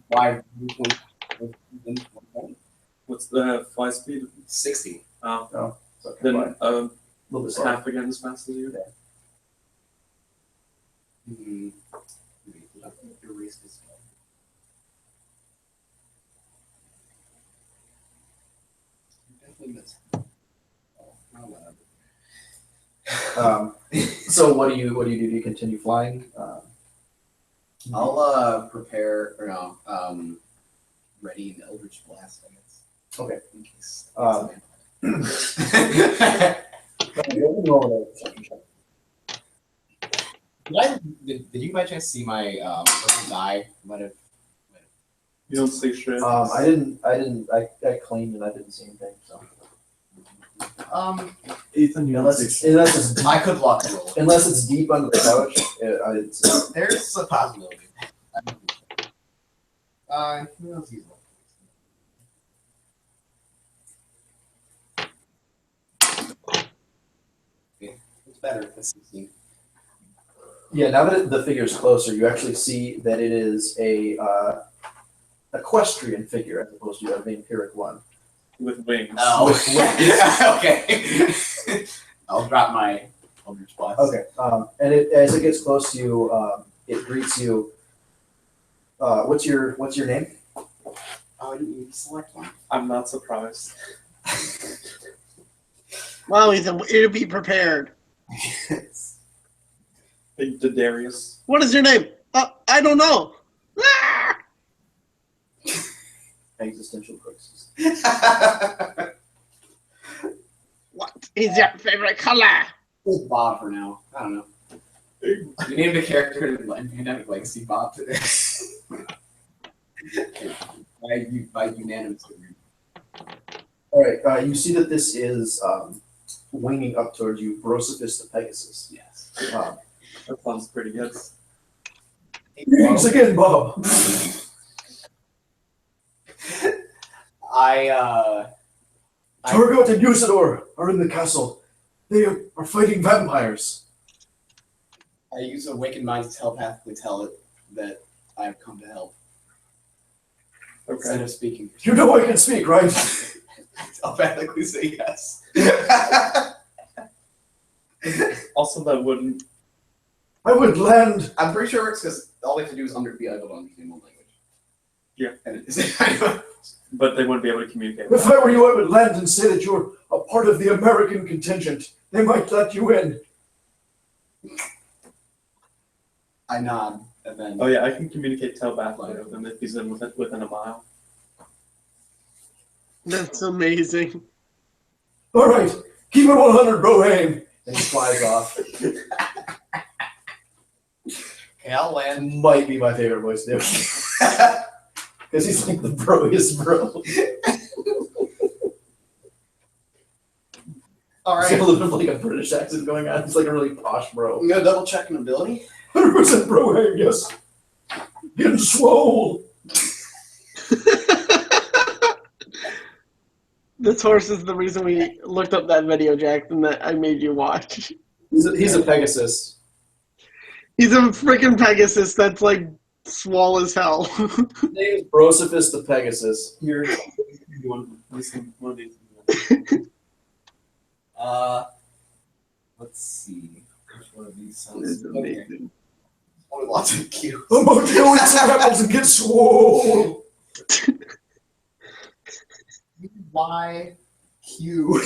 Why? What's the fly speed? 60. Oh, So then a little bit slower. half again as fast as you. Erase this one. Definitely missed. Oh, whatever. So what do you do? Do you continue flying? I'll prepare or no, ready an Eldritch Blast, I guess. Okay. In case. Um, Did you by chance see my person's eye? Might have. You don't see shit. I cleaned and I didn't see anything. So Ethan, you don't unless see it's I could lock the roll. unless it's deep under the couch, I didn't see it. There's a possibility. Who else is yeah, it's better. It's 16. Yeah, now that the figure is closer, you actually see that it is a equestrian figure as opposed to a vampiric one. with wings. Oh, okay. I'll drop my Eldritch Blast. Okay, and as it gets close to you, it greets you. What's your name? Oh, I didn't even select one. I'm not surprised. Well, Ethan, way to be prepared. Big Darius. What is your name? I don't know. Ah! Existential crisis. What is your favorite color? It's Bob for now. I don't know. We named a character in Pandemic Legacy Bob today. by unanimous agreement. All right, you see that this is winging up towards you, Brosophus the Pegasus. Yes. That sounds pretty good. Greetings again, Bob. Turgot and Usador are in the castle. They are fighting vampires. I use Awakened Mind to telepathically tell it that I have come to help. Instead Okay. of speaking. You know I can speak, right? Telepathically say yes. Also, that wouldn't. I would land. I'm pretty sure it works because all they have to do is be able to understand one language. Yeah. And it is. But they wouldn't be able to communicate. If I were you, I would land and say that you're a part of the American contingent. They might let you in. I nod and then. Oh yeah, I can communicate telepathically with him if he's within a mile. That's amazing. All right, keep it 100, Brohane. And he flies off. Okay, I'll land. Might be my favorite voice to do. Because he's like the broiest bro. All There's right. a little bit of like a British accent going on. It's like a really posh bro. I'm gonna double check an ability. 100% Brohane, yes. Getting swole. This horse is the reason we looked up that video, Jackson, that I made you watch. He's a Pegasus. He's a freaking Pegasus that's like swole as hell. His name is Brosophus the Pegasus. Here, one of these. Let's see. Which one of these It's sounds amazing. One with lots of cues. I'm about to go eat some apples and get swole. Y Q.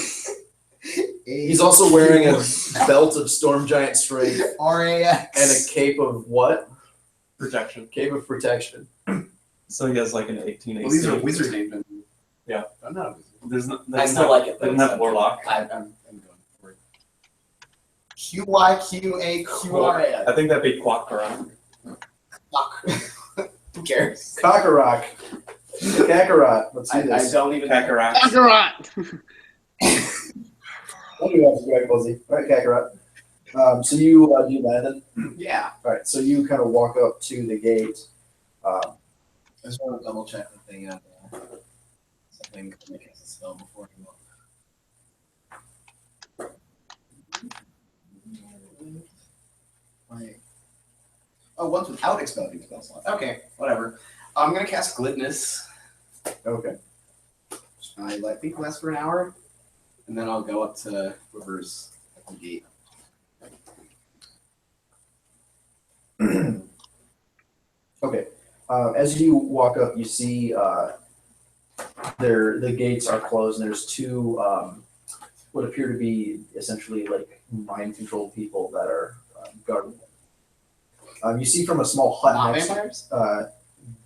He's also wearing a belt of storm giant strength RAX and a cape of what? Protection. Cape of protection. So he has like an 18 AC. Well, these are wizard names. Yeah. I'm not a wizard. There's no, I still like it. They don't have warlock. I'm going for it. QYQAQRA. I think that'd be Quackara. Who cares? Kakarot. Kakarot. Let's do I this. don't even. Kakarot. Kakarot! What do you have, Dragon Ball Z? All right, Kakarot. So you do that then? Yeah. All right. So you kind of walk up to the gate. I just want to double check the thing out there. Something to make it a spell before you look. Wait. Oh, one's without expelling spell slot. Okay, whatever. I'm gonna cast Glibness. Okay. I think lasts for an hour, and then I'll go up to whoever's at the gate. Okay. As you walk up, you see the gates are closed, and there's two what appear to be essentially like mind-controlled people that are guarding them. You see from a small hut Not next. vampires?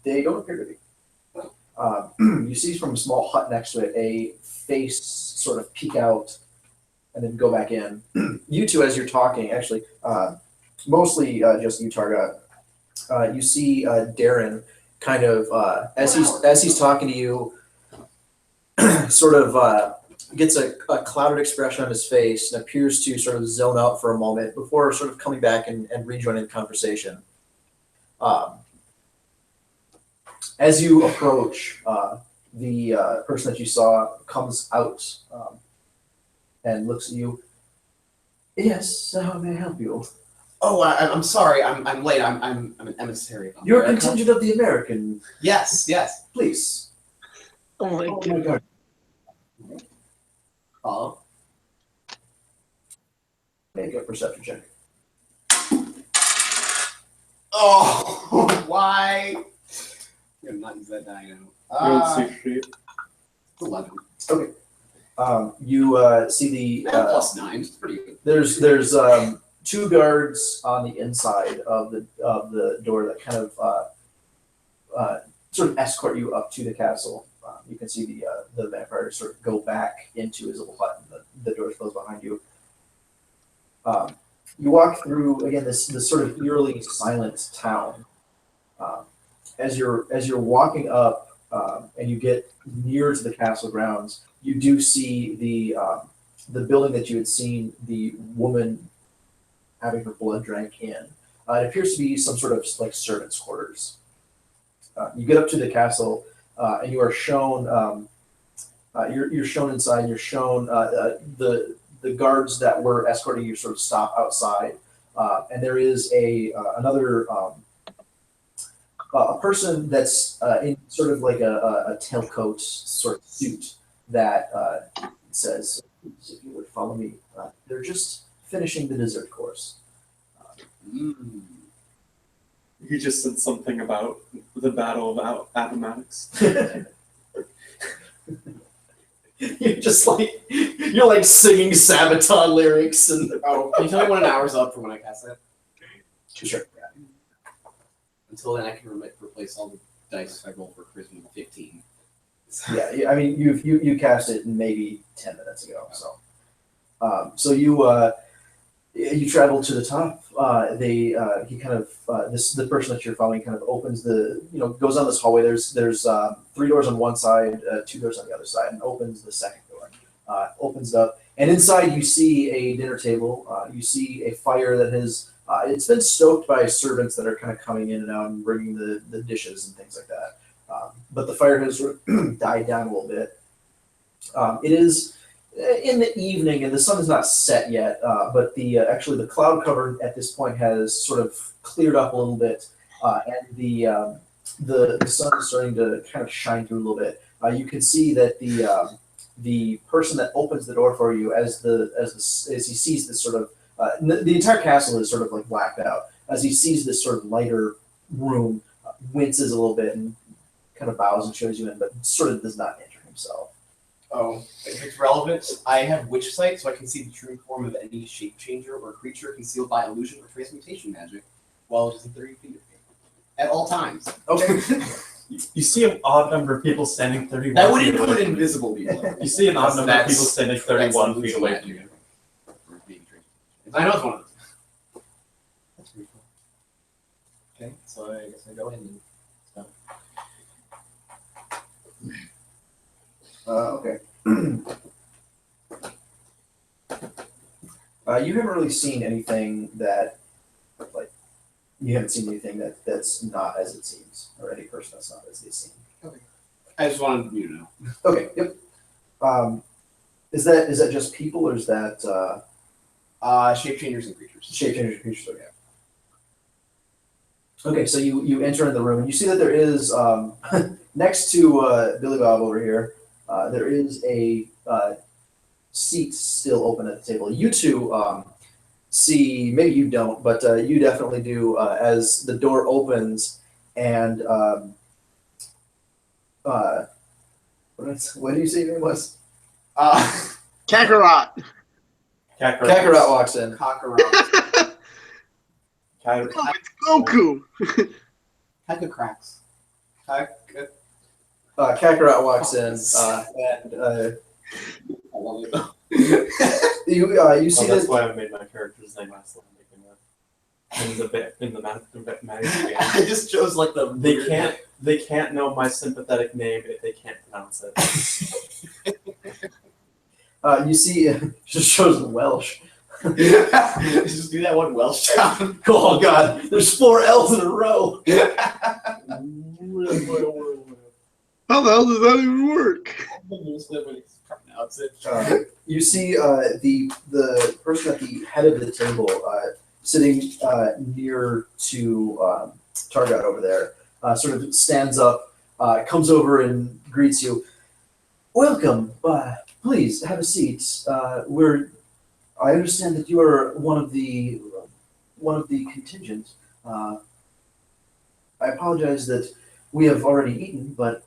They don't appear to be. You see from a small hut next to it a face sort of peek out and then go back in. You two, as you're talking, actually, mostly just you, Targa. You see Darren kind of as he's talking to you, sort of gets a clouded expression on his face and appears to sort of zone out for a moment before sort of coming back and rejoining the conversation. As you approach, the person that you saw comes out and looks at you. Yes, how may I help you? Oh, I'm sorry. I'm late. I'm an emissary. Of You're a America. contingent of the American. Yes. Please. Oh my Oh god. my God. Follow. Make a perception check. Oh, why? You're not in that die now. You're on C sheet. 11. You see the Plus 9. It's pretty good. there's two guards on the inside of the door that kind of sort of escort you up to the castle. You can see the vampire sort of go back into his little hut, and the door's closed behind you. You walk through again this sort of eerily silent town. As you're walking up and you get near to the castle grounds, you do see the building that you had seen the woman having her blood drank in. It appears to be some sort of like servants' quarters. You get up to the castle and you are shown. You're shown inside. And you're shown the guards that were escorting you sort of stop outside, and there is another a person that's in sort of like a tailcoat sort of suit that says, "If you would follow me, they're just finishing the dessert course." He just said something about the Battle of Appomattox. You're like singing Sabaton lyrics and Oh, can you tell me when an hour's up for when I cast that? sure. Until then, I can replace all the dice I roll for charisma with 15. Yeah, I mean you cast it maybe 10 minutes ago, so you travel to the top. He kind of the person that you're following kind of opens goes on this hallway. There's 3 doors on one side, 2 doors on the other side, and opens the second door. Opens it up, and inside you see a dinner table. You see a fire that has it's been stoked by servants that are kind of coming in and out and bringing the dishes and things like that. But the fire has sort of died down a little bit. It is in the evening, and the sun is not set yet. But actually the cloud cover at this point has sort of cleared up a little bit, and the sun is starting to kind of shine through a little bit. You can see that the person that opens the door for you, as he sees this sort of the entire castle is sort of like blacked out. As he sees this sort of lighter room, winces a little bit and kind of bows and shows you in, but sort of does not enter himself. Oh, if it's relevant, I have Witch Sight, so I can see the true form of any shape changer or creature concealed by illusion or transmutation magic while it is in 30 feet of me. At all times. Okay. You see an odd number of people standing 31 That would feet include away. invisible people. You see an odd number of people That's- standing that's 31 feet illusion away magic. from you. Or being transmutation. I know it's one of those. That's pretty cool. Okay, so I guess I go in and stuff. Okay. You haven't really seen anything that's not as it seems, or any person that's not as they seem. I just wanted you to know. Okay. Yep. Is that just people, or is that Shape changers and creatures. shape changers creatures? Okay. Okay, so you enter in the room and you see that there is next to Billy Bob over here, there is a seat still open at the table. You two see, maybe you don't, but you definitely do, as the door opens and what do you say your name was? Kakarot. Kakarot walks in. Cockroach. Oh, it's Goku. Hecka cracks. Kakarot walks in, and I love it. You see that's that why I made my character's name Icelandic in the magazine. I just chose like the. They can't know my sympathetic name if they can't pronounce it. you see just shows in Welsh. Just do that one Welsh sound. Oh god, there's 4 L's in a row. How the hell does that even work? Pronounce it. You see the person at the head of the table sitting near to Targot over there, sort of stands up, comes over and greets you. Welcome. Please have a seat. I understand that you are one of the contingent. I apologize that we have already eaten, but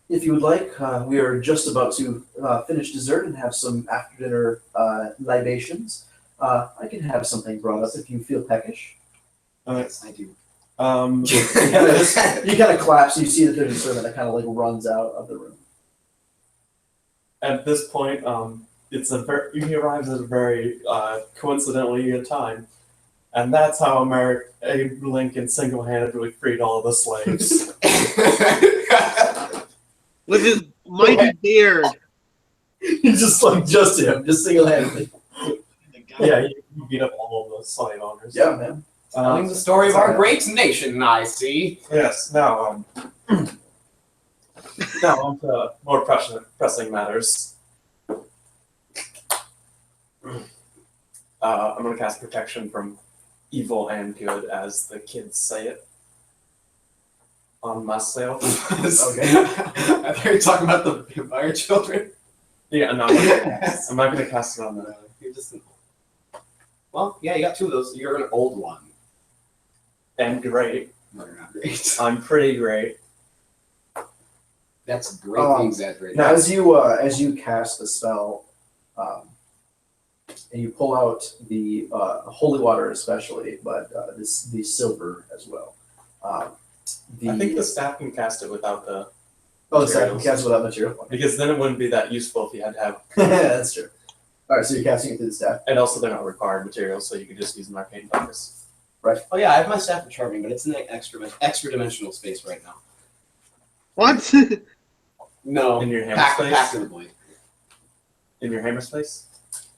if you would like, we are just about to finish dessert and have some after dinner libations. I can have something brought up if you feel peckish. Yes, I do. You kind of collapse. You see that there's a servant that kind of like runs out of the room. At this point, he arrives at a very coincidentally good time, and that's how Abe Lincoln single-handedly freed all the slaves. With his mighty beard. He's just like just him, just single-handedly. Yeah, he beat up all of the slave owners. Yeah, man. Telling the story of our great nation, I see. Yes. Now on to more pressing matters. I'm going to cast protection from evil and good, as the kids say it, on myself. Okay. I thought you were talking about the vampire children. Yeah, no, I'm not going to cast it on them. You're just well, yeah, you got 2 of those. You're an old one. And great. No, you're not great. I'm pretty great. That's greatly exaggerated. Now, as you cast the spell, and you pull out the holy water, especially, but the silver as well. I think the staff can cast it without the. Oh, the staff can cast it without material. Because then it wouldn't be that useful if you had to have. That's true. All right, so you're casting it through the staff. And also, they're not required materials, so you could just use an arcane focus. Oh yeah, I have my staff of charming, but it's in the extra dimensional space right now. What? No, In your hammer packed space. in the blade. In your hammer space.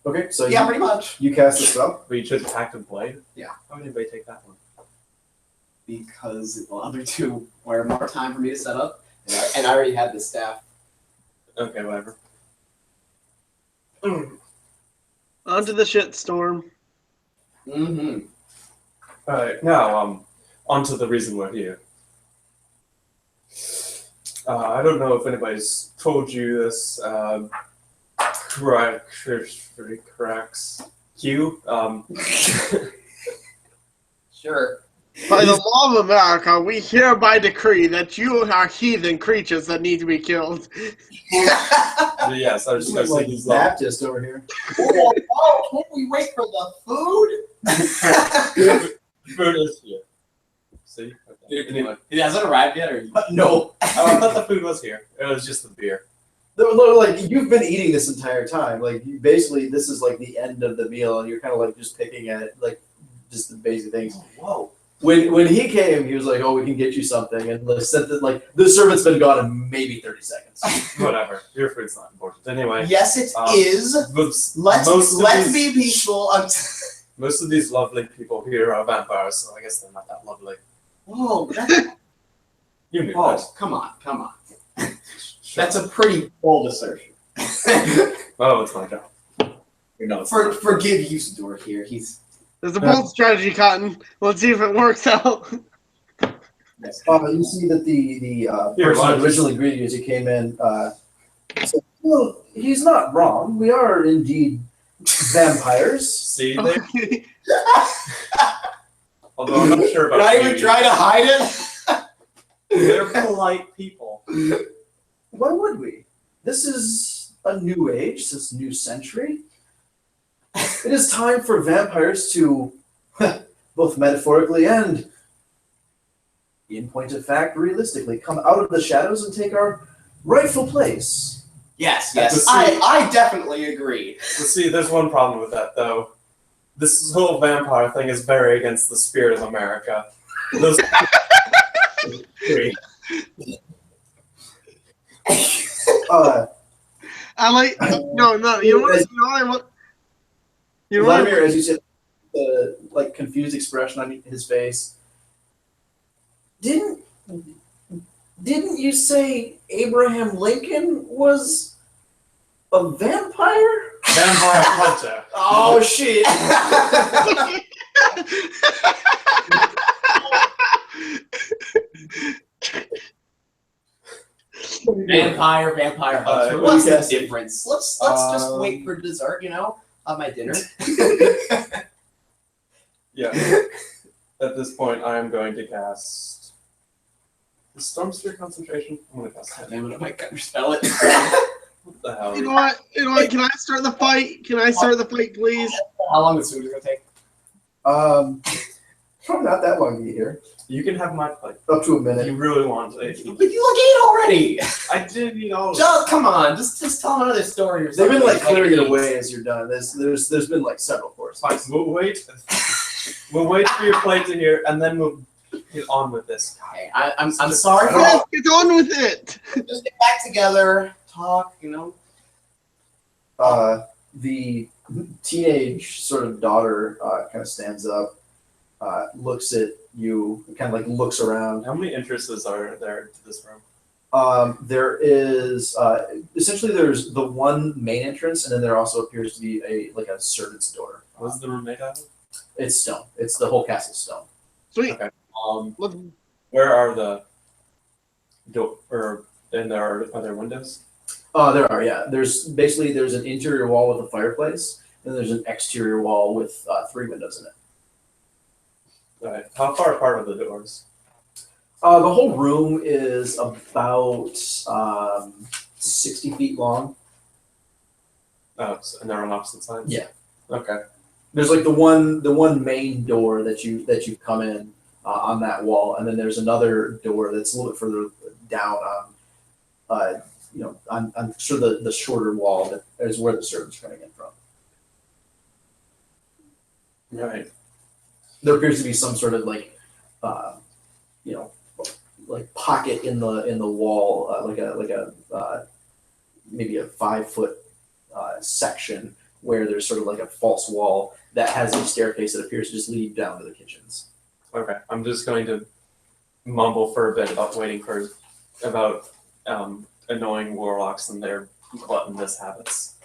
Okay, so Yeah, pretty much. you cast the spell. But you chose Active Blade? Yeah. How would anybody take that one? Because the other 2 were more time for me to set up, and I already had the staff. Okay, whatever. Onto the shitstorm. Mm-hmm. Alright, now, on to the reason we're here. I don't know if anybody's told you this, corrects Q. Sure. By the law of America, we hereby decree that you are heathen creatures that need to be killed. Yes, I was just going to say he's like. Baptist over here. Oh, can't we wait for the food? Food is here. See? Okay. It hasn't arrived yet, or No. I thought the food was here. It was just the beer. Like, you've been eating this entire time. Like, you basically, this is like the end of the meal, and you're kind of like just picking at like just the basic things. Whoa. When he came, he was like, "Oh, we can get you something," and said that like the servant's been gone in maybe 30 seconds. Whatever. Your food's not important. Anyway. yes, it is. Let's be peaceful. Most of these lovely people here are vampires, so I guess they're not that lovely. Whoa, You knew oh, that. come on. That's a pretty bold assertion. Oh, it's my job. You know, Forgive Usador here. He's There's a bold strategy, Cotton. Let's see if it works out. You see that the Here, person why that don't you- originally greeted you as you came in said, "Well, he's not wrong. We are indeed vampires." see there? Although I'm not sure about not even beauty. trying to hide it. They're polite people. Why would we? This is a new age, this new century. It is time for vampires to, both metaphorically and, in point of fact, realistically, come out of the shadows and take our rightful place. Yes, At the yes. sea. I definitely agree. Well, see, there's one problem with that, though. This whole vampire thing is very against the spirit of America. Those three. I like no. You know what? You know what I want. You know what? I Vladimir, as you said, the like confused expression on his face. Didn't you say Abraham Lincoln was a vampire? Vampire hunter. Oh shit! Vampire hunter. What What's do you the guys difference? Let's just wait for dessert, have my dinner. Yeah. At this point, I am going to cast. Is Storm Sphere concentration? I'm going to cast it. Damn it, I might counterspell it. What the hell? You know what? Can I start the fight? Can I start the fight, please? How long is food gonna take? Probably not that long to get here. You can have my plate. Up to a If minute. you really want to. But you ate already. I did eat all of it. Just come on, just tell another story or They've something. been like clearing it eat. away as you're done. There's been like several courses. Fine, we'll wait. We'll wait for your plate to here, and then we'll get on with this. Okay, I'm sorry. Yes, get on with it. Just get back together, talk. The teenage sort of daughter kind of stands up, looks at you, kind of like looks around. How many entrances are there to this room? There is essentially there's the one main entrance, and then there also appears to be a servant's door. What is the room made out of? It's stone. It's the whole castle stone. Sweet. Okay. Look, Where are the door? Or and are there windows? There are, yeah. There's an interior wall with a fireplace, and there's an exterior wall with 3 windows in it. Right. How far apart are the doors? The whole room is about 60 feet long. Oh, and they're on opposite sides. Yeah. Okay. There's like the one main door that you come in on that wall, and then there's another door that's a little bit further down on on sort of the shorter wall that is where the servants are coming in from. Right. There appears to be some sort of pocket in the wall, maybe a 5-foot section where there's sort of like a false wall that has a staircase that appears to just lead down to the kitchens. Okay. I'm just going to mumble for a bit about annoying warlocks and their gluttonous habits.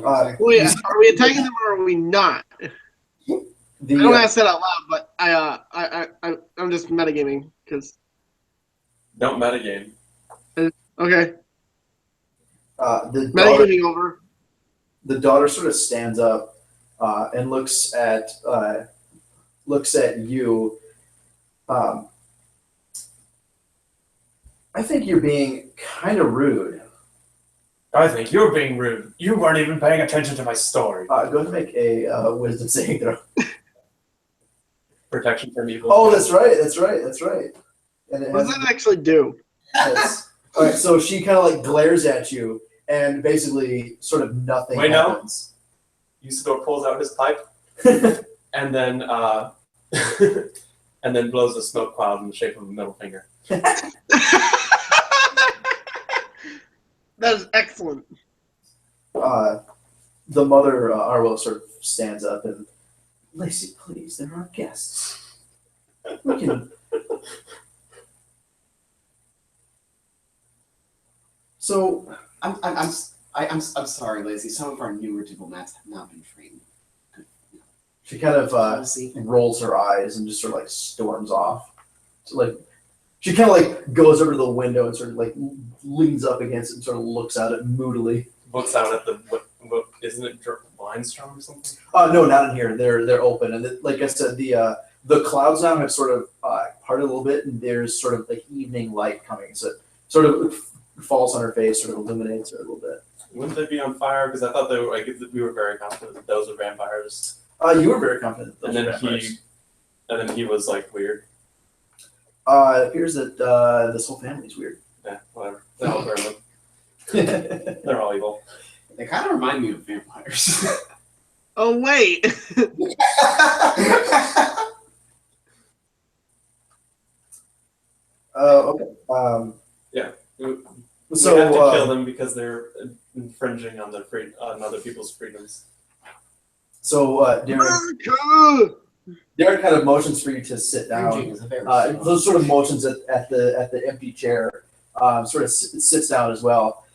wait, are we attacking them or are we not? I don't ask that out loud, but I'm just metagaming because. Don't metagame. Okay, The metagaming over. daughter sort of stands up and looks at you. I think you're being kind of rude. I think you're being rude. You weren't even paying attention to my story. Go ahead and make a wisdom saving throw. Protection from evil. Oh, that's right. And it What does has, that actually do? yes. All right, so she kind of like glares at you, and basically, sort of nothing Wait, no. happens. Usador pulls out his pipe and then and then blows a smoke cloud in the shape of a middle finger. That is excellent. The mother, Arlo, sort of stands up and, Lacey, please, there are guests. We can. So, I'm sorry, Lacey. Some of our newer diplomats have not been trained. she kind of Policy. rolls her eyes and just sort of like storms off. So, like, she kind of like goes over to the window and sort of like leans up against it and sort of looks out at it moodily. Looks out at the what isn't it blinds strong or something? No, not in here. They're open, and like I said, the clouds now have sort of parted a little bit, and there's sort of like evening light coming, so it sort of falls on her face, sort of illuminates her a little bit. Wouldn't they be on fire? Because I thought they were. We were very confident that those were vampires. You were very confident. That And those then were vampires. he was like weird. It appears that this whole family's weird. Yeah, whatever. No, they're all evil. They kind of remind me of vampires. Oh wait. Okay. We So have to kill them because they're infringing on on other people's freedoms. so Darren kind of motions for you to sit down. Cringing is a very strong- Those sort of motions at the empty chair, sort of sits down as well.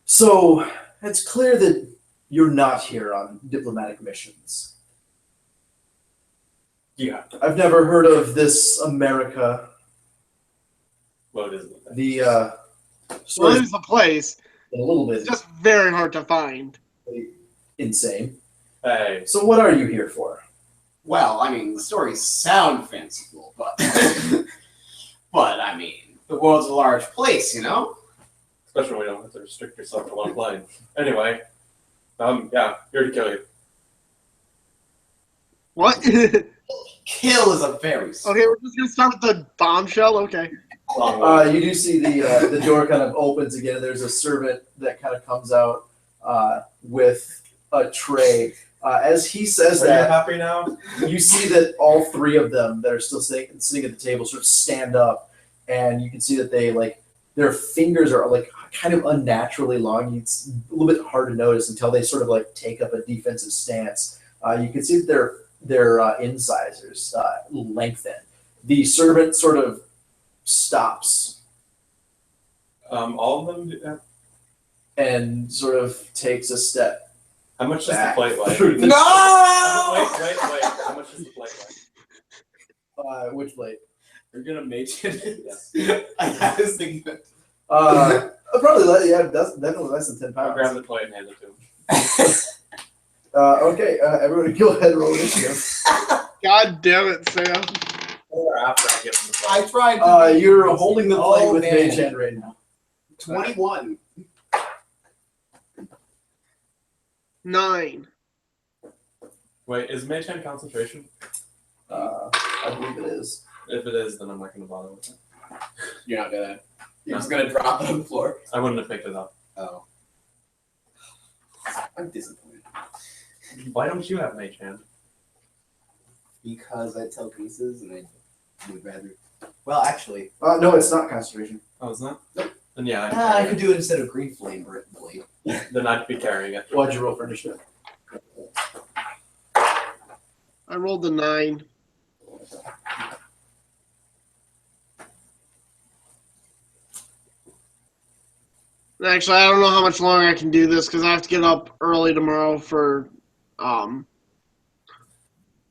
So it's clear that you're not here on diplomatic missions. Yeah. I've never heard of this America. What is it? The Well, story there's a place. a little bit It's just very hard to find. insane. Hey. So what are you here for? Well, I mean, the stories sound fanciful, but but I mean, the world's a large place, you know. Especially when we don't have to restrict yourself to one plane. Anyway, yeah, here to kill you. What? Okay, Kill is a very strong. we're just gonna start with the bombshell. Okay. Long way. You do see the door kind of opens again, and there's a servant that kind of comes out with a tray. As he says Are you that, happy now? you see that all three of them that are still sitting at the table sort of stand up, and you can see that they their fingers are kind of unnaturally long. It's a little bit hard to notice until they sort of take up a defensive stance. You can see that their incisors lengthen. The servant sort of stops All of them do that? and sort of takes a step How much does the back. plate weigh? through the- No! Wait. How much does the plate weigh? Which plate? You're gonna make it. Yes. I was thinking that. Probably that's definitely less than 10 I'll pounds. grab the plate and hand it to him. Okay, everybody go ahead and roll initiative. God damn it, Sam. Or after I give him the plate. I tried. To You're holding the plate Oh, with man. Mage Hand right now. 21. 9. Wait, is Mage Hand concentration? I believe it is. If it is, then I'm not going to bother with it. You're not gonna. You're just gonna drop it on the floor. I wouldn't have picked it up. Oh. I'm disappointed. Why don't you have Mage Hand? Because I telekinesis and I would rather. Well, actually, No, it's not concentration. Oh, it's not? Nope. Then yeah, I could do it instead of green flame blade. then I'd be carrying it. What'd you roll for initiative? I rolled a 9. Actually, I don't know how much longer I can do this because I have to get up early tomorrow for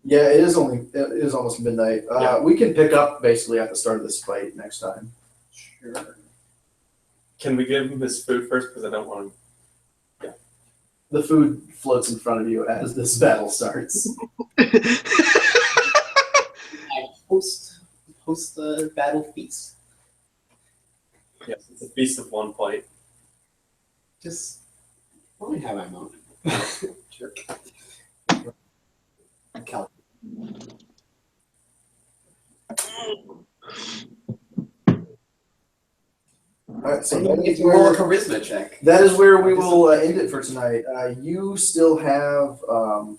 Yeah, it is almost midnight. Yeah. We can pick up basically at the start of this fight next time. Sure. Can we give him his food first? Because I don't want him. The food floats in front of you as this battle starts. I host the battle feast. Yes, it's a feast of one plate. Just let me have my moment. Sure. Cal- All right, so If you roll a charisma check. that is where we will end it for tonight. You still have Oh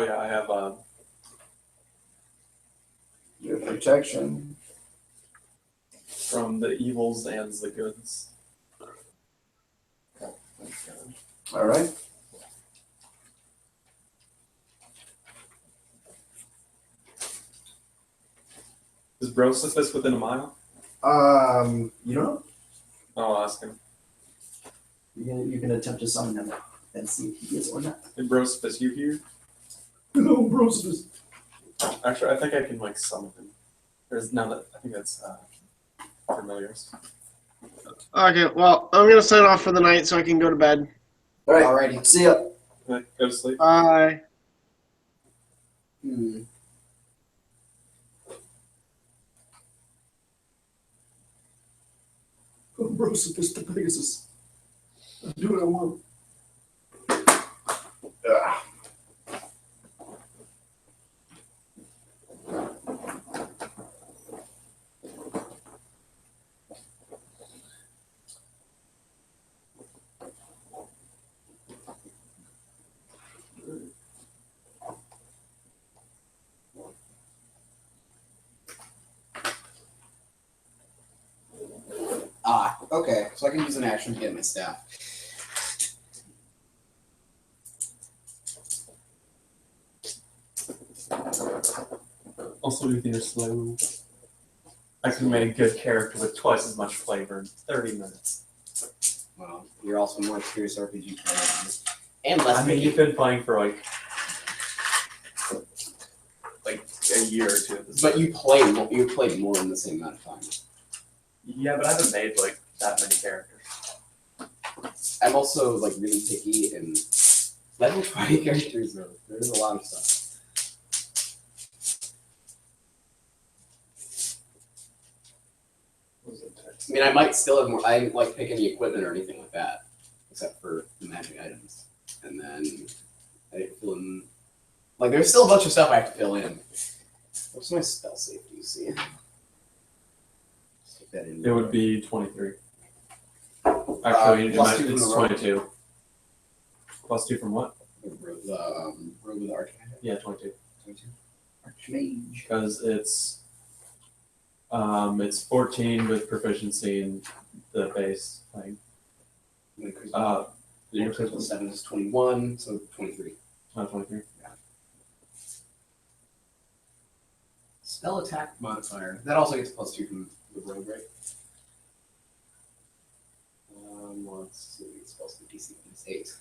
yeah, I have your protection. from the evils and the goods. All right. Is Brocyphus within a mile? You don't know. I'll ask him. You can attempt to summon him and see if he is or not. Hey, Brocyphus, you here? No, Brosis. Actually, I think I can summon him. There's now that I think that's familiars. Okay, well, I'm going to sign off for the night so I can go to bed. All right. Alrighty. See ya. Go to sleep. Bye. Oh, Brosis, the Pegasus. Do what I want. Okay, so I can use an action to get my staff. Also, with your slow, I can make a good character with twice as much flavor in 30 minutes. Well, you're also a more experienced RPG player than me. And less I mean, picky. you've been playing for like a year or two. At this But point. you played more in the same amount of time. Yeah, but I haven't made like that many characters. I'm also like really picky and level 20 characters though. There's a lot of stuff. I mean, I might still have more. I didn't like pick any equipment or anything like that, except for the magic items. And then I didn't fill in. Like, there's still a bunch of stuff I have to fill in. What's my spell save? Do you see? Stick that in. It would be 23. Actually, plus 2 from it's the rogue. 22. Plus 2 from what? Rogue with Archmage. Yeah, 22. 22. Archmage. Because it's 14 with proficiency in the base thing. Your Critical 7 is 21, so 23. 23. Spell attack modifier. That also gets plus 2 from the rogue, right? Let's see. Spells for DC minus 8.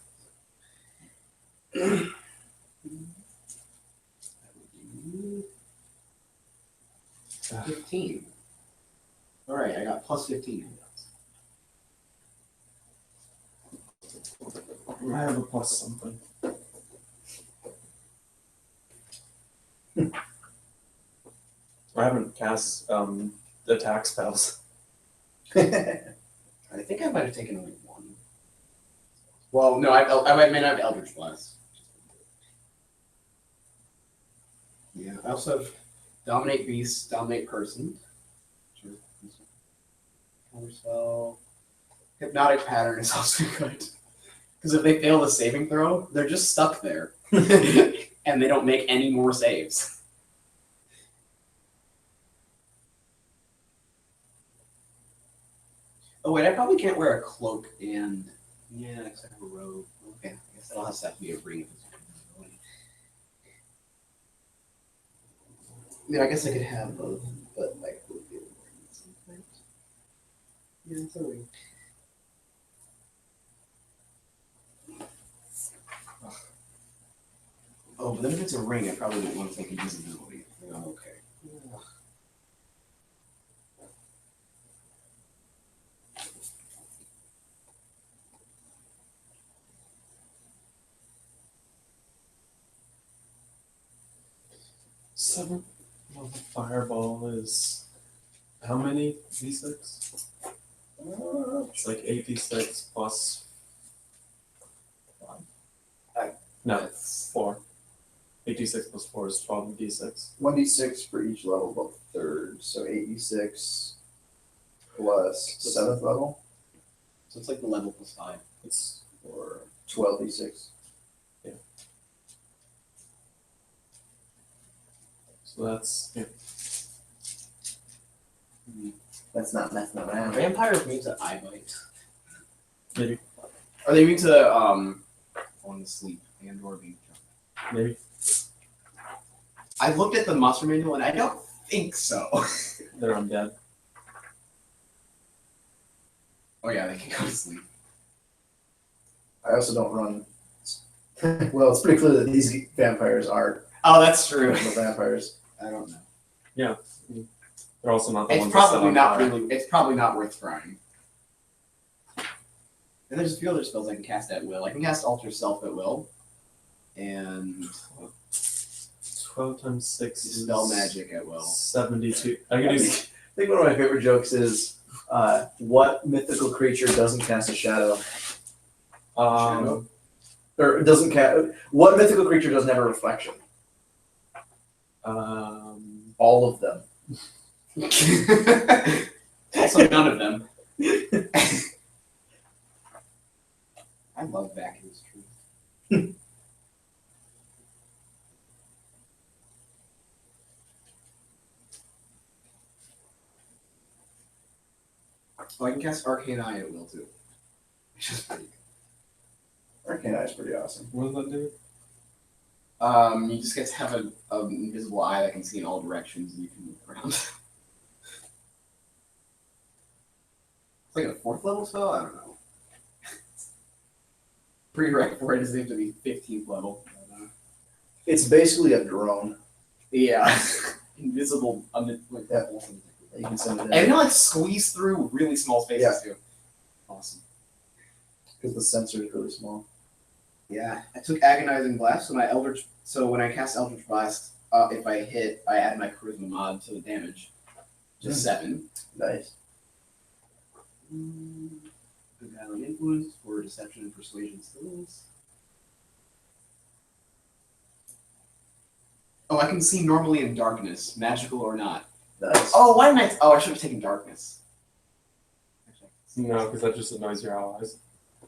That would be 15. Alright, I got plus 15. I have a plus something. I haven't cast attack spells. I think I might have taken only one. Well, no, I may not have Eldritch Blast. Yeah, I also have Dominate Beast, Dominate Person. Counterspell. Hypnotic Pattern is also good. Because if they fail the saving throw, they're just stuck there. And they don't make any more saves. Oh wait, I probably can't wear a cloak and yeah, because I have a robe. Okay, I guess that'll have to be a ring. I mean, I guess I could have both, but like would be a ring sometimes. Yeah, it's a ring. Oh, but then if it's a ring, I probably don't want to take invisibility. Oh, okay. Seven. Well, the fireball is how many d6? It's like 8d6 plus 5. No, 4. 8d6 plus 4 is 12d6. 1d6 for each level above third, so 8d6 plus 7th level, So it's like the level plus 5. It's or 12d6. so that's yeah. That's not messing around. Vampires immune to eye bite. Maybe. Are they immune to falling asleep and or being drunk? Maybe. I looked at the monster manual and I don't think so. They're undead. Oh yeah, they can go to sleep. I also don't run. Well, it's pretty clear that these vampires are Oh, that's true. original vampires. I don't know. Yeah. They're also not the It's ones that set probably on not fire. really. It's probably not worth trying. And there's a few other spells I can cast at will. I can cast Alter Self at will, and 12 times 6 is Dispel Magic at will. 72. I can do I think one of my favorite jokes is, what mythical creature doesn't cast a shadow? Or doesn't cast. What mythical creature doesn't have a reflection? All of them. Also, none of them. I love Vacuum's Truth. Oh, I can cast Arcane Eye at will too. Which is pretty good. Arcane Eye is pretty awesome. What does that do? You just get to have an invisible eye that can see in all directions and you can move around. It's like a 4th level spell? I don't know. Prereq for it is they have to be 15th level. It's basically a drone. Yeah. Invisible. Like, Yeah. You can send it And in it can like squeeze through really small spaces too. Awesome. because the sensor is really small. Yeah. I took Agonizing Blast, so my Eldritch. So when I cast Eldritch Blast, if I hit, I add my Charisma mod to the damage. Just 7. Nice. Good battling influence for deception and persuasion skills. Oh, I can see normally in darkness, magical or not. Nice. Oh, why didn't I? Oh, I should have taken darkness. No, because that just annoys your allies.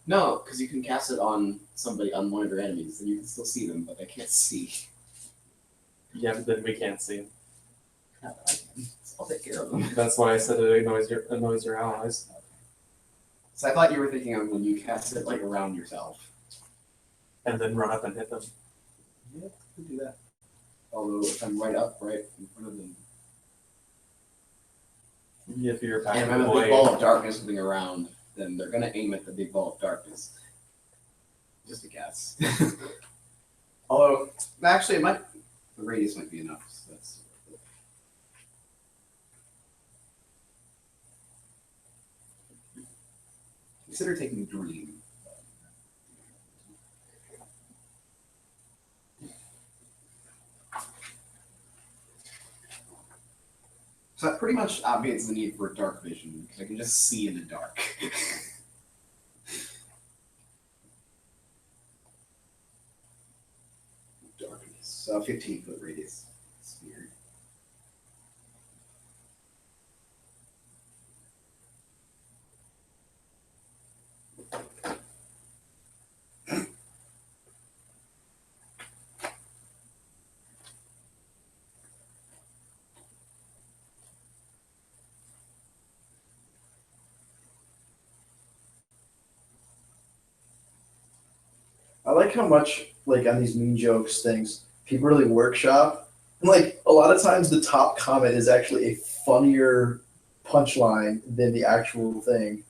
No, because you can cast it on somebody, on one of your enemies, and you can still see them, but they can't see. Yeah, but then we can't see them. I'll take care of them. That's why I said it annoys your allies. So I thought you were thinking of when you cast it like around yourself. And then run up and hit them. Yeah, could do that. Although if I'm right in front of them, If you're back and in I'm the a big way. ball of darkness moving around, then they're gonna aim at the big ball of darkness. Just a guess. Although, actually, the radius might be enough. So that's. Consider taking Dream. So that pretty much obviates the need for dark vision, because I can just see in the dark. Darkness. So 15-foot radius sphere. I like how much, like, on these mean jokes things, people really workshop. And, like, a lot of times the top comment is actually a funnier punchline than the actual thing.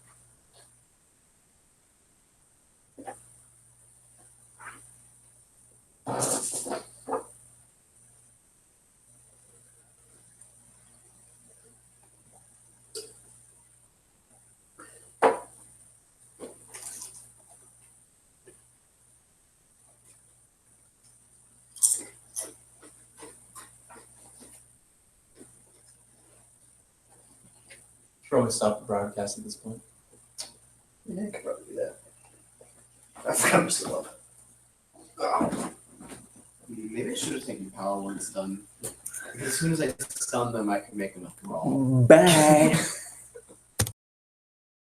Probably stop the broadcast at this point. Yeah, I could probably do that. I forgot I'm still up. Oh. Maybe I should have taken power when it's done. Because as soon as I stun them, I can make them a crawl. Bye.